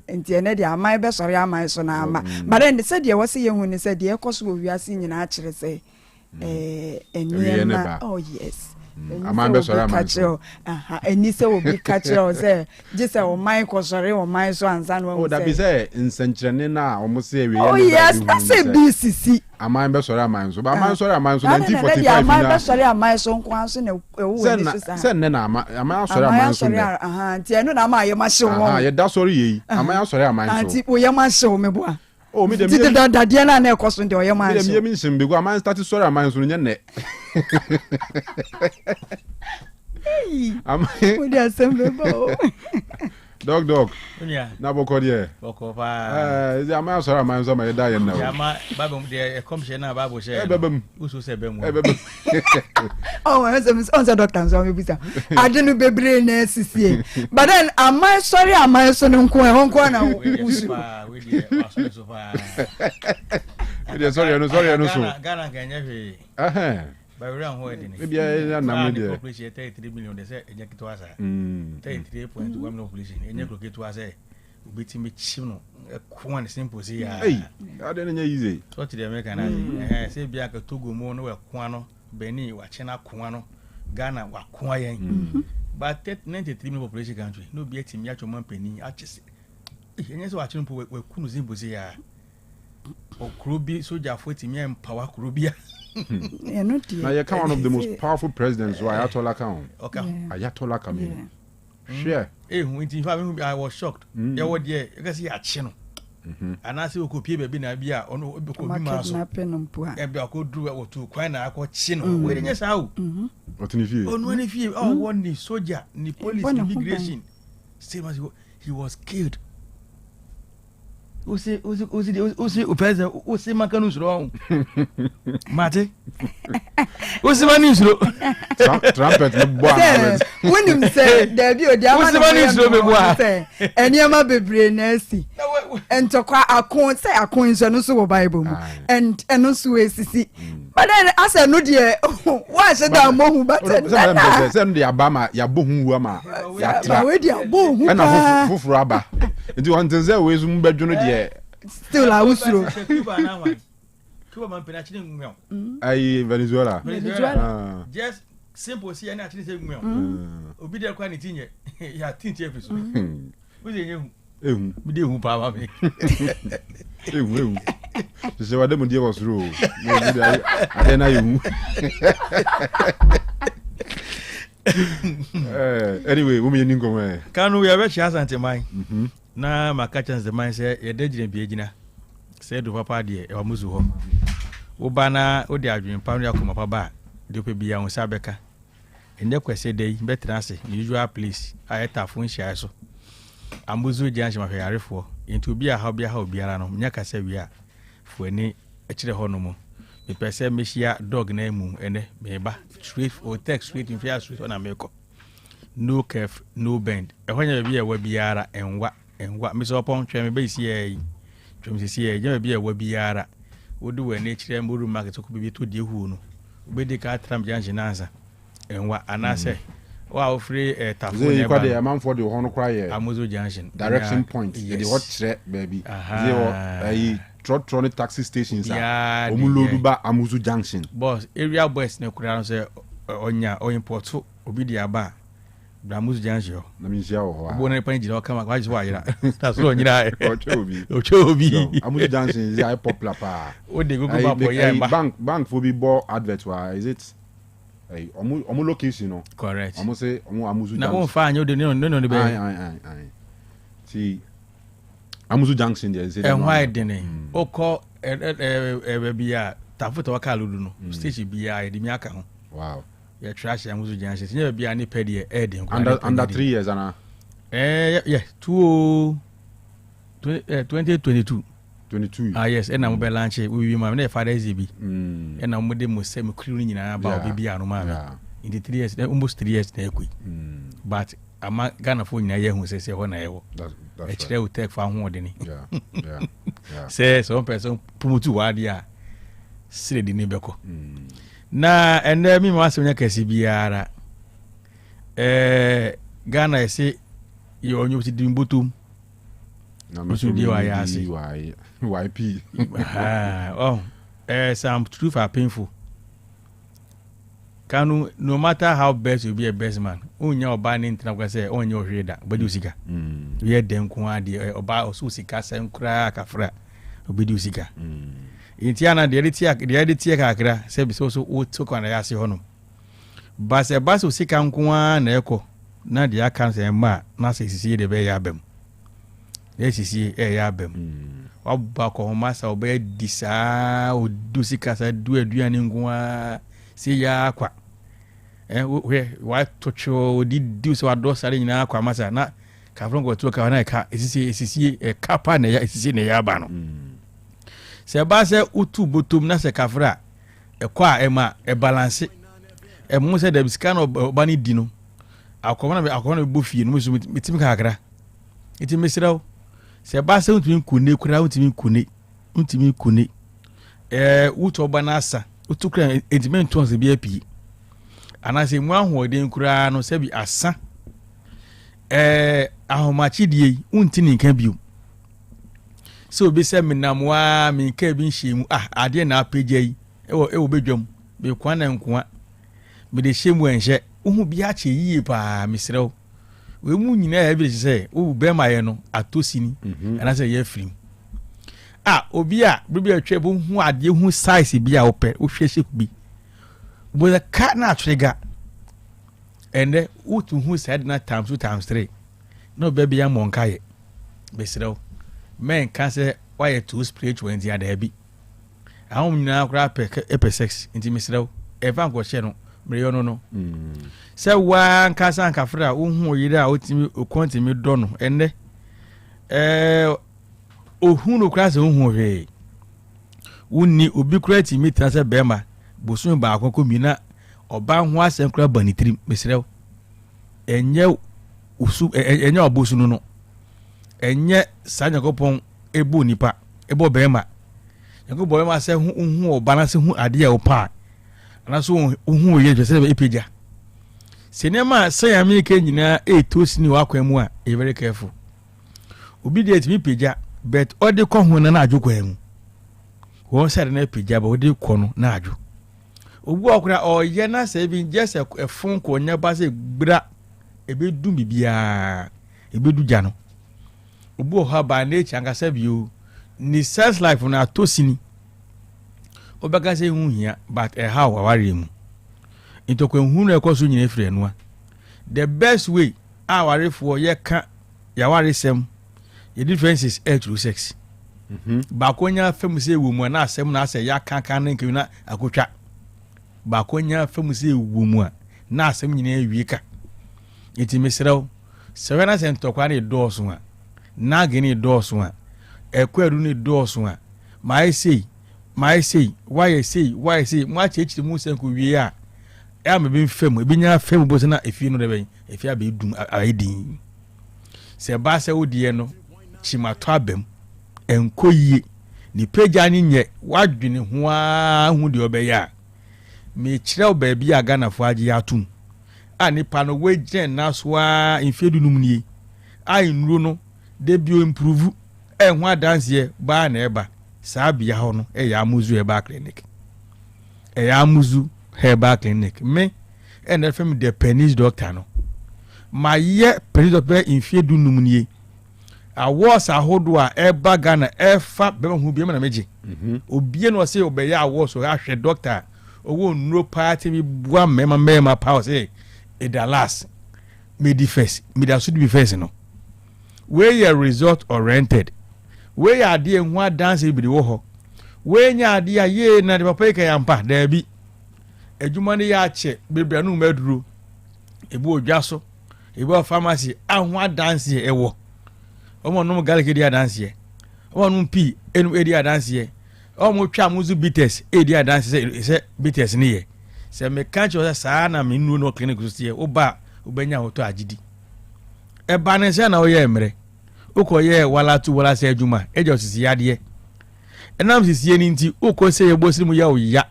J: And the end they are my best sorry am so na ama. But then they said they was say hu ne said they cause we are seeing nyina akere say oh yes.
B: Amambe sorry am.
J: Eni se obi catch o say just o mind ko sorry o mind so ansa no.
B: Oh that be say nsenkyerene na o mo say we.
J: Oh yes, I say BCC.
B: Amambe sorry am so. But amambe sorry am so 1945 na.
J: Amambe sorry am so nko anso na ewo ni so.
B: Say na amambe sorry am so.
J: Ti eno na ma ye ma hye wo.
B: Ye da sorry yi. Amambe sorry am so.
J: Anti o ye ma hye me bo.
B: Oh me dem.
J: Ti da dia na na ekoso de o ye ma hye.
B: Me dem ye nsim be go amambe start sorry am so nye ne.
J: We dey assemble bo.
B: Dog.
K: Yeah.
B: Na boko there.
K: Boko pa.
B: Is am sorry am so my die now.
K: Ya ma babum dey come share na babu share.
B: Babum.
K: Usu se bemu.
J: Oh, on the doctor so me bisa. Adenu bebre na sisie. But then am I sorry so nko e honko na usu.
K: We dey so far.
B: Sorry no so.
K: Ghana kanye hwe. By around where it is.
B: Maybe I am there.
K: Population 33 million. They say eject to us. 33.1 million population. Eject to us. Ubiti me chino. One simple see.
B: Hey, I didn't easy.
K: So to the American, say Bianca Togo mo no Kwano, Benin, Wachina Kwano, Ghana wa Kwayen. But 93 million population country. No be a team yacho man penny. I just. Yes, watching we kunu zimbo see ya. O Krubi soja 40 million power Krubia.
B: Now you count one of the most powerful presidents who Ayatollah count. Okay. Ayatollah Khamenei. Sure.
K: I was shocked. Yeah, what yeah, you can see a channel. And I say, we could pay baby Nabia on Obi and be a good do or two, quite a quite chin. Waiting us out.
B: What if you?
K: On one if you, oh, one the soldier, the police, immigration. Same as he was killed. Usi Makanus wrong. Mate. Usi Manis
B: trumpet.
J: When you say there be a diamond, and Yama be brain nasty. And to quite a coin say a coin so no Bible and also see. But then I said no dear, why said that more but
B: send the Abama Yabu Wama
J: Yabu
B: and a full rubber. Do you want to say we zoom bedroom?
J: Still I was through.
B: Venezuela.
K: Just simple see and actually say Obi there quantity yet. Ya think episode. Who's you? We do power me.
B: To say what them dear was rule. Then anyway, women in Gome.
K: Kanu we have a chance anti mine. Na makachans the mind say ye dejin biegina. Say do papa de e wamuzu ho. Wo bana wo de adwen pa no yakoma pa ba. De pe bia won sabeka. Ende kwese dey betra ase usual place ayeta fun hia so. Amuzu janshi ma hweyarefo. Into bia ha obiara no nya kasa wi a fuani ekire ho no mo. Me pese mehia dog na emu ene me ba straight Otec straight in fear street on America. No curve, no bend. E honya bia wa biara enwa me so pon twa me be si e twem si e nya bia wa biara wodu wa na kire mburu market ko bi to die hu no obedi ka tram janshi nansa enwa anase wa ofre tafo
B: ne ba dey man for the hono cry
K: Amuzo junction
B: direction point the hot tre baby they trottronic taxi stations omulodu ba Amuzo junction
K: boss area boys ne kura no say onya o import obedi aba Amuzo junction
B: na mi sia ho
K: bo na pan jira kama kwa jwa yira that's all nyira
B: ochobi Amuzo junction is a popular pa
K: o de google map ya
B: bank for be bo advert why is it omu location no
K: correct
B: omu say omu Amuzo
K: na won fa anyo de no be
B: see Amuzo junction there is it
K: why de o call bia tafuta wakaludu no station bia de mi aka ho
B: wow
K: yeah trash Amuzo junction nya bia ni pedi e de
B: under 3 years ana
K: yeah 2022 yes and I'm launch we my father is bi and I'm de mo say me kuru nyina ba obi anu ma in the 3 years almost 3 years na ekui but ama Ghana fo nyina ye hu say ho na ye wo e kire Otec fa ho de ni say some person promote wa dia sire di ni beko na ene mi ma se nya kasi biara Ghana e say ye onyo ti di mbotum
B: na me so di wa ya see YP some
K: truth are painful. Kanu, no matter how best you be a best man, unya oba ni ntina kwa say onye ohweda obedi usika ye den ko ade oba osu usika sen kura kafra obedi usika intiana de editi kakra se bi so o to kwa na ya se hono base usika nko na eko na de aka se ma na se sisi de be ya bem sisi ya bem oba ko masa oba disa odusika sa du aduane nkoa se ya kwa wa tocho di du so ado sare nyina kwa masa na ka frongo to ka na ka sisi kapa na ya sisi ne ya ba no se ba se utu botum na se kafra kwa ema balance mo se da bisika no oba ni di no akoma bo fie no musu mitimi kakra iti mesirawo se ba se untimi kune kura untimi kune uto banasa utukra ediment tons bi api anase mu ahoden kura no se bi asa ahomachi die untini nka biu so bi se menamwa mi nka bi nhyimu ade na apagye ewo bedwam be kwana nkoa be de hyemu enhye uhu bi ache yie pa misrew we mu nyina ya bi se wo be maye no atosini anase ye firim obi a bibi atwa bu hu ade hu size bi a ope wo hwehye bi bo the cat na trigger and utu hu said na times 2 times 3 no baby ya monkaye besrew men ka say why too spiritual and the other bi ahom nyina kra pe sex inti mesrew eva go che no mre no say wa nkasa nkafra wo hu oyire a otimi okontimi do no enne ohun no kra se hu hwe wonni obi kra ti mitra se bema bosun ba akoko mina oba ho asem kra banitrim mesrew enye usu enye obosunu no enye sanyakopon ebu nipa ebo bema yakobo bema se hu oba na se hu ade a opa na so hu oye se be epeja sinema say America nyina etosini wakwan mu a very careful obi dey timi peja but odi ko hu na adwokwan mu won sare na peja ba odi ko no na adwo obu okura oye na se bi just a fun ko nya ba se gbra ebedu bibia ebedu ja no obu ha ba na changa se bio ni sex life na tosini obaka se hu hia but how aware mu intokwen hu na ekoso nyina efre no the best way aware for ye ka yaware sem the differences through sex ba konya fam se wo mu na asem na ase ya kan na nkewi na akotwa ba konya fam se wo mu na asem nyina awie ka iti mesrew sevena se ntokwa ne dooso a na geni dooso a ekwaru ne dooso a my say why say ma chechi mu sen ko wie a ya me bin fam e binya fam bo se na efi no de ben efi a be dum aidin se ba se odie no chimato abem enkoyie ni peja ni nye wadwene ho a hu de obeya me kirew ba bia aga na fo age atum a nipa no wegen na so a infedu numnie ai nuro no de bio improve ho adanse ba na eba saa bia ho no ya amuzu eba clinic ya amuzu herbal clinic me and FM the penis doctor no ma ye penis doctor infedu numnie awards ahodo a eba Ghana efa be hu bi na meje obie no se obeya awards o ahwe doctor owo nuro party bi bua mema power say Edalas made first made should be first no where your result oriented where ya de hu dance bi de wo ho where nya de ye na de papa ka yampa da bi adwuma ne ya che bebra no maduro ebu odwaso ebu pharmacy ahu dance ewo omo no galike dia dance omo no pi enu edia dance omo twa muzu bites edia dance se bites ne ye se me kanche o sa na me nu no clinic so ye oba obenya hoto agidi e ba ne se na o ye emre ukoye wala se adwuma ejo sisi ade enam sisi ni nti uko se ye bosi mu ya o ya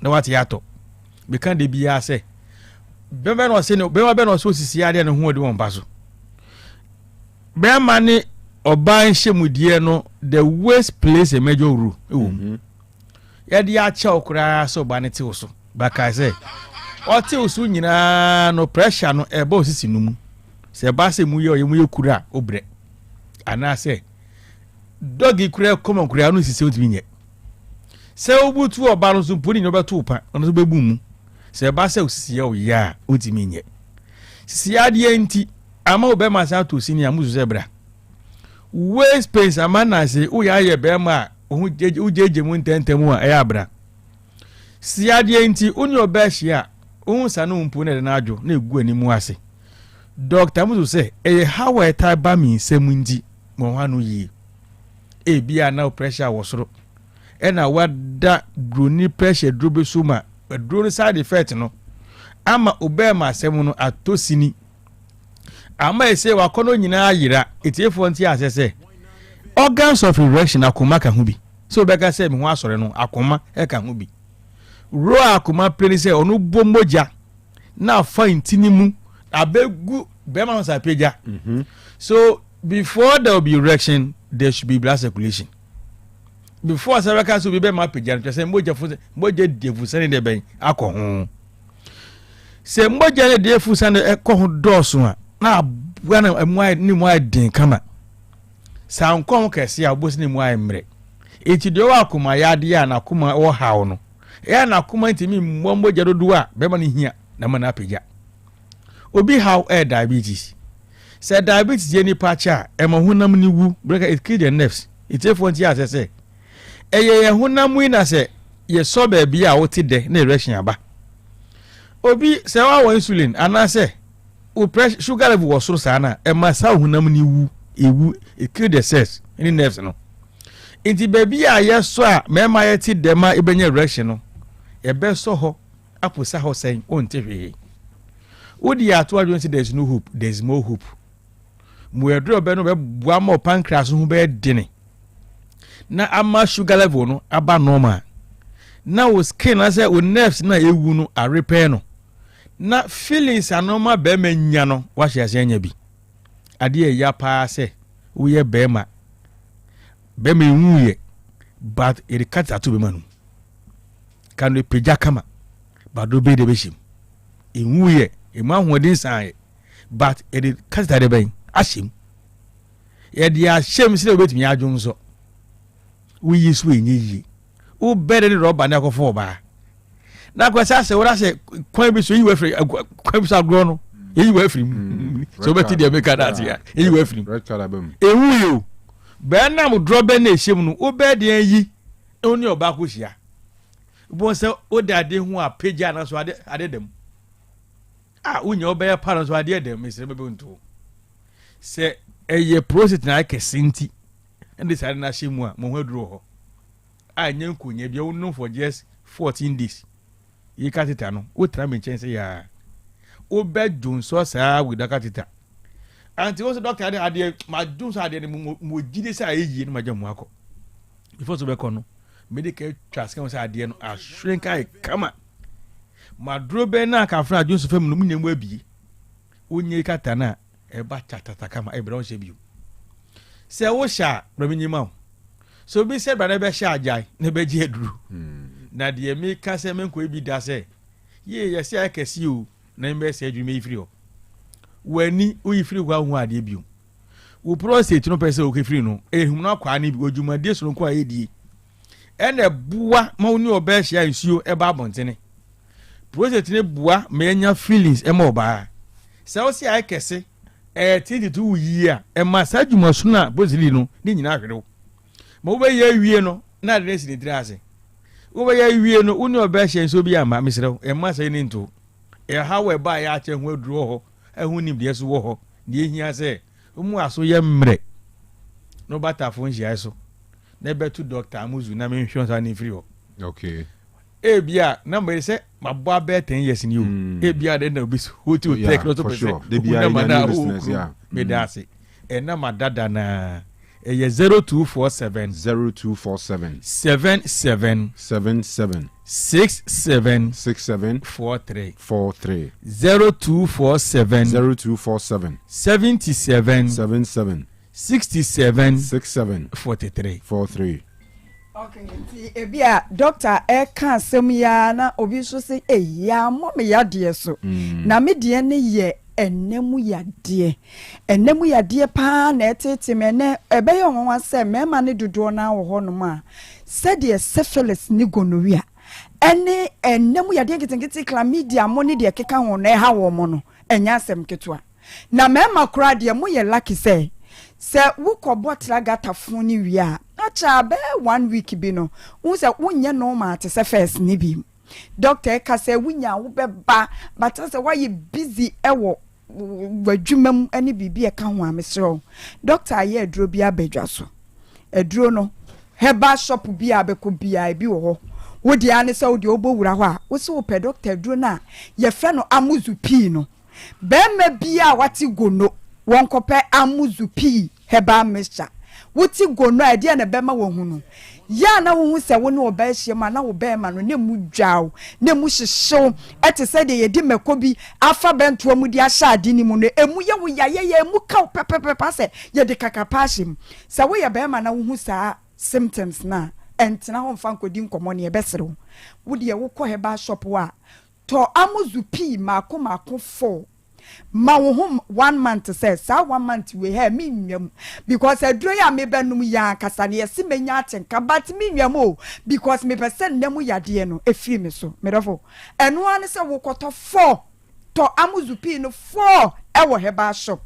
K: na wate yato be kan de bia se bembe no se ne bembe no so sisi ade ne ho ode won baso be ma ni oba nhemudie no the worst place a major rule ya di acha okura so ba ne te wo so ba kai se o te wo so nyina no pressure no e ba osisi numu se ba se mu ye kura obre ana se dogi kura common kura no sisi otimi nye se obutu oba no so poni no beto pa no so bebu mu se ba se osisi ye o ya otimi nye sisi ade enti ama obema sa to sini amuzu zebra waste space amana se uya ye bema ujeje mu ntentemu a ya bra si ade enti uni obehia unsa no mpu ne na adwo na egu animu ase doctor muzu se how eta ba mi nsemu ndi mo hanu yi e bia na pressure wosoro e na wada groni pressure drobe suma drone side effect no ama obema asemu no atosini ama ese wakono nyina ayira etiefo nti asese organs of erection akoma ka hu bi so beka se mi ho asore no akoma e ka hu bi ro akoma pleni se onu bommoja na fa intini mu abegu bema no sa peja so before there will be erection there should be blood circulation before sabeka so be ma peja no se moja defu sane de ben akọ se moja ne defu sane e ko ho doso a na bwana mwai ni mwai din kama sa nkom kese a bosi ni mwai mre eti de wa kuma ya de ya na kuma wo hawo no ya na kuma ntimi mmombo jadodo a be ma ni hia na ma na apagya obi how diabetes Say diabetes any pacha ema honam ni wu break it kill the nerves. It if one tia say eye honam wi na say ye so ba bia wo ti de na erection aba. Obi say wa insulin ana say o pressure sugar level was so sana ema sa honam ni wu ewu it kill the cells any nerves no. Inti baby a ye so a mema ye ti de ma ebenya erection no. E be so ho aposa ho sen on TV. Odi ato adwon say there's no hope, there's more hope. Mu edro be no be bua ma pancreas hu be dene. Na ama sugar level no aba normal. Na o skin na say o nerves na ewu no a repair no. Na feelings anoma be manya no wa hye anya bi. Ade ya pa say wo ye be ma nwuye but it cut atu be manu. Kan we peja kama but do be de be shim. Nwuye e ma hodin san but it cut atu be ashim. Ye dia shem se obetimi adwon so. We yisu enyi. Wo bere ni roba na akofo ba. Na kwasa se wora se kwan bi so yi we free kwan bi so agro no. Yi we free. So beti de make that ya. Yi we free.
B: Red card abem.
K: Ewuyo. Be na mu drobe na ehim no. Wo be de yi. Oni oba ko hia. Bo se o de ade hu a pagea na so ade dem. Unya oba ya pa na so ade dem se be nto. Se eye process na kesinti. And this na shemu a mo ho aduro ho. Anya nkonya bia wo no for just 14 days. Yi katita no, wo tra me chen say ya. Wo be dun so sa with that katita. Anti wo so doctor ade ma dun so ade mo gide say ayi no ma jamu akọ. Before so be kọ no, medical transfer say ade no a shrink ai kama. Ma duro be na ka fra dun so fam no munyam abi. Onye kata na e ba chatata kama e bra on she bi. Se wo sha braminyima. So be said brother be sha ajai na be ji eduru. Na de me ka se me nko ebi da se. Ye se akesi o na mbe se adwuma ifiri o. Wani o ifiri kwa hu ade bi o. Wo prostate no pese o kefiri no. Ehum na kwa na bi odwuma de so nko ayedie. Ene bua ma oni oba sha nsuo e ba abontene. Prostate ne bua ma enya feelings e ma oba. Se o se akese 32 year e ma sa dwuma so na bozili no ni nyina hwere. Ma wo be ye wie no na de si ni ase. Wo be ye wie no uni oba hye nso bi ama mesrew e ma sa ni nto. E ha we ba ya che hu aduro ho e hu nim de so wo ho de ehia se mu aso ye mre. No bata fo nhia so. Na be to doctor amuzu na me hwon sa ni free ho.
B: Okay.
K: Bia na mbe se mabo be 10 years ni o. Bia de na obi so hotel take no to be se.
B: De bia na business ya.
K: Me da se. E na madada na 0247
B: 0247
K: 77
B: 67
K: 43
B: 0247
K: 77 67 43.
J: Okay, ebia doctor e kan asem ya na obi so say ya mo me ya de so na me de ne ye enemu ya de pa na etete me ne ebe ye onwa se me ma ne dodo na wo ho no ma se de syphilis ni gonorrhea ene enemu ya de nketenkete chlamydia mo ne de keka ho na ha wo mo no enya asem ketua na me ma kura de mo ye lucky say se wo kobotra gata fun ni wi a acha be 1 week bi no wo se wonye no ma te se first ni bi doctor ka se wunya wo be ba but se why you busy ewo wadwumam ani bibi e ka ho amesro doctor ye aduro bi abadwa so aduro no heba shop bi abeko bia bi wo ho wo dia ne se wo de obowura ho a wo se wo pe doctor aduro na ye fe no amuzu pi no be ma bia wati gono won kope amuzu pi heba mixture wuti gono ade na be ma wo hu no ya na wo hu se wo ne oba hye ma na wo be ma no ne mu dwaw ne mu hyehyew ete se de ye di makobi afa bento mu di ahya ade ni mu no emu ye wo ya ye emu ka pepepepa se ye de kakapa hyem se wo ye be ma na wo hu sa symptoms na entena ho mfa nkodi nkomo ne ye besere wo de ye wo ko heba shop wa to amuzu pi mako 4 ma wo home 1 month says sa 1 month we have me nwam because aduro ya me benum ya kasa ne yesi menya atenka but me nwam o because me person nemu yade no efiri me so me dofo eno ane se wo koto 4 to amuzupi no 4 e wo heba shop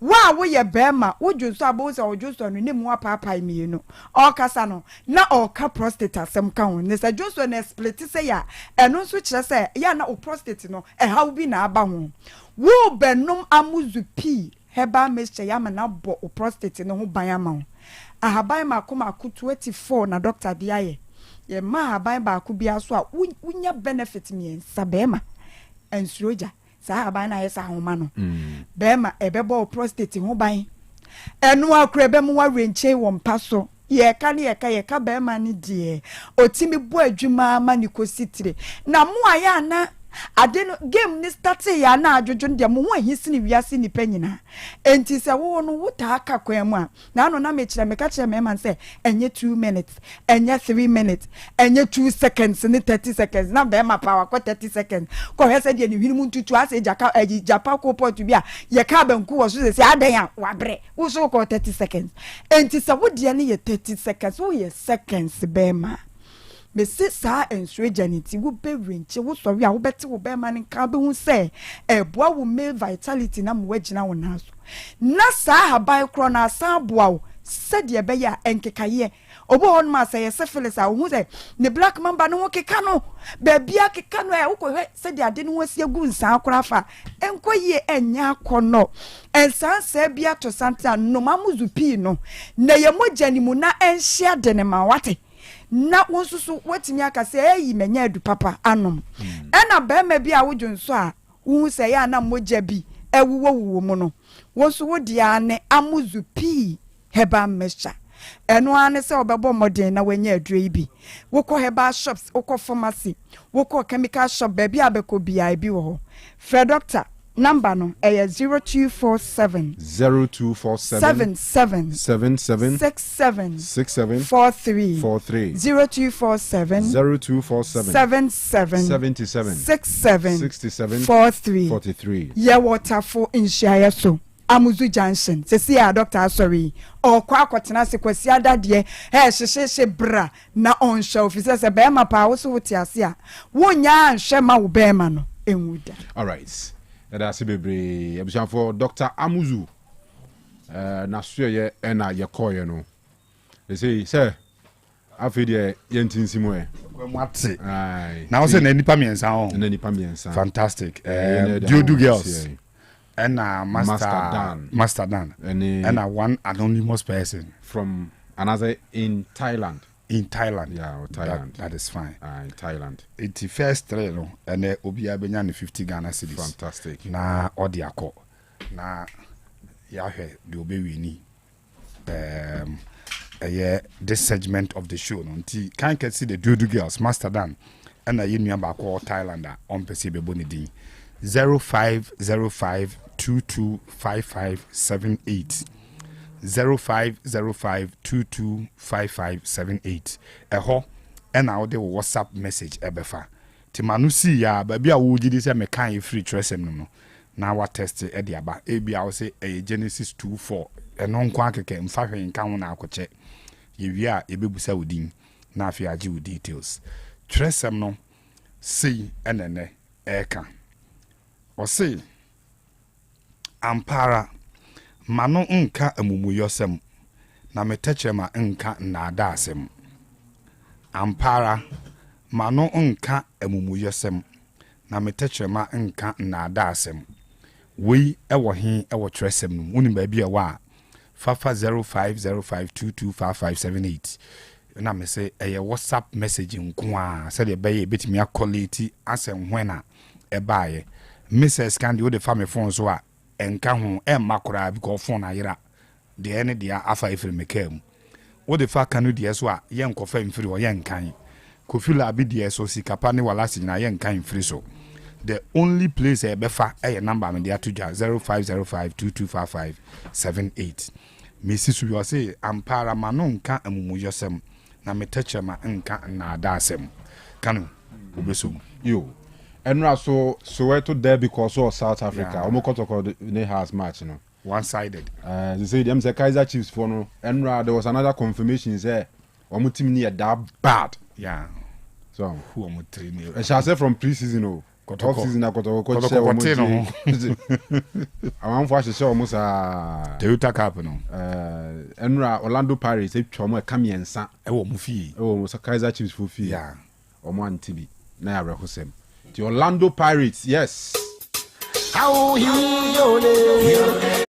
J: wa wo ye bema wo dwonso abo se wo dwonso no ne mu apaapai mienu o kasa no na o ka prostate asem ka ho ne se dwonso na split se ya eno nso kire se ya na o prostate no haw bi na aba ho wo benum amuzu pi heba mixture ya ma na bo o prostate no ho ban ama ho ahaban makoma ku 24 na doctor de aye ye ma ahaban ba ku bia so a wunya benefit mi sabema ensroja sa ahaban na yesa homa no bema ebebo prostate ho ban enu akure be mu wa renche wo mpa so ye ka ne ye ka bema ni die otimi bo adwuma ma ni kositire na mu aya na ade no game ni start ya na adwodwo de mo ho ahisi ni wiase ni panyina enti se wo no wuta aka kwan mu a na no na me kire me ka kire me man se enye 2 minutes enye 3 minutes enye 2 seconds ni 30 seconds na be ma power ko 30 seconds ko he se de ni hwini ntutu ase japa ko point bi a ye ka banku wo so se adan a wabre wo so ko 30 seconds enti se wo de ni ye 30 seconds wo ye seconds be ma me se sa ensure janity wo be renche wo sori a wo beti wo be man ka be hu se eboa wo male vitality na mo wagina wo naso na sa habai kro na sa boa wo se de be ya enkekaye obo hon ma se syphilis a wo hu se ne black mamba no wo keka no ba bia keka no e wo ko se de ade no wasi agu nsan akora fa enkoye enya akono ensan se bia to santa no mamuzu pi no na ye mogani mu na enhia de ne ma wate na wonsusu watimi aka se eyi menya adu papa anom ena ba ma bi a wodwonso a wu se ya na moja bi ewuwo mu no wonsu wodi ane amuzu pi heba mesha eno ane se obebo modern na wenya adure ibi wokọ heba shops wokọ pharmacy wokọ chemical shop ba bi abeko bia bi wo fe doctor number no 0247 77 67 43 0247 77 67 43 ye waterfall inshaya so Amuzu Junction se see a doctor sorry o kwa kwatena se kwasi adade hye bra na on show officer se be ma pa wo so wote ase a wonya nhwe ma wo be ma no enwuda.
B: All right. That's bebre ebusan for Dr. Amuzu na so ye na ye koye no they say sir afede ye ntinsimo e
H: mwate na wo say na nipa miensa ho fantastic Dudu girls and Master Dan and one anonymous person
B: from another in Thailand. Yeah, Thailand.
H: That is fine.
B: In Thailand.
H: It's the first trail, no, and Obia Benyan 50 Ghana cedis.
B: Fantastic.
H: Na Odiako. Na Yahweh, the Obi this segment of the show. No, can't see the Dudu girls, Master Dan, and a union back all Thailander on Pesibe Bonidi 0505 225578. 0505225578 eho ena wo de WhatsApp message ebefa timanu si ya ba bia wo gidi se me kan free tresem no na wa test e de aba e bia wo se Genesis 24 eno nko akeke mfa hwe nka ho na akoche ye wi a ebebusa wodin na afi agi wo details tresem no si enene eka o se ampara mano nka amumuyosem na metechema nka nada asem ampara mano nka amumuyosem na metechema nka nada asem we ewo hin ewo tresem no woni ba bia wa fafa 0505225578 na me say eye WhatsApp message nko a se de be ye betimi akoleti asem hwena ebaaye Mrs. Candy wo de family phone so a enka ho makora because phone ayira de ene de afa ifiri mekem wo de fa Kanu de so a ye nkofa mfiri wo ye nkan kofila abi de so sikapa ne wala si na ye nkan mfiri so the only place e befa e number me de atoja 0505225578 Mrs. Suyo say ampara mano nka amumuyosem na metechema nka na adasem Kanu obeso
B: yo Enra so Soweto there because of South Africa. Omokotoko they has match, you know.
H: One-sided.
B: They say them the Kaiser Chiefs for no. Enra there was another confirmation there. Omu team near that bad.
H: Yeah.
B: So
H: who omu train?
B: I shall say from pre-season, oh. off season Akoto ko che o mo awan fo ahye o mo sa
H: Toyota Cup no
B: enra Orlando Pirates etwa mo ka miensa
H: wo mo fie
B: mo sa Kaizer Chiefs fo fie
H: yeah
B: o mo antibi na ya rehosem the Orlando Pirates yes
D: How he yole.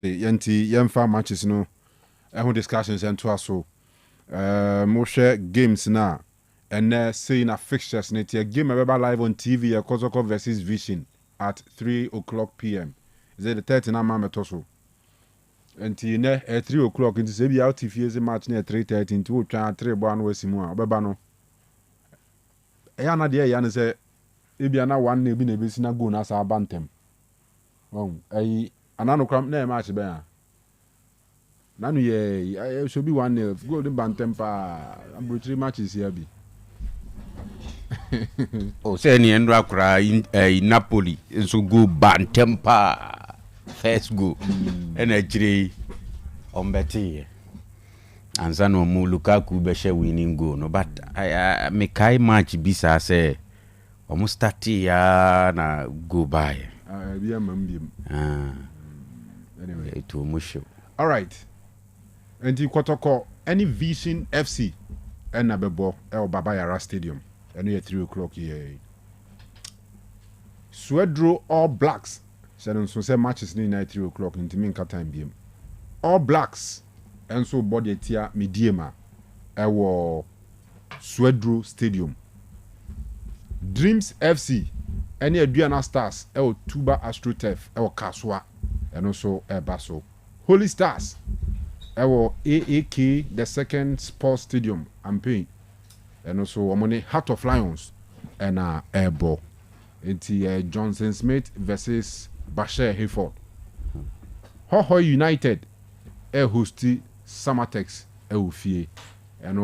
B: yanti yemfa matches no ehun discussions ento aso mo share games na and say na fixtures na tie game ebe live on TV Kozoko versus Vision at 3:00 p.m. is it the 30 na ma metoso enti ne 3:00 nti se bia out fieze match na 3:30 nti wo twa 3 bo anu asimu a obeba no ya na de ya ne se ebia na 1 na ebi na ebesi na goal na sa abantem ayi anano kram na match be a nanu ye should be 1-0 goal in bantem pa ambrochiri matches here be
I: say ni endra kra in Napoli so go bantem pa first goal energy on beti anza no mu Lukaku be share winning goal no but I me kai match bisa say almost start ya na go by
B: bia mambiem anyway
I: it will musho
B: all right and you Kotoko any Vision FC and Nabebo El Baba Yara Stadium and at 3:00 here Swedro All Blacks said so say matches ni na 3:00 into me time biem All Blacks and so body tia mediema ewo Swedro Stadium Dreams FC any Aduana Stars el Tuba AstroTurf el Kaswa and also Baso Holy Stars ewo AAK the second sports stadium Ampin and also omone Heart of Lions and Airball enti Johnson Smith versus Bashir Hayford Hoho United hosti Samatex Ufie and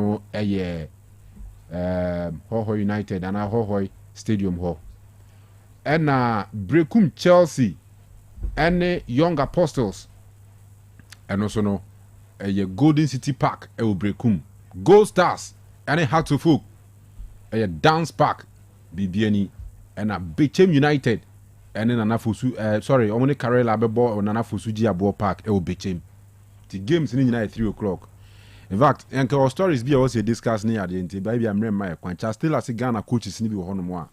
B: Hoho United and Hoho Stadium ho and Brekum Chelsea and Young Apostles and also no a Golden City Park Brekum Gold Stars and a Heart of Folk a Dance Park BBNE and a Bechem United and then Anafusu sorry only Karela Bebo or Nanafusuji Abo Park Bechem the games in at 3:00 in fact and our stories be also discussed near the end baby I'm my Kwancha still as Ghana coaches ni bi ho no mo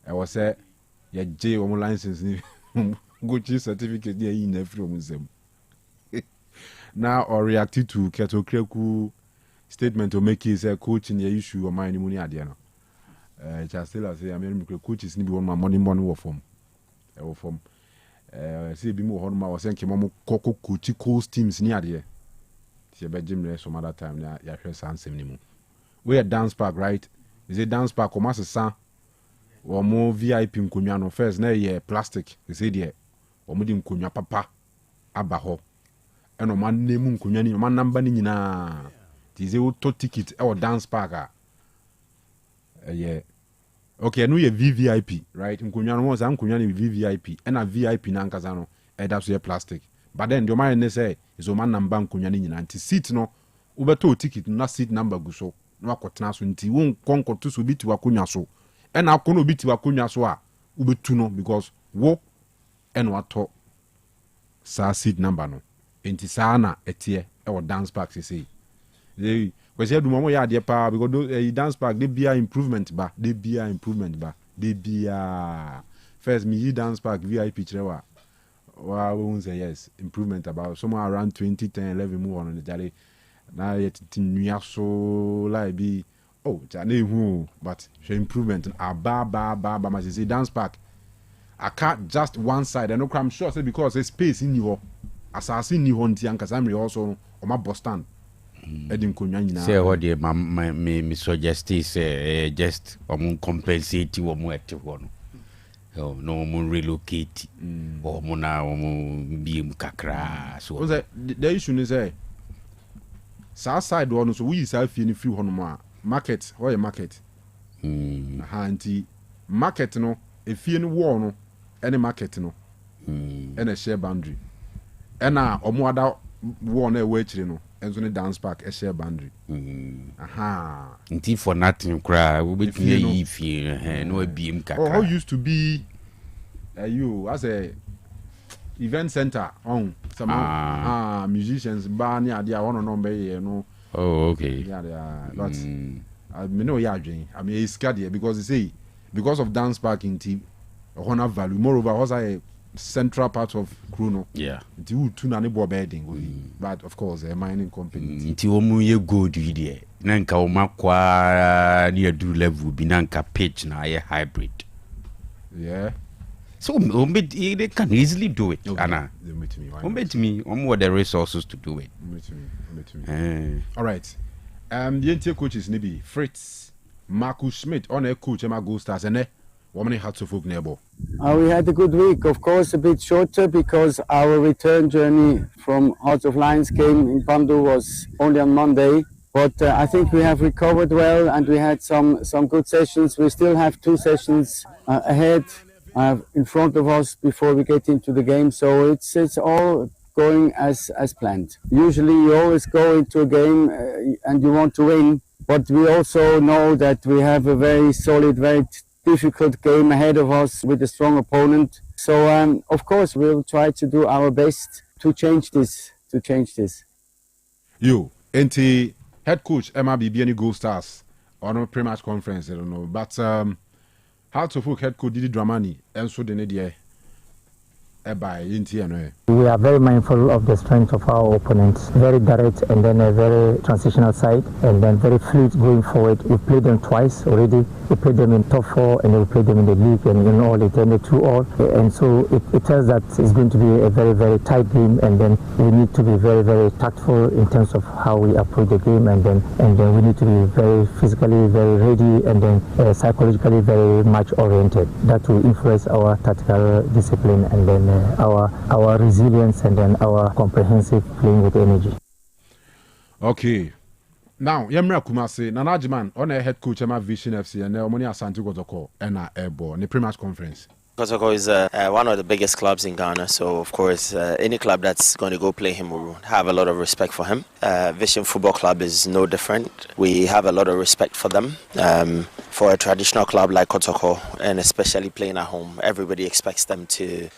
B: I was say ya J o license ni coach certificate dey in every museum now or react to Keto Kreku statement to make his coach in the issue of my money at the end just still as I mean coaches ni bi one money wo form e wo form see bi mo ho no ma was saying kemo koko coach coach teams ni ade ti be gym some other time na ya hwe sansem ni mu we dance park right is it dance park o ma sesa o mo VIP nkonwa no first na ye plastic say there o mo di nkonwa papa aba ho eno man nemu nkonwa ni man number ni nyina ti ze auto ticket e o dance park yeah okay no ye VVIP right nkonwa no za nkonwa ni VVIP na VIP na nkaza no e da so ye plastic but then the man say is o man number nkonwa ni nyina anti seat no ubeto ticket na seat number gu so na akotena so nti won konkoto so biti wakonwa so na akono biti wakonwa so a ubetu no because wo and wato sa seed number no enti saa na etie e dance park say because you do momo ya de pa because dance park they be improvement ba first me dance park VIP chrewa wa won say yes improvement about somewhere around 2010 11 move on the jale na yet tinua so like be jane hu but improvement ba ma say dance park I can't just one side and I'm sure say because there's space in you assassin ni ho nti anka sam also o ma bus stand edin konwa nyina
I: say what dey me suggest say just compensate wo mo ete ho no mo relocate or mo na mo bi kakra so
B: the issue is south side one so we say fie ni free ho no market where your market anti market no e fie ni wall no any market no any share boundary ena omo ada wall na e we chire no enso ne dance park a share boundary
I: nti for nothing cry we be yi fie no abiem kakra
B: how used to be you as a event center on some musicians bar near there one no be no
I: okay
B: but I know ya dream I mean it's scared because you say because of dance park in team honor value moreover was a central part of Kruno.
I: Yeah.
B: Nti tu na ne bo bedding but of course a mining company.
I: Nti omu ye good yi there. Na nka o makwa near do level bi na nka pitch na ye hybrid.
B: Yeah.
I: So they can easily do it.
B: Okay.
I: Anna. Me with the resources to do it.
B: All right. The NTA coaches nibi Fritz, Marcus Schmidt on a coach and Gold Stars and woman had to folk neighbor.
L: We had a good week, of course, a bit shorter because our return journey from Hearts of Lions game in Pandu was only on Monday. But I think we have recovered well and we had some good sessions. We still have 2 sessions ahead in front of us before we get into the game. So it's all going as planned. Usually you always go into a game and you want to win, but we also know that we have a very solid, very difficult game ahead of us with a strong opponent. So of course we'll try to do our best to change this.
B: You, NT head coach MRB any Gold Stars on a pre-match conference, I don't know. But how to folk head coach Didi Dramani and so the Nadia by NT.
M: We are very mindful of the strength of our opponents. Very direct and then a very transitional side and then very fluid going forward. We played them twice already. We played them in top 4 and we played them in the league and in all it ended 2-2. And so it tells that it's going to be a very, very tight game and then we need to be very, very tactful in terms of how we approach the game and then we need to be very physically very ready and then psychologically very much oriented. That will influence our tactical discipline and then our resilience and then our comprehensive playing with energy.
B: Okay. Now, Yemra Kumase, Nanajiman, on a head coach, Emma Vision FC, and Omoni Asante Kotoko, and Airborne, the pre-match conference.
N: Kotoko is one of the biggest clubs in Ghana, so of course, any club that's going to go play him will have a lot of respect for him. Vision Football Club is no different. We have a lot of respect for them. For a traditional club like Kotoko, and especially playing at home, everybody expects them to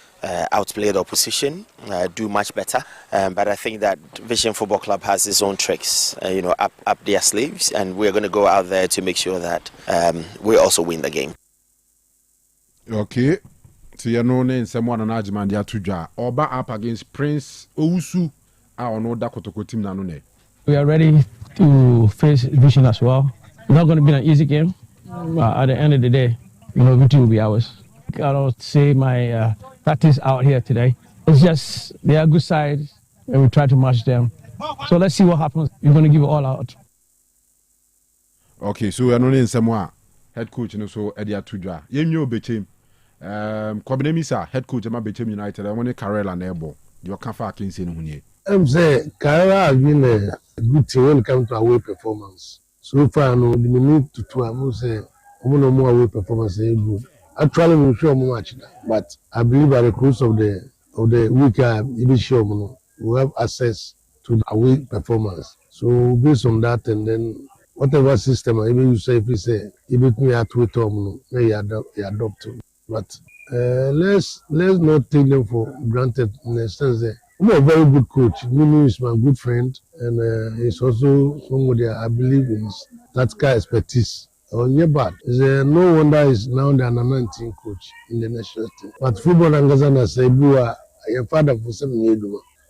N: outplay the opposition, do much better. But I think that Vision Football Club has its own tricks, up their sleeves, and we're going to go out there to make sure that we also win the game.
B: Okay. So you know name someone an argument dia tuja. Oba up against Prince Owusu. I know that Kotoko team na no ne.
O: We are ready to face Vision as well. It's not going to be an easy game. But at the end of the day, victory will be ours. I don't say my tactics out here today. It's just they are good sides and we try to match them. So let's see what happens. We're going to give it all out.
B: Okay, so we're not someone head coach so Edia Tuja. You know Bechem. Kwabnemisa head coach ma Bechem United. I want Karela Nebo. You can't fucking say no here.
P: I'm saying Karela has been a good team when it comes to away performance. So far, no, the minute to 2, I'm saying no more away performance is good. Actually, we'll show more much, but I believe by the close of the week, even sure we have access to the away performance. So based on that, and then whatever system, even you say, if you say, if it me at with you adopt to. But let's not take them for granted in the sense that I'm a very good coach. Nunu is my good friend, and he's also somebody I believe in his tactical expertise. Yeah, bad. No wonder he's now the under 19 coach in the national team. But football and Gazana say, your father for 7 years.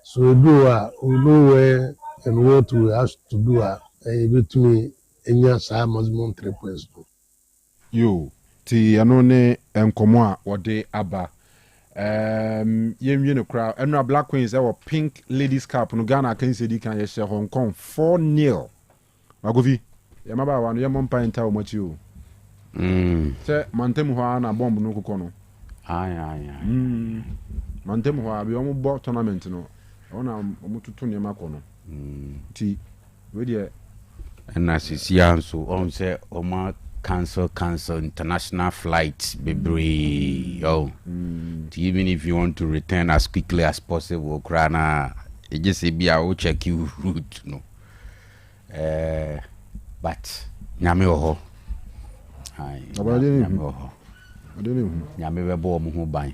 P: So we know where and what we have to do. Between Enya saa maximum 3 points.
B: Yo, ti ano ne enkomo a wode aba. Yemwie no crowd. Enra Black Queens e Pink Ladies Cup no Ghana kan se di kan ye share Hong Kong 4-0. Magovi, yamaba wa no yemompa enta o machi o. Se mantem ho na bomb no kokọ no.
I: Ai.
B: Mantem ho abi omo bo tournament no. Ona omo tutu ne makọ no. Ti we de
I: na sisia so on say oma cancel international flights bebre even if you want to return as quickly as possible krana e just be a o check you route no but nyame ho ai nyame ho nyame bebo mo ho ban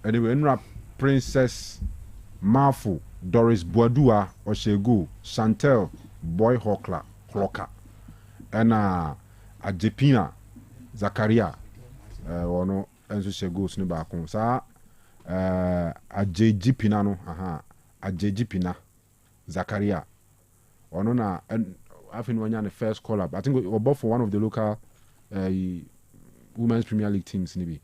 B: anyway nra Princess Mafu Doris Boadua Oshego Chantel Boy Hawker and Ajepina Zakaria ono enso shego sni ba kon sa Ajejipina no Ajejipina Zakaria ono na I think when the first call up I think we were for one of the local women's Premier League teams nibi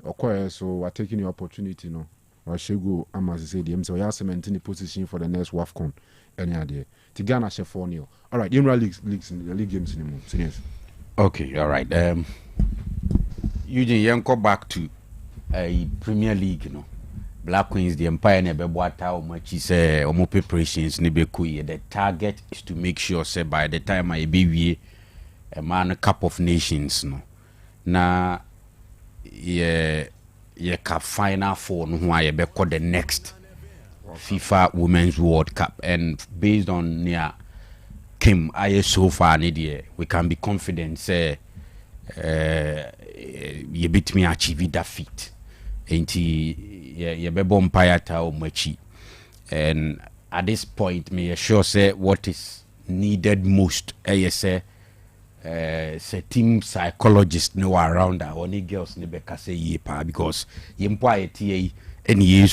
B: okoye so we're taking the opportunity no Washego Amazise DM so ya cementing the position for the next WAFCON any idea. Tigana she 4-0. All right, in leagues in the league games anymore. Serious.
I: Okay, all right. Eugene Yanko back to a Premier League, you know. Black Queens the Empire ne bebwata o machi say omo preparations ne be kuye. The target is to make sure say by the time I be a man Cup of Nations no. Na ye ka final four no ho aye be call the next FIFA Women's World Cup, and based on Kim aye so far we can be confident say ye bit me achieve that feat enti ye be empire ta o machi, and at this point me sure say what is needed most say team psychologist no around that only girls ne be say ye pa because ye mpo tie any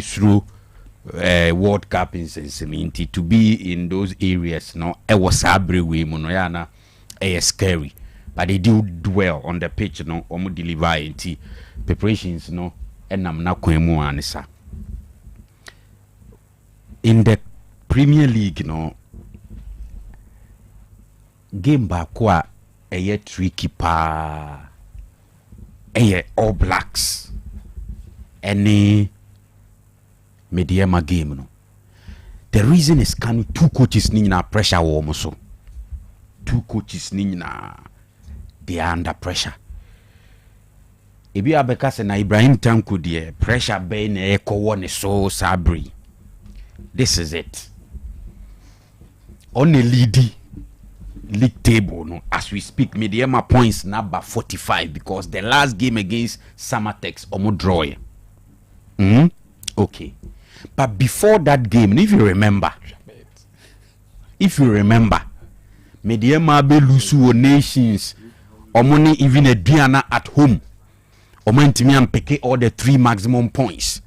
I: through World Cup in Cincinnati to be in those areas no it was everywhere monoyana scary, but they do well on the pitch no omo deliver enti preparations no enam na kwemu anisa in the Premier League no game ba kwa tricky pa All Blacks any Mediema game no. The reason is Kanu two coaches ni na pressure wo so. Two coaches ni na they are under pressure. Ebi abeka se na Ibrahim Tanko de pressure be na ekowo ne so sabri. This is it. On the league table no as we speak Mediema points number 45 because the last game against Samatex omo draw. Okay. But before that game, if you remember, Mediema be lusu nations, omoni even a Diana at home, omantimi ampeke all the 3 maximum points.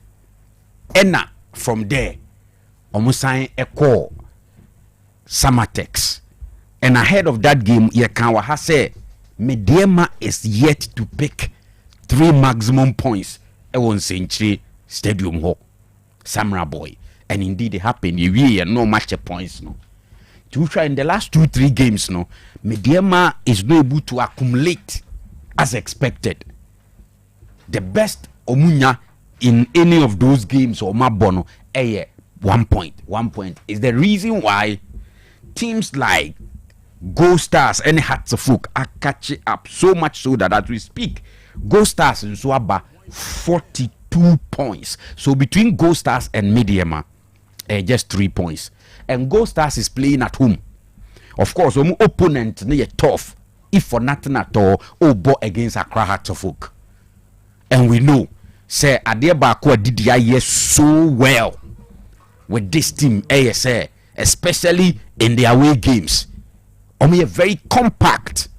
I: Enna from there, omusain eko Samatex, and ahead of that game, Yekanwa has said Mediema is yet to pick 3 maximum points. Ewon Century Stadium Hall. Samra boy, and indeed it happened. You no match points no. To try in the last 2-3 games no, Mediema is not able to accumulate as expected. The best Omunya in any of those games or Mabono 1 point. 1 point is the reason why teams like Go Stars and Hatsafuk are catching up so much so that as we speak, Go Stars in Swaba 42 points. So between Go Stars and Mediema, just 3 points. And Go Stars is playing at home. Of course, opponent near tough. if for nothing at all, bought against Accra Hearts of Oak. And we know, say, Adeba Akwa did so well with this team, ASA, especially in the away games. Omi very compact.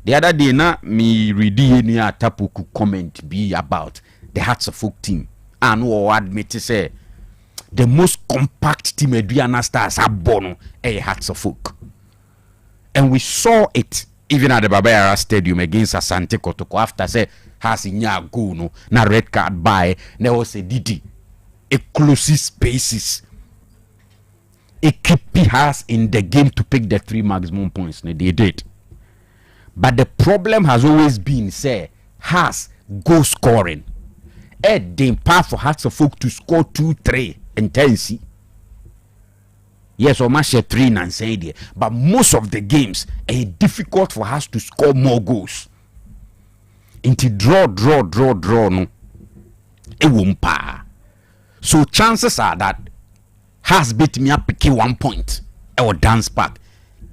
I: The other day, me reading a Tapuku comment be about the Hearts of Oak team. And who admit to say the most compact team Adriana Stars are born a Hearts of Oak. And we saw it even at the Babayara Stadium against Asante Kotoko after say has in go no na red card by there was a Didi. A close spaces. A keep has in the game to pick the 3 maximum points. They did. But the problem has always been say has goal scoring. They path for Hearts of Oak to score 2-3 and 10. Yes, or match 3 and say there. But most of the games it's difficult for us to score more goals. Into draw no. It won't pa. So chances are that has beat me up pick 1 point or dance pack.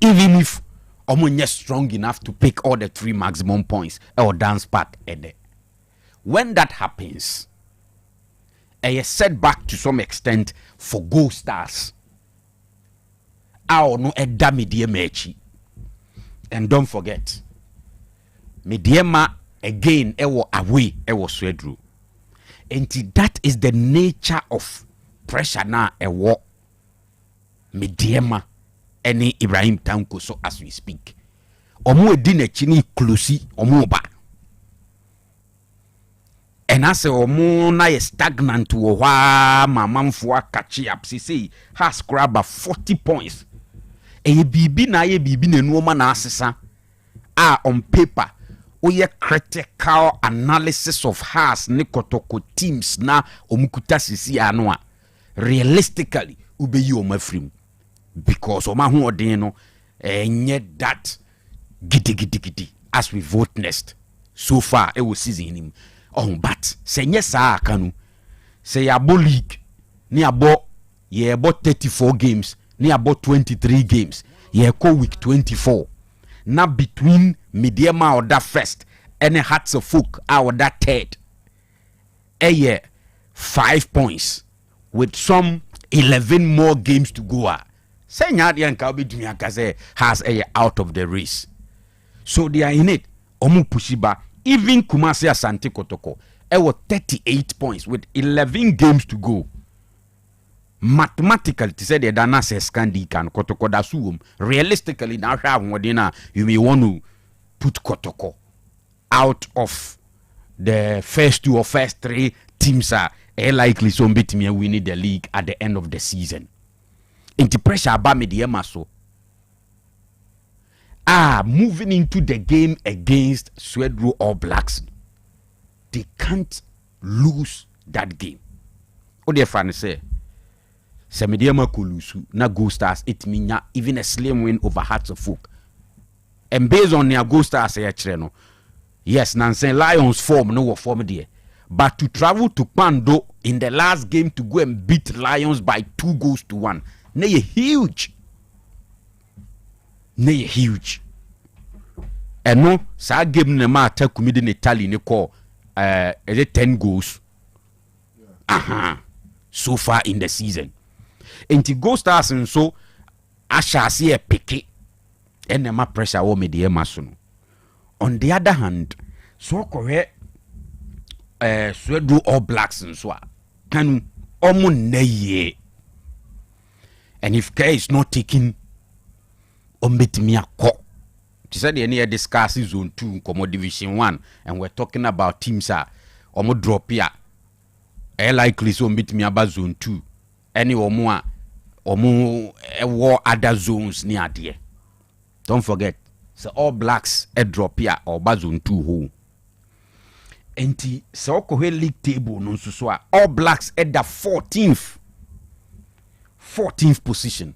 I: Even if I'm strong enough to pick all the 3 maximum points or dance pack. When that happens, a setback to some extent for Gold Stars. No edda Mediema. And don't forget, Mediema again ewo away ewo Swedru. And that is the nature of pressure now ewo Mediema any Ibrahim Tanko so as we speak. Omu edine chini closey omu ba. And as omu na ye stagnant wo wa mamamfo akachi up say has grab 40 points. Ye bibi na nuoma na asesa on paper oye critical analysis of has ne kotoko teams na omukuta sisi ano realistically ubeyi omafrim because oma ho odin no enye that gidi as we witnessed so far it was season him but say nyesa Kanu say abo league ni abo ye about 34 games ni about 23 games ye ko week 24 na between Mediema or that first and Hearts of Oak or that third 5 points with some 11 more games to go say nyadian ka obi dumi aka say has out of the race, so they are in it omu pushiba. Even Kumasi Asante Kotoko was 38 points with 11 games to go. Mathematically, to say the Dana says Kandi can Kotoko Dasum. Realistically, now you may want to put Kotoko out of the first 2 or first 3 teams are likely so beat me winning the league at the end of the season. Into pressure about Mediema so. Moving into the game against Swedru All Blacks, they can't lose that game. What they fan say? Mediema Kulusu na Gold Stars it mean even a slim win over Hearts of Oak. And based on their Gold Stars no, yes, Nansen Lions form no form there, but to travel to Pando in the last game to go and beat Lions by 2-1, they huge. Huge. And no, sa game ne ma attack kumidi ne tally ne call 10 goals. So far in the season. And to Gold Stars and so Asha see a picky and ma pressure o Mediema so. On the other hand, so correct Swedru All Blacks and so Kanu omo neye. And if care is not taking ombetimi akọ. She said the near discuss zone 2 Komo division 1 and we're talking about teams omo drop here. Likely so ombetimi about zone 2. Any omo other zones near there. Don't forget, so All Blacks drop here or zone 2 home. And so ko league table no so All Blacks at the 14th position.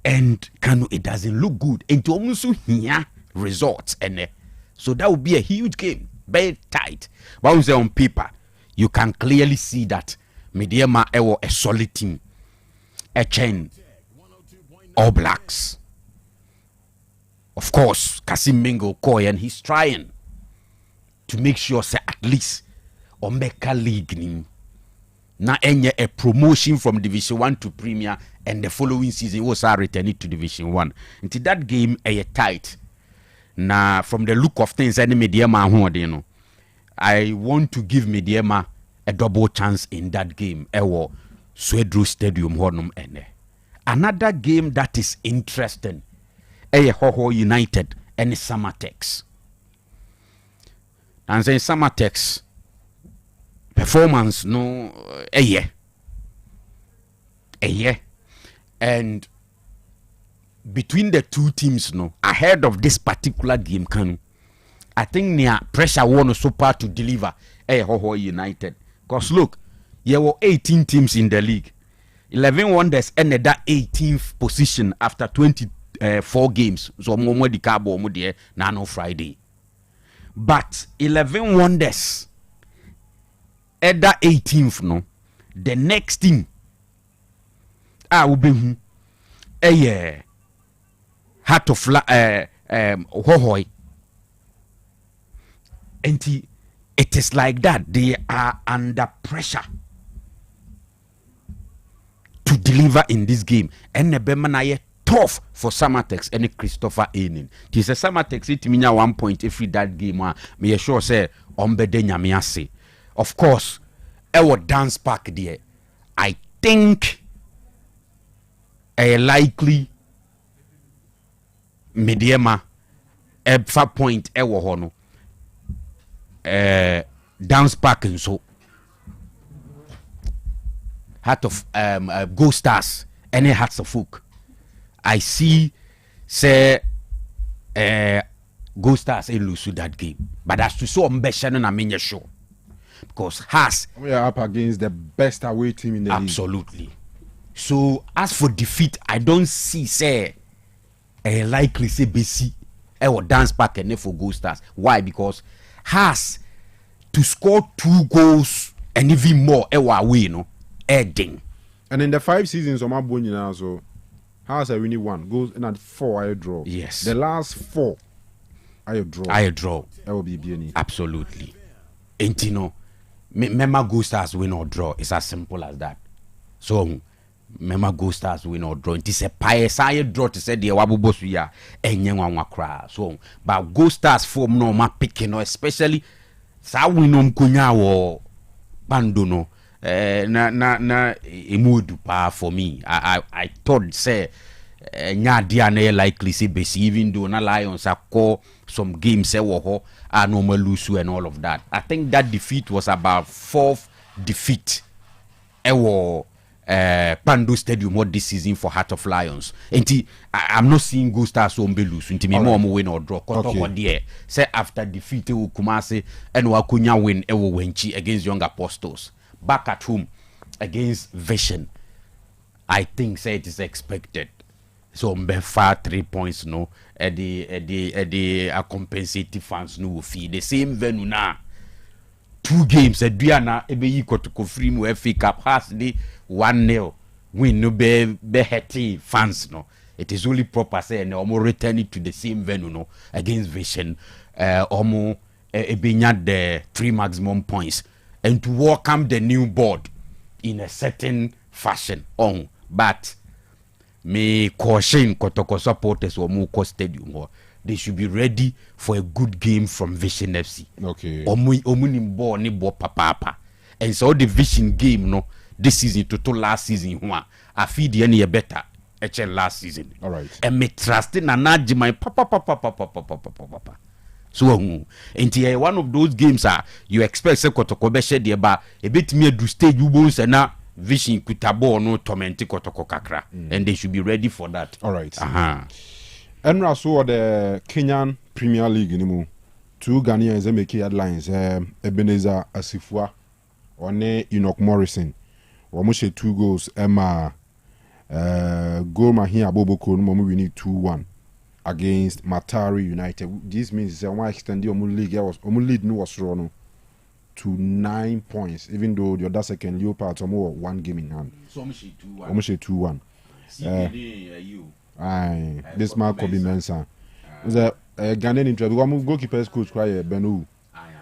I: And Kanu, it doesn't look good. And to almost here results and so that would be a huge game, very tight. But when say on paper, you can clearly see that Mediema was a solid team, a chain, All Blacks. Of of course, Kasim Mingo Koy, and he's trying to make sure say at least Omeka League nim na enye a promotion from Division 1 to Premier, and the following season was returning to Division 1. Until that game a tight. Na from the look of things, any Mediema ho I want to give Mediema a double chance in that game. Ewo Swedru Stadium honum ene. Another game that is interesting. Hoho United and Samatex. And then Samatex performance no and between the two teams no ahead of this particular game Kanu, I think near pressure won so far to deliver Hoho United, because look, there were 18 teams in the league. 11 Wonders ended that 18th position after 24 games. So Momo di Cabo Mudie Nano Friday. But 11 Wonders at that 18th no. The next thing will be Heart of Hohoi. And it is like that. They are under pressure to deliver in this game. And the Bemanaye tough for Samatex and Christopher Ainin. This is Samatex it mean 1 point every that game. Me sure say Ombede Nyamiase. Of course, our dance park there. I think a likely Mediema a point ewo hono dance park and so Heart of Go Stars and Hearts of Folk. I see say Go Stars lose that game, but as to so Mbeshan I mean sure because we are up against the best away team in the league. Absolutely. So as for defeat, I don't see say likely say BC or dance back and for Go Stars. Why? Because to score 2 goals and even more away, no, adding. And in the 5 seasons of my bonnie now, so Haas I winning 1 goals and at 4 I draw. Yes. The last 4 I draw. That will be BNE. Absolutely. And you know, Mema Go Stars win or draw. It's as simple as that. So Mema Go Stars win or draw. It is a pious I draw to say the Wabubosu ya and Yang. So but Go Stars form no ma picking, especially sa winom kunya wo bandono na emudu pa for me. I thought say nya dia na likely say base even though na Lions call some games ho normal lose and all of that. I think that defeat was about 4th defeat Pando Stadium what this season for Heart of Lions. And I'm not seeing Go Stars so lose. Until me more win or draw. There. Say after defeat Kumasi and Wakunya win Wenchi against Young Apostles. Back at home against Vision. I think say it is expected. So far 3 points no. The compensating fans no fee. The same venue now. 2 games Diana ebe Kotoko free mu FA Cup has the 1-0 win no be heti fans no. It is only proper say and almost returning to the same venue no against Vision almost ebe the 3 maximum points and to welcome the new board in a certain fashion on. But me caution Kotoko supporters or Muko Stadium they should be ready for a good game from Vision FC. Okay. Omunimbo ni bo papa. And so the Vision game no this season to last season I feed the any better last season. All right. And me trust in anaji my papa. So into one of those games you expect say Kotoko be share there ba a bit me do stage you bones and na Vision kutabo no torment Kotoko kakra and they should be ready for that. All right. And also the Kenyan Premier League anymore. 2 Ghanaians make headlines. Ebenezer Asifua one Enoch Morrison. Wamushe 2 goals. Emma goal Mahia Boboko no we need 2-1 against Matari United. This means one extend the league was lead no was run to 9 points, even though the other second Leopards are more 1 game in hand. So Wamushe 2-1. This man could be Mensa.
B: The Ghanaian interest. We go goalkeepers coach cry Benu,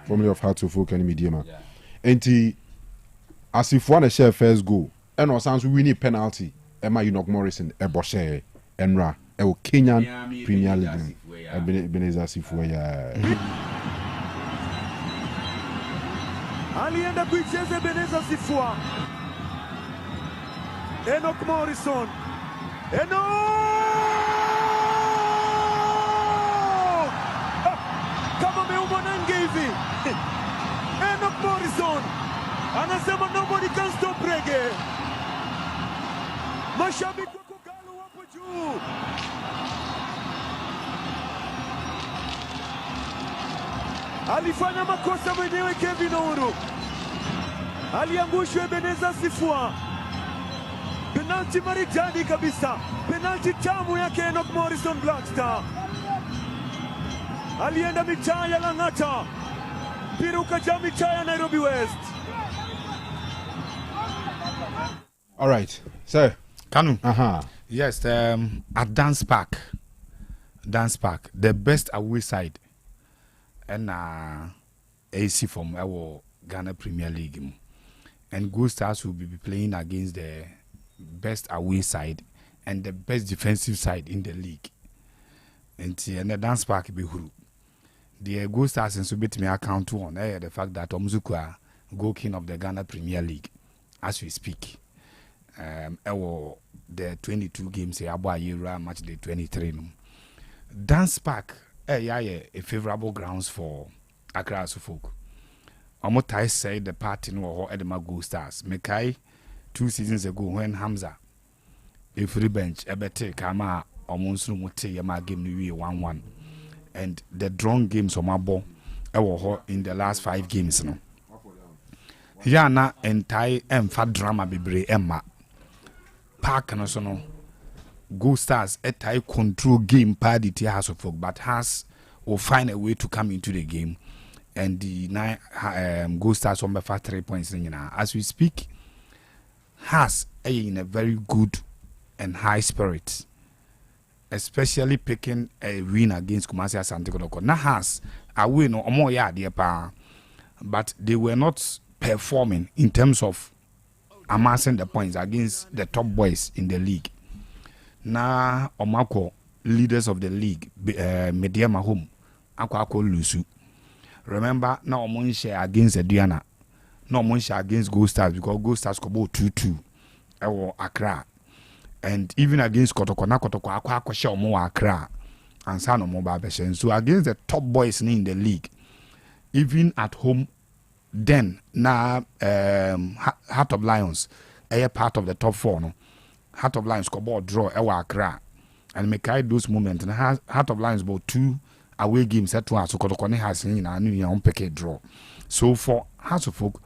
B: formerly of Hearts of Folk and Mediama. And he, as if one share first goal, and or sounds we need penalty. Emma Enoch Morrison, Eboshe, Enra, Kenyan Premier League. Ebenezer Sifuya.
Q: Alienda kuicheza Ebenezer Sifua. Enoch Morrison. Kama meumwanange hivi. Enoch Morrison anasema nobody can stop reggae. Mashabiki wa Kogalo wapo juu. Alifanya makosa mwenyewe Kevin Ouru. Aliangushwa Ebenezer Sifua. Penalty maridadi kabisa. Penalty tamu yake Enoch Morrison Blackstar. Alienda mitaa ya Lang'ata. Mpira ukajaa mitaa ya Nairobi West.
B: All right. So,
H: Kanu. Yes, at Dance Park, the best away side. And AC from our Ghana Premier League. And Gold Stars will be playing against the best away side and the best defensive side in the league. And the Dance Park be who. The Gold Stars and so bit me account on the fact that Omzukwa goal king of the Ghana Premier League as we speak. The 22 games here, match the 23. Dance Park. A favorable grounds for Accra Folk. Omotai said the party no Edema Gold Stars. Mekai 2 seasons ago when Hamza a free bench ebete kama omonsu muti yama game ni 1-1. And the drawn games on my ball in the last 5 games no. Yana entai emfa drama bebre emma. Park no so no. Gold Stars a tie control game party to House of Folk, but will find a way to come into the game. And the Gold Stars on by 3 points. As we speak, has in a very good and high spirit, especially picking a win against Kumasi Asante Kotoko. Now has a win or more dear pa, but they were not performing in terms of amassing the points against the top boys in the league. Na omako leaders of the league Mediama home ako lusu. Remember na omon share against Aduana, no omon share against Gold Stars because Gold Stars kobo 2-2 ewo Accra, and even against Kotoko ako share omo Accra and san omo ba beshen. So against the top boys in the league, even at home, then na Heart of Lions a part of the top 4 no. Heart of Lions scoreboard draw ewa Accra, and make those moments. And Heart of Lions about 2 away games at once. So Kotoko has on pick draw. So for Hearts of Folk,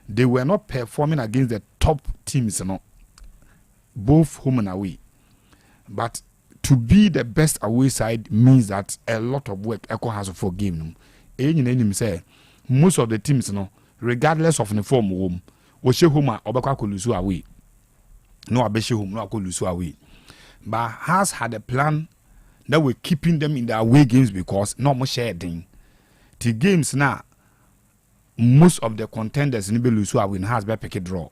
H: they were not performing against the top teams, both home and away. But to be the best away side means that a lot of work Echo Hearts of Folk game. Say most of the teams, regardless of the form home, or she home or Bakakulusu away. No Abeshi home, no Akolusu away. But has had a plan that we're keeping them in the away games because no more sharing. The games now, most of the contenders in Belusu away has by pick a draw.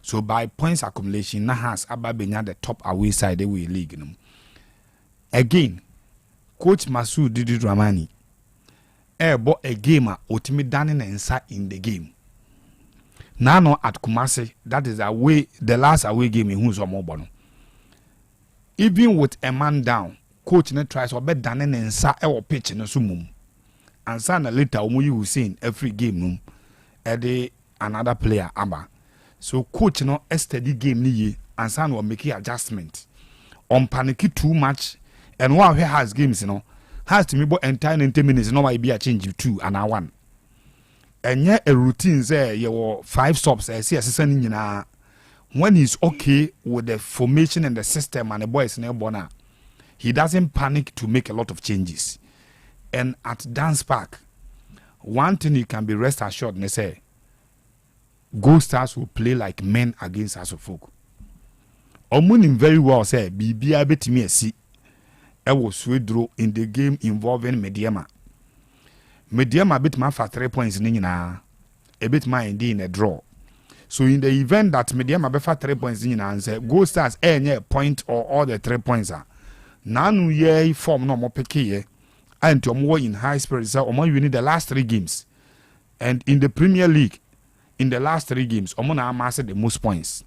H: So by points accumulation, now has Ababenya the top away side of the league. Again, Coach Masoud Didi Dramani bought a gamer ultimate dining inside in the game. Now at Kumasi, that is away the last away game in who's mobile. Even with a man down, coach ne tries to bet done and sa or pitch in a sumum. And sana later you saying every game another player aba. So coach no steady game ni and sana will make adjustment. On panicky too much and one who has games has to be about entire 90 minutes no might be a change of 2 and 1. And yet a routine say you 5 stops see assistant when he's okay with the formation and the system and the boys in he doesn't panic to make a lot of changes. And at Dance Park, one thing you can be rest assured, they say Gold Stars will play like men against Hearts of Folk. Omunim very well say BBI bet me see was Swedro in the game involving Mediema. Mediema bit my for 3 points nina, a bit my indeed in a draw. So in the event that Mediema be for 3 points nina and say Go Stars any point or all the 3 points are. Nanu ye form no more picky and to more in high spirits or more you need the last 3 games. And in the Premier League, in the last 3 games, Omona amassed the most points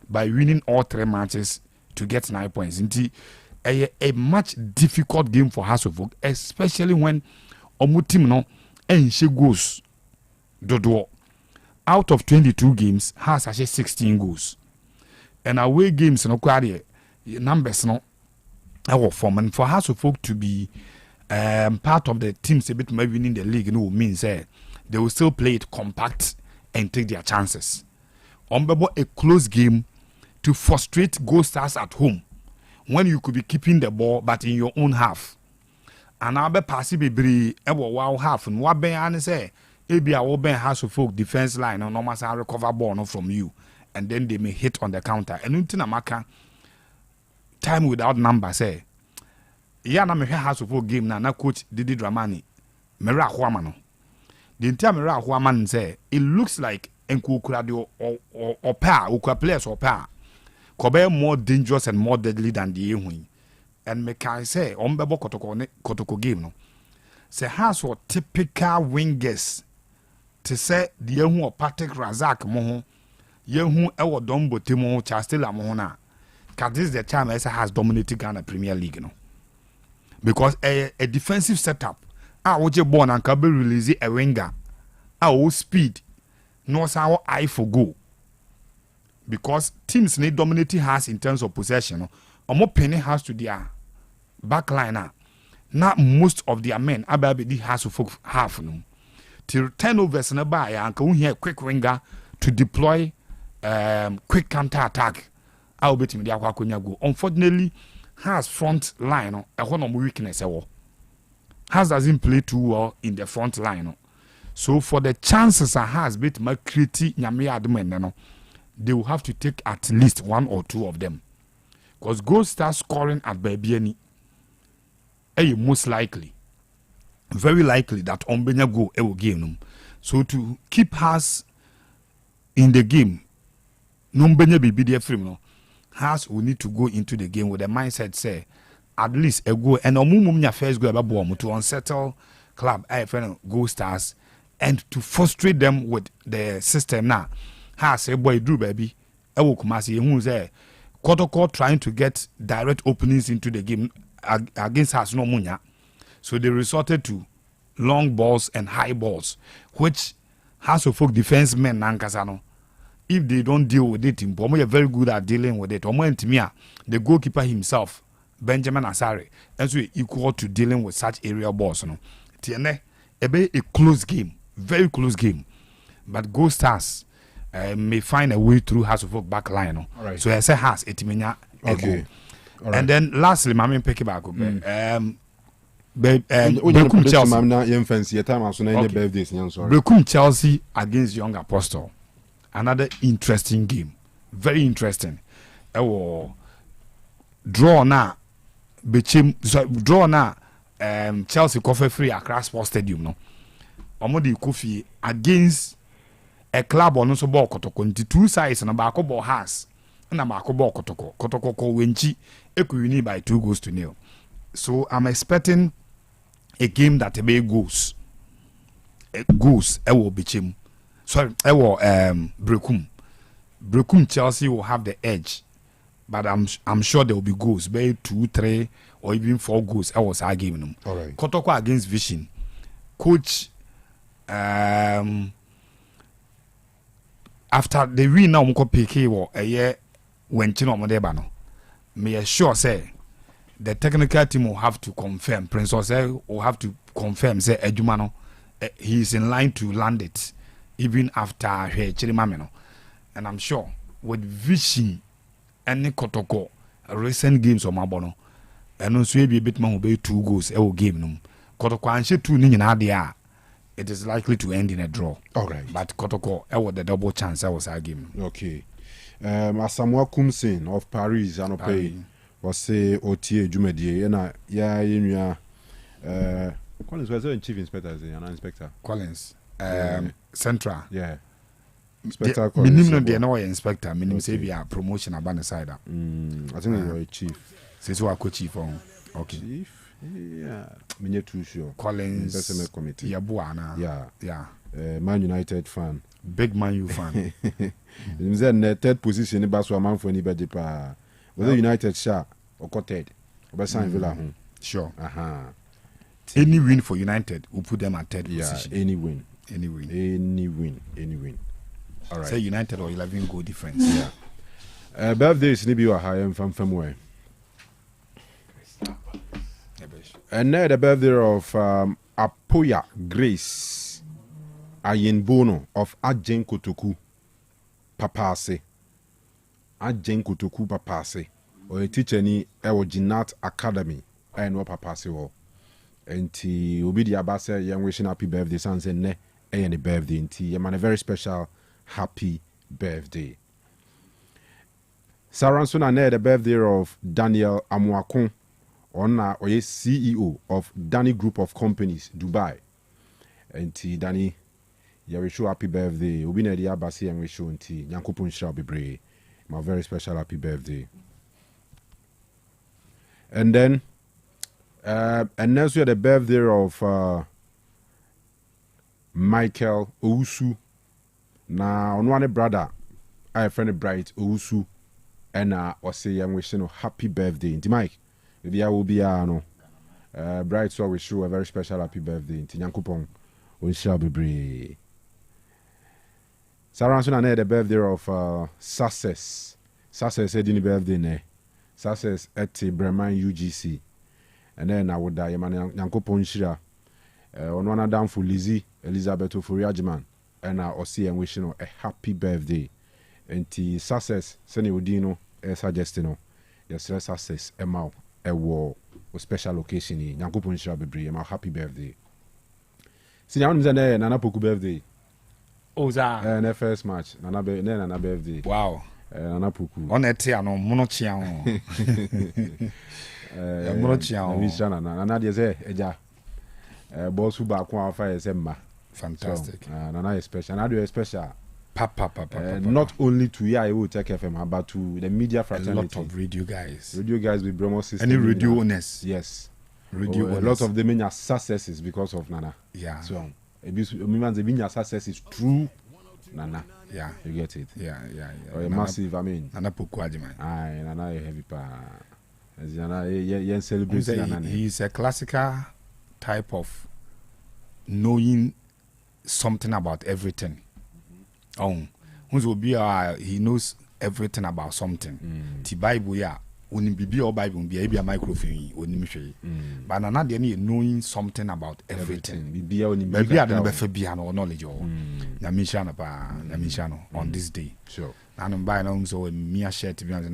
H: by winning all 3 matches to get 9 points. Indeed, a much difficult game for Hearts of Oak, especially when Omu team no and she goes dodo. Out of 22 games, Hearts actually 16 goals. And away games no quite numbers no our form, and for Hearts of Oak to be part of the teams a bit maybe winning the league no means they will still play it compact and take their chances. Ombebo a close game to frustrate Gold Stars at home when you could be keeping the ball but in your own half. And I'll be passing be wow half and what ben say maybe I will be House of Folk defense line and no matter recover ball no from you and then they may hit on the counter. And until Amaka time without number say yeah na me House of Folk game na coach Didi Dramani Mera Huamano. The entire Mera Huaman say it looks like Enkukurado or pair or players or pair. Kobe more dangerous and more deadly than the Ehwin. And me can say, Ombebo Kotoko game no. Say has what typical wingers to say the Ehun or Patrick Razak Moho, Yehun Ewo Dombo Timo Chastela Mohona. Because this is the time Esa has dominated Ghana Premier League no. Because a defensive setup, I would you born and Kabe release a winger, our speed, no our eye for goal. Because teams need dominating has in terms of possession. Or more penny has to their backliner. Not most of their men Ababi has to half no. Till turnovers in by and can hear quick winger to deploy quick counter attack. I'll bet him the go. Unfortunately, has front line a one of weakness. Has doesn't play too well in the front line. So for the chances has bit my creative nyame admen they will have to take at least 1 or 2 of them. Because Gold Stars scoring at Babiani, most likely, very likely that Ombenya go will game them. So to keep us in the game, Nombenya be there frame no. Has we need to go into the game with the mindset say at least a go and omumumnya first go about to unsettle club AFN Gold Stars and to frustrate them with the system now. Has a boy Drew baby, Ewokumasi, who's there, Kotoko trying to get direct openings into the game against Has no munya. So they resorted to long balls and high balls, which House of Folk defensemen Nankasano. If they don't deal with it, Mpomo are very good at dealing with it. Omo Ntimia, the goalkeeper himself, Benjamin Asare, and so equal to dealing with such area balls. No, Tiene, a close game, very close game, but Gold Stars may find a way through House of Folk back line. No? Right. So I say has etimenya. Okay. Right. And then lastly, Mami pick back. Brekum Chelsea. Brekum Chelsea against Young Apostle. Another interesting game. Very interesting. Draw now. Chelsea coffee free Accra Sports Stadium. No. Omodi Kofi against a club on also ball Kotoko. 2 sides and a back ball has. And a back ball Kotoko. Kotoko Wenchi Equini by 2-0. So I'm expecting a game that a big goes. Ewo Bichim. Sorry, Ewo Brekum. Brekum Chelsea will have the edge. But I'm sure there will be goals. Maybe 2, 3 or even 4 goals. I was arguing them. All right. Kotoko against Vision. Coach after the win now mko PK wo a when chino modeba no me sure say the technical team will have to confirm Prince Osei will have to confirm say Ejuma no he is in line to land it even after Chirimame no. And I'm sure with Vision and Kotoko recent games on Mabono and also be a bit more be 2 goals e will game no Kotoko anche 2 ni nyina dia it is likely to end in a draw. All right. But Kotoko, I was the double chance I was arguing.
B: Okay. Asamoah Kumsin of Paris, wɔse ɔtie dwumadie ɛna yɛnua Collins was a chief inspector an inspector
H: Collins central
B: inspector
H: Collins minimum de no inspector minimum say be a promotion about the side
B: I think you're a chief
H: say so a chief on okay
B: chief me too sure
H: Collins
B: investment committee
H: yeah
B: Man United fan
H: big Man U fan
B: him say the third position ba so man for anybody pa was a United sha or third but sign Villa
H: sure any win for United will put them at third position.
B: Any win. All right.
H: Say United or 11 goal difference.
B: Birthdays ni bi wa high from where. And now the birthday of Apoya Grace Ayinbono of Ajen Kotoku Papase. Ajen Kotoku Papase. Or a teacher ni ewo Jinat Academy and what Papase wo. Enti obi di abase young wishing happy birthday sans ne any birthday enti a very special happy birthday. Saranso na the birthday of Daniel Amuakon ona oye CEO of Danny Group of Companies Dubai. Enti Danny ya wish you happy birthday. Obi na di abase young wish enti Nyankopon shall be brave. My very special happy birthday. And then and next year the birthday of Michael Owusu. Na on one brother, I friend Bright Owusu, and Osei young wish you happy birthday. Inti Mike, maybe I will be Bright so wish you a very special happy birthday. Inti Nyankopon we shall be brave. Sarah Anson the birthday of Success. Success said in the birthday ne. Success at Bremen UGC. And then I would die, man. Yankopon Shira. On one down for Lizzie, Elizabeth Ofuriajiman, and I Osei and wishing a happy birthday. And the success, Senny Udino, suggesting, yes, success, a mouth, a war, a special occasion. Yankopon Shira be a happy birthday. See, now I'm there, Nana Poku birthday.
H: Oh,
B: and the first match, Nana birthday.
H: Wow.
B: Nana Poku.
H: On a tea, no monochian.
B: Boss who back one fire Semba.
H: Fantastic.
B: Nana is special. I do a special.
H: Papa.
B: Not only to Otec FM, but to the media fraternity.
H: A lot of radio guys.
B: Radio guys with Bromo system.
H: Any radio owners?
B: Yes.
H: Radio owners.
B: A lot of them in successes because of Nana.
H: Yeah.
B: So, the success is true. Nana.
H: Yeah.
B: You get it?
H: Yeah.
B: Or a massive, I mean.
H: Nana Pukwajiman.
B: Aye, Nana heavy pa.
H: He's a classical type of knowing something about everything. He knows everything about something. The Bible, only be or Bible be a microphone, but another knowing something about everything. Maybe I don't have be or knowledge or Namishano on this day.
B: Sure.
H: And by now, so Mia shirt to be honest,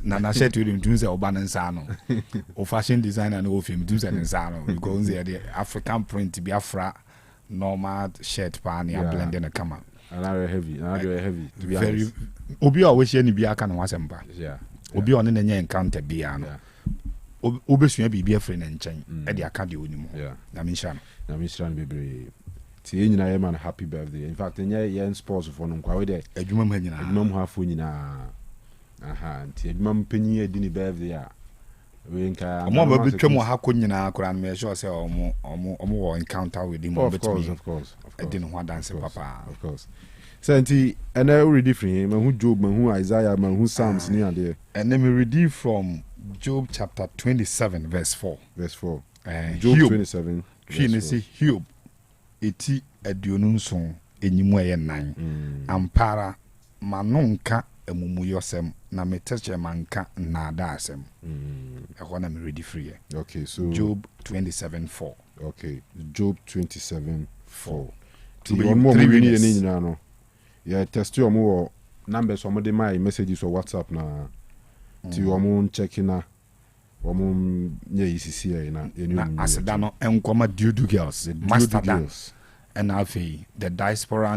H: Nana shirt to him to say Obansano or fashion designer and of him to say Sano because the African print to be Afra normal shirt pan blending a camera.
B: Another heavy. To be
H: very Obi always any be a can was
B: yeah.
H: Obi on in any encounter piano. Obesua be a friend and chain at the academy anymore.
B: Yeah.
H: Namishan
B: be brave. Tiye nyina man happy birthday. In fact, yen sports for no kwa we de
H: adwuma nyina.
B: Adwuma mu hafo nyina. Aha, ti adwuma mpanyi edi ni birthday a. We nka
H: omo ba betwam ha ko nyina akora no me sure say omo encounter with him
B: of course.
H: Edi no ho dance papa.
B: Of course. Senti and I already free man who Job man who Isaiah man who Psalms near there.
H: And let me read from Job chapter 27 verse 4.
B: Job 27.
H: Hiob eti aduonunson enyimu eye nan ampara manonka emumuyosem na meteche manka nada asem ehona na me ready free.
B: Okay, so
H: Job 27:4.
B: Okay, Job 27:4. To be more we need any no. Yeah, test your more numbers from the my messages or WhatsApp na to your moon checking na nye ECC na
H: asedano enkoma dudu girls master dance and afi the diaspora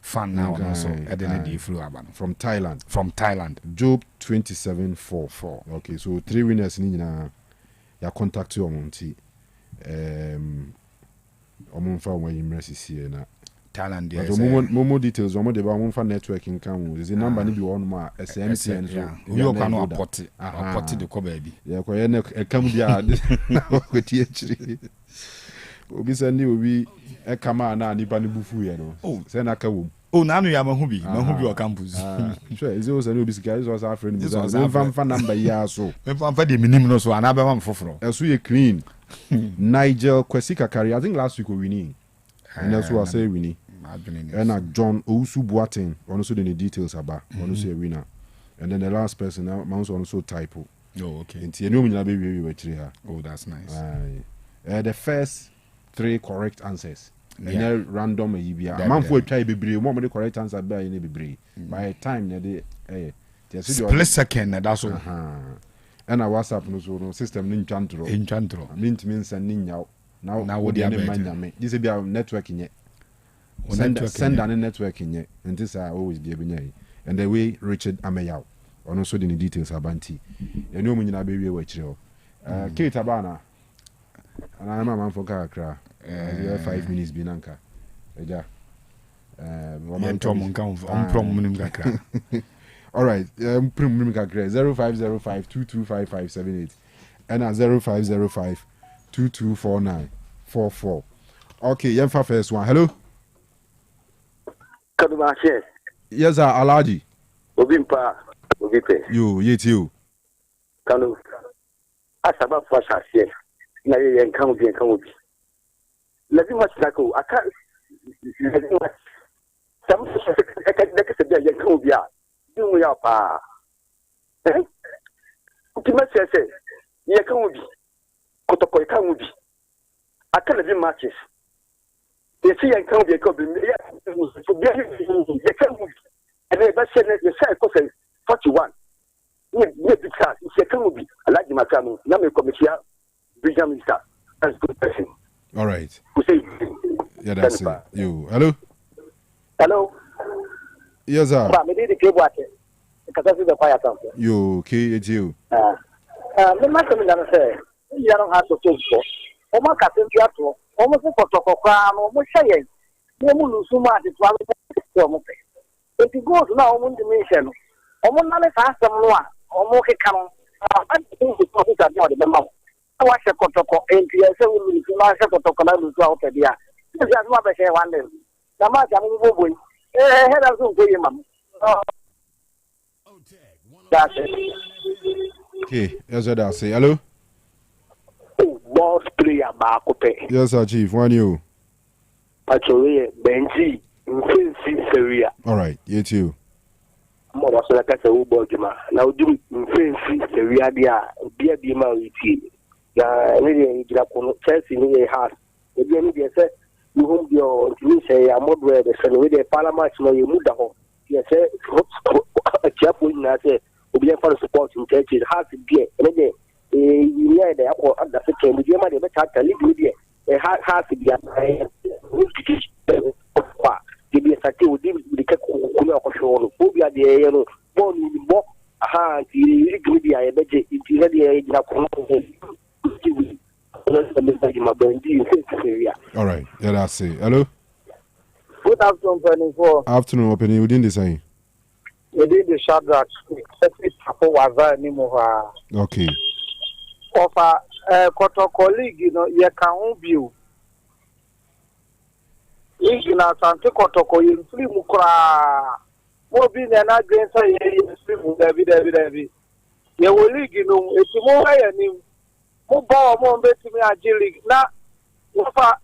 H: fan now also Edenedi flew
B: from Thailand. Job 27-4. Okay, so 3 winners ni na ya contact you omonti omonfa won yimresi na
H: Thailand
B: yes. Momo details omo de ba omonfa networking kan wo the number ni bi won ma SMTN so
H: you can report the ko ba bi
B: ya ko ye na kam dia ko ti achiri obi sani obi e kama na nipa ni bufu ye no se na ka wo
H: na anu ya mahu bi o campus
B: sure is also no bisika is also friend me so number ya so
H: me de minim no so ana be ma foforo
B: eso ye clean Nigel Kwesika carry I think last week we winning and that's what I say winning and John Ousu Boateng also the details about also a winner and then the last person now also typo
H: okay
B: nti enu nyina be we chiri ha
H: that's nice
B: the first 3 correct answers and random yibia manfo atwa bebre mo the correct answer be any bebre by time na dey
H: split second that's all
B: and a WhatsApp no system ni ntwantro mint means and ninya now what dey manya me this be our networking yet send an networking yet and this are always be enya and the way Richard Ameyaw also the details abanti enu mu nyina be wie wa kire ho Kate abana ana ma man for kakra 5 minutes binanka eja all right prim 0505225578 and 0505224944 okay yemfa first one hello
R: Kaduma share
B: yes sir Alaji
R: Obimpa Obipe
B: you you
R: Kanu asaba fasha share na ye nkan obi lazima sako aka lazima samu se bia ye nkan obi a dinu ya pa ukima sese ye kan obi kotoko kan obi aka lazima matches ye si ye nkan obi ka obi ye kan obi ene ba se ne ye sai ko se 41 ye bika ye kan obi alaji makamu na me komisia Benjamin Star. That's good person.
B: All right.
R: Yeah,
B: that's it. You. Hello?
R: Hello?
B: Yes, sir. You, okay, it's you.
R: Me ma come down say, you don't have to talk for. O ma ka tin piato, o mo se protocol no mo shey. Mo mu lusu ma de to am mo pe. If you go now o mo dimension. O mo na le fa asem no a, o mo ke kan. I think the topic that you the mouth. Wa se kotoko enti ese wo mi fi ma se kotoko na lusu a o pe dia. Ti ya ma be se one day. Na ma ja mo bo boy. He da so go yema. That's it.
B: Okay, yes sir, that's it. Hello?
R: Boss player back up.
B: Yes sir, chief. One you.
R: Actually, Benji, in Syria.
B: All right, you too.
R: Mo wa so la ka se wo bo juma. Na odu in Syria dia, bia bi ma wi ya ni gira ko Chelsea ni has e bi ni se you home bio ni se ya modwe de se we de parliament no you muda ho ye se a chapo na se obi e for support in Chelsea has bi e de e ya de akọ ada se ke bi ma de be cha tali bi de e has bi ya kwa bi sa ti odi bi ke ko na ko show no obi ade ye no bo ni bo aha ti ri bi ya e be je ti re de e gira ko
B: all right, yeah, that's it. Hello?
R: Good afternoon, 24.
B: Afternoon, opening within the same.
R: Within the Shadrach, was anymore.
B: Okay.
R: Of a colleague, you know, you can't be. You know, Santa Kotoko, you free Mukra. More being an against a you will league, you know, it's more than Mobile more betting me a jilly. Now,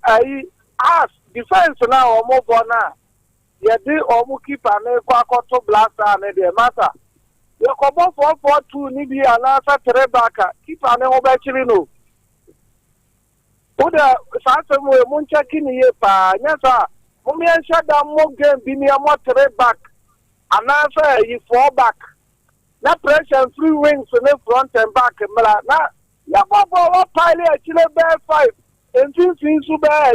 R: I ask defense now or mobile now. You do or keep an equato blaster and the matter. You come off 142 Nibi and answer Trebaka. Keep an obachino. Put a Saturday moon checking here, pa. Yes, sir. Mummy and shut down more game, be me a more Trebak. And answer you fall back. Not pressure and 3 wings in the front and back. Now, ya baba wa pile a chile bear 5 and 2 things to bear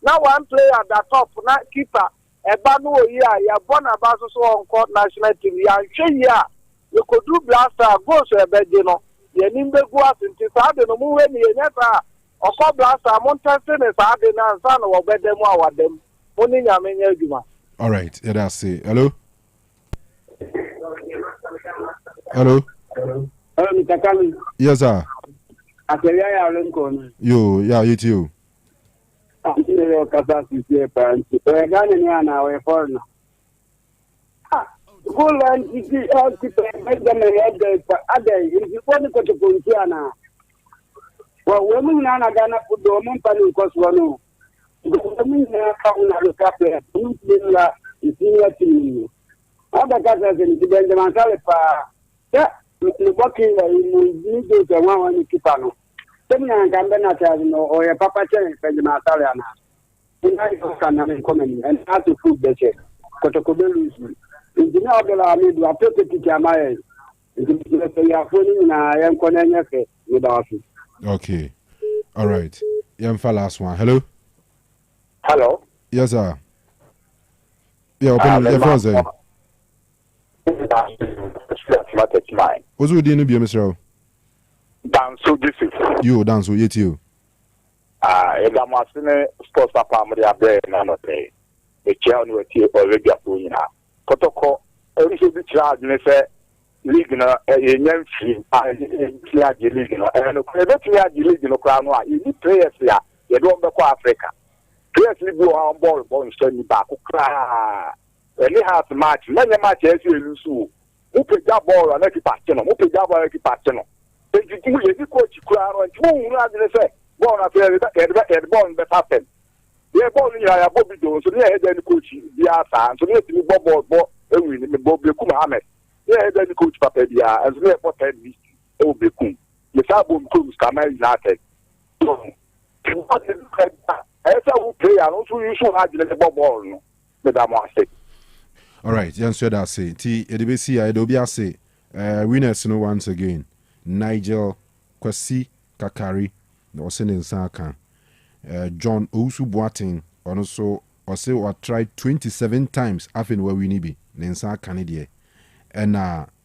R: Now one player at the top, not keeper. A banu ya born about so on court national team. Ya ya you could do blaster go to a bed, you know. You nimbe go out into Saturday no move any never or call blaster Montesson is Saturday and son or bed them or them. Only Yamenya.
B: All right, yeah, that's it. Hello? Hello?
S: Hello, Mr. Kanu.
B: Yes, sir. Yo, yeah, you too.
S: I'm your capacity here, parents. We're going to now, we're foreigner. Full and you see, all people make them a head for other. If you want to go to Puntiana, well, women are not going to put the woman because one. The women are coming out of the cafe. You see what you other guys in the Benjamin Salipa. Yeah, the working in the one you keep on. Seminar can be not having or a papa chain, Benjamin Saliana. And I can come and have to food the check. Kotokobelu. Engineer Abdullah Hamid will take it to my
B: okay. All right. For last one. Hello?
T: Hello?
B: Yes, sir. Yeah, open your phone, sir. What's with you, Mr.
T: Danso, this is
B: you, Danso, yet you.
T: I'm asking sports up on the other none of the chair with you already doing now. Protocol, every bit charge, and say, league, a young free, league, and a private league in the crown. You need players here, you don't go to Africa. Players go on board, born standing back, and they have to match, many matches you lose. Who pick that ball and keep patching them, who pick that ball and keep patching them. If you coach crown and two, rather than say, born after the ball that happened. Yeah, born in a Bobby Jones, so they had the coach, the Asa, so they had to ball, Bobby Kumahamed. They had the coach Papadia, as we have what had this Obekum. The Sabum Kums Kamal United. So, as I will play, I also use so hard to ball, Madame Ase.
B: All right, yes, sir, that's it. EDBC, Idobia say, winners, no once again. Nigel Kwasi Kakari, no sending Saka. John Ousu Boating, also, or tried 27 times, after where we need be, Nensa Canadian. And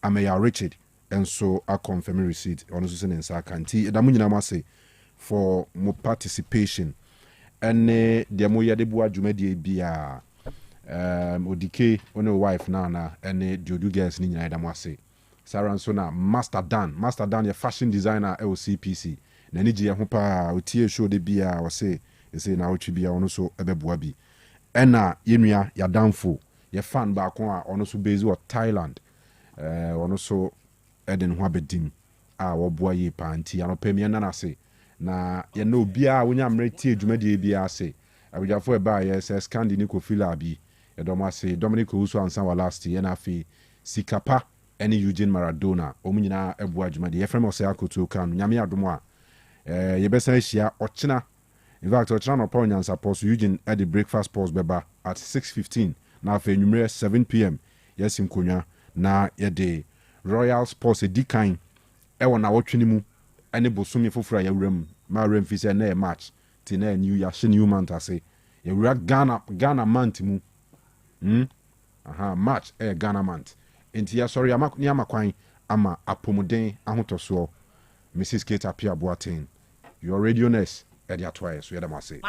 B: Ameya Richard, and so I confirm receipt, also sending Saka. Damunina say for more participation. And the Moya de Bois Jumedi Bia Odike, on a wife Nana, and the Jodu girls Nina Damase. Sarah Sona, Master Dan, your fashion designer, LCPC. Naniji Hupa, Utia show the beer, or say now it should be also a bebuabi. Ena, Yemia, ya downfall, your fan back on also based on Thailand, also Eden Wabedim, our boy panty, and opinion and I say, na you know, beer when I'm ready to make the beer say. I will have for a buy, yes, Scandi Nico Philabi, a Domase, Dominic Uso and Sawa last year, and I feel Sikapa. Any Eugene Maradona, Omina Ebuajuma, the Ephraim Osei Akoto Kanu, Nyami Adumoa, Yebesa Shia, Ochina. In fact, Ochina upon and suppose Eugene at the breakfast pause beba at 6:15. Now for numerous 7 p.m. Yes, in Kunya, na yede Royal Sports a decline. Ewa na watchinimu, any bosumi for ya room, my room fis a match, Tina new Yashin Newman say, ye rat Ghana mantimu. Match a Ghana month. Inti ya sorry ama kwan ama apomuden ahotoso Mrs. Kate Apia Boateng your radio nurse e dia toy so yedamase